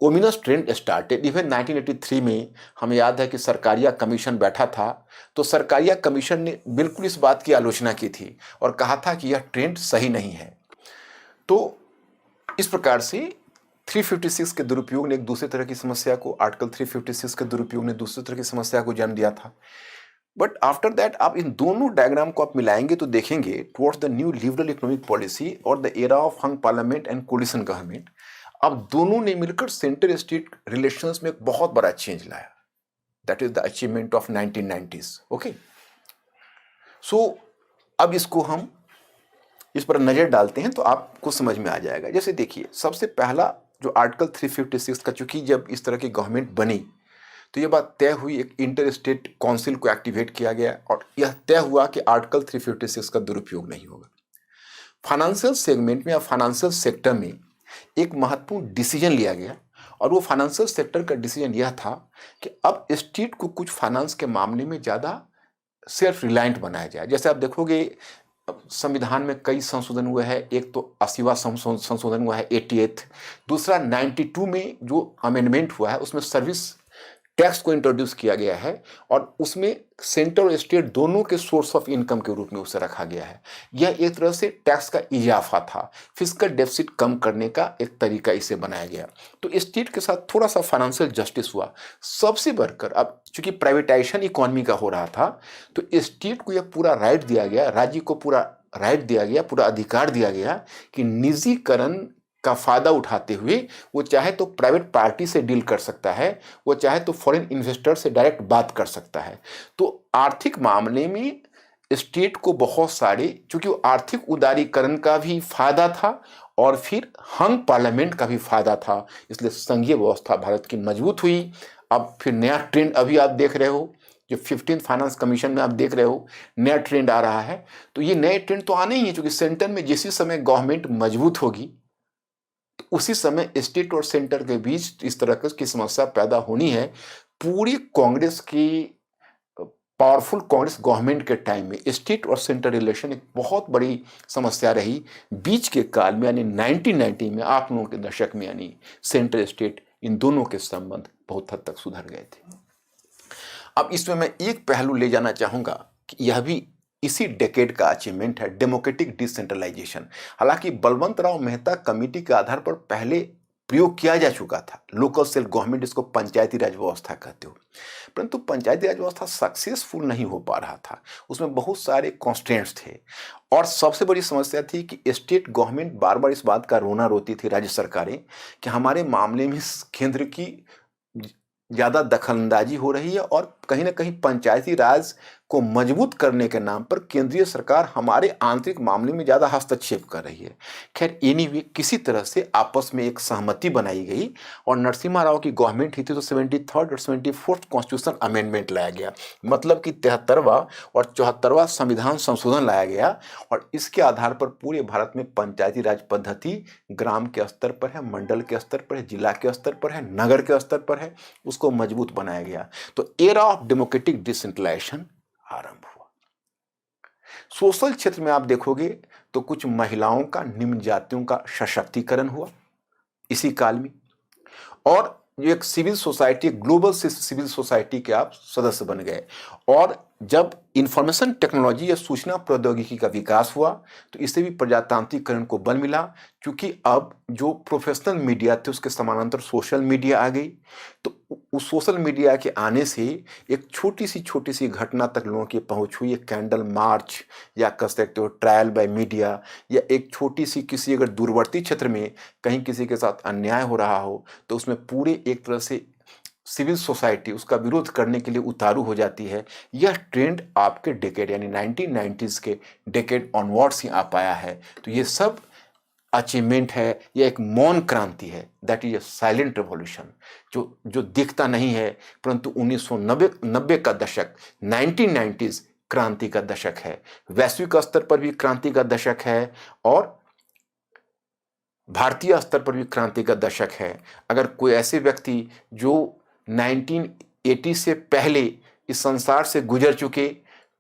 ominous trend started even 1983 में। हमें याद है कि सरकारिया कमीशन बैठा था, तो सरकारिया कमीशन ने बिल्कुल इस बात की आलोचना की थी और कहा था कि यह ट्रेंड सही नहीं है। तो इस प्रकार से 356 के दुरुपयोग ने एक दूसरे तरह की समस्या को, आर्टिकल 356 के दुरुपयोग ने दूसरी तरह की समस्या को जन्म दिया था। बट आफ्टर दैट आप इन दोनों डायग्राम को आप मिलाएंगे तो देखेंगे towards the new liberal economic policy और the era of hung parliament and coalition government, अब दोनों ने मिलकर सेंटर स्टेट रिलेशंस में एक बहुत बड़ा चेंज लाया। That is the achievement of 1990s। Okay, so अब इसको हम इस पर नजर डालते हैं तो आपको समझ में आ जाएगा। जैसे देखिए, सबसे पहला जो आर्टिकल 356 का, चूंकि जब इस तरह की गवर्नमेंट बनी तो यह बात तय हुई, एक इंटर स्टेट काउंसिल को एक्टिवेट किया गया और यह तय हुआ कि आर्टिकल 356 का दुरुपयोग नहीं होगा। फाइनेंशियल सेगमेंट में या फाइनेंशियल सेक्टर में एक महत्वपूर्ण डिसीजन लिया गया, और वो फाइनेंशियल सेक्टर का डिसीजन यह था कि अब स्टेट को कुछ फाइनेंस के मामले में ज़्यादा सेल्फ रिलायंट बनाया जाए। जैसे आप देखोगे संविधान में कई संशोधन हुए हैं। एक तो 80वां संशोधन हुआ है 88th, दूसरा 92 में जो अमेंडमेंट हुआ है उसमें सर्विस टैक्स को इंट्रोड्यूस किया गया है, और उसमें सेंटर और स्टेट दोनों के सोर्स ऑफ इनकम के रूप में उसे रखा गया है। यह एक तरह से टैक्स का इजाफा था, फिस्कल डेफिसिट कम करने का एक तरीका इसे बनाया गया। तो स्टेट के साथ थोड़ा सा फाइनेंशियल जस्टिस हुआ। सबसे बढ़कर अब चूंकि प्राइवेटाइजेशन इकोनॉमी का हो रहा था, तो स्टेट को यह पूरा राइट दिया गया, राज्य को पूरा राइट दिया गया, पूरा अधिकार दिया गया कि निजीकरण का फायदा उठाते हुए वो चाहे तो प्राइवेट पार्टी से डील कर सकता है, वो चाहे तो फॉरेन इन्वेस्टर से डायरेक्ट बात कर सकता है। तो आर्थिक मामले में स्टेट को बहुत सारे, चूंकि वो आर्थिक उदारीकरण का भी फायदा था और फिर हंग पार्लियामेंट का भी फायदा था, इसलिए संघीय व्यवस्था भारत की मजबूत हुई। अब फिर नया ट्रेंड अभी आप देख रहे हो, जो 15th फाइनेंस कमीशन में आप देख रहे हो नया ट्रेंड आ रहा है। तो ये नए ट्रेंड तो आने ही है, क्योंकि सेंटर में जिस समय गवर्नमेंट मजबूत होगी उसी समय स्टेट और सेंटर के बीच इस तरह की समस्या पैदा होनी है। पूरी कांग्रेस की पावरफुल कांग्रेस गवर्नमेंट के टाइम में स्टेट और सेंट्रल रिलेशन एक बहुत बड़ी समस्या रही। बीच के काल में यानी 1990 में, आप लोगों के दशक में, यानी सेंट्रल स्टेट इन दोनों के संबंध बहुत हद तक सुधर गए थे। अब इसमें मैं एक पहलू ले जाना चाहूंगा कि यह भी इसी डेकेड का अचीवमेंट है, डेमोक्रेटिक डिसेंट्रलाइजेशन। हालांकि बलवंत राव मेहता कमेटी के आधार पर पहले प्रयोग किया जा चुका था, लोकल सेल्फ गवर्नमेंट, जिसको पंचायती राज व्यवस्था कहते हो, परंतु पंचायती राज व्यवस्था सक्सेसफुल नहीं हो पा रहा था। उसमें बहुत सारे कॉन्स्टेंट्स थे और सबसे बड़ी समस्या थी कि स्टेट गवर्नमेंट बार बार इस बात का रोना रोती थी, राज्य सरकारें, कि हमारे मामले में केंद्र की ज़्यादा दखलंदाजी हो रही है और कहीं ना कहीं पंचायती राज को मजबूत करने के नाम पर केंद्रीय सरकार हमारे आंतरिक मामले में ज़्यादा हस्तक्षेप कर रही है। खैर एनीवे, किसी तरह से आपस में एक सहमति बनाई गई और नरसिम्हा राव की गवर्नमेंट ही थी तो 73rd और 74th कॉन्स्टिट्यूशन अमेंडमेंट लाया गया, मतलब कि 73वां और 74वां संविधान संशोधन लाया गया और इसके आधार पर पूरे भारत में पंचायती राज पद्धति ग्राम के स्तर पर है, मंडल के स्तर पर है, जिला के स्तर पर है, नगर के स्तर पर है, उसको मजबूत बनाया गया। तो एरा ऑफ डेमोक्रेटिक डिसेंट्रलाइजेशन आरंभ हुआ। सोशल क्षेत्र में आप देखोगे तो कुछ महिलाओं का, निम्न जातियों का सशक्तिकरण हुआ इसी काल में, और जो एक civil society, global civil society के आप सदस्य बन गए। और जब इंफॉर्मेशन टेक्नोलॉजी या सूचना प्रौद्योगिकी का विकास हुआ तो इससे भी प्रजातांत्रिकरण को बल मिला, क्योंकि अब जो प्रोफेशनल मीडिया थे उसके समानांतर सोशल मीडिया आ गई। तो उस सोशल मीडिया के आने से एक छोटी सी घटना तक लोगों की पहुंच हुई। एक कैंडल मार्च या कह सकते हो ट्रायल बाय मीडिया, या एक छोटी सी किसी अगर दूरवर्ती क्षेत्र में कहीं किसी के साथ अन्याय हो रहा हो तो उसमें पूरे एक तरह से सिविल सोसाइटी उसका विरोध करने के लिए उतारू हो जाती है। यह ट्रेंड आपके डेकेड यानी 1990s के डेकेड ऑनवर्ड्स ही आ पाया है। तो ये सब अचीवमेंट है, यह एक मौन क्रांति है, that is a silent revolution, जो दिखता नहीं है, परंतु 1990 का दशक 1990s क्रांति का दशक है, वैश्विक स्तर पर भी क्रांति का दशक है और भारतीय स्तर पर भी क्रांति का दशक है। अगर कोई ऐसे व्यक्ति जो 1980 से पहले इस संसार से गुजर चुके,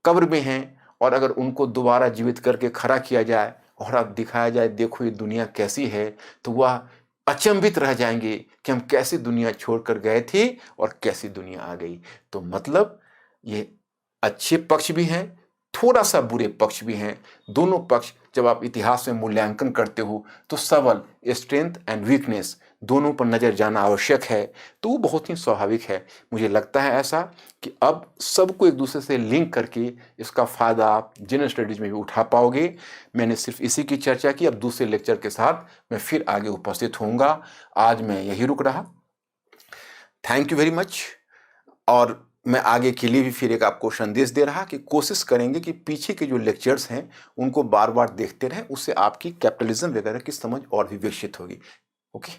कब्र में हैं, और अगर उनको दोबारा जीवित करके खड़ा किया जाए और अब दिखाया जाए देखो ये दुनिया कैसी है, तो वह अचंभित रह जाएंगे कि हम कैसी दुनिया छोड़कर गए थे और कैसी दुनिया आ गई। तो मतलब ये अच्छे पक्ष भी हैं, थोड़ा सा बुरे पक्ष भी हैं। दोनों पक्ष जब आप इतिहास में मूल्यांकन करते हो तो सबल, स्ट्रेंथ एंड वीकनेस, दोनों पर नजर जाना आवश्यक है। तो वो बहुत ही स्वाभाविक है। मुझे लगता है ऐसा कि अब सबको एक दूसरे से लिंक करके इसका फायदा आप जनरल स्टडीज में भी उठा पाओगे। मैंने सिर्फ इसी की चर्चा की, अब दूसरे लेक्चर के साथ मैं फिर आगे उपस्थित होऊंगा। आज मैं यही रुक रहा। Thank you very much. और मैं आगे के लिए भी फिर एक आपको संदेश दे रहा कि कोशिश करेंगे कि पीछे के जो लेक्चर्स हैं उनको बार बार देखते रहें, उससे आपकी कैपिटलिज्म वगैरह की समझ और भी विकसित होगी। ओके।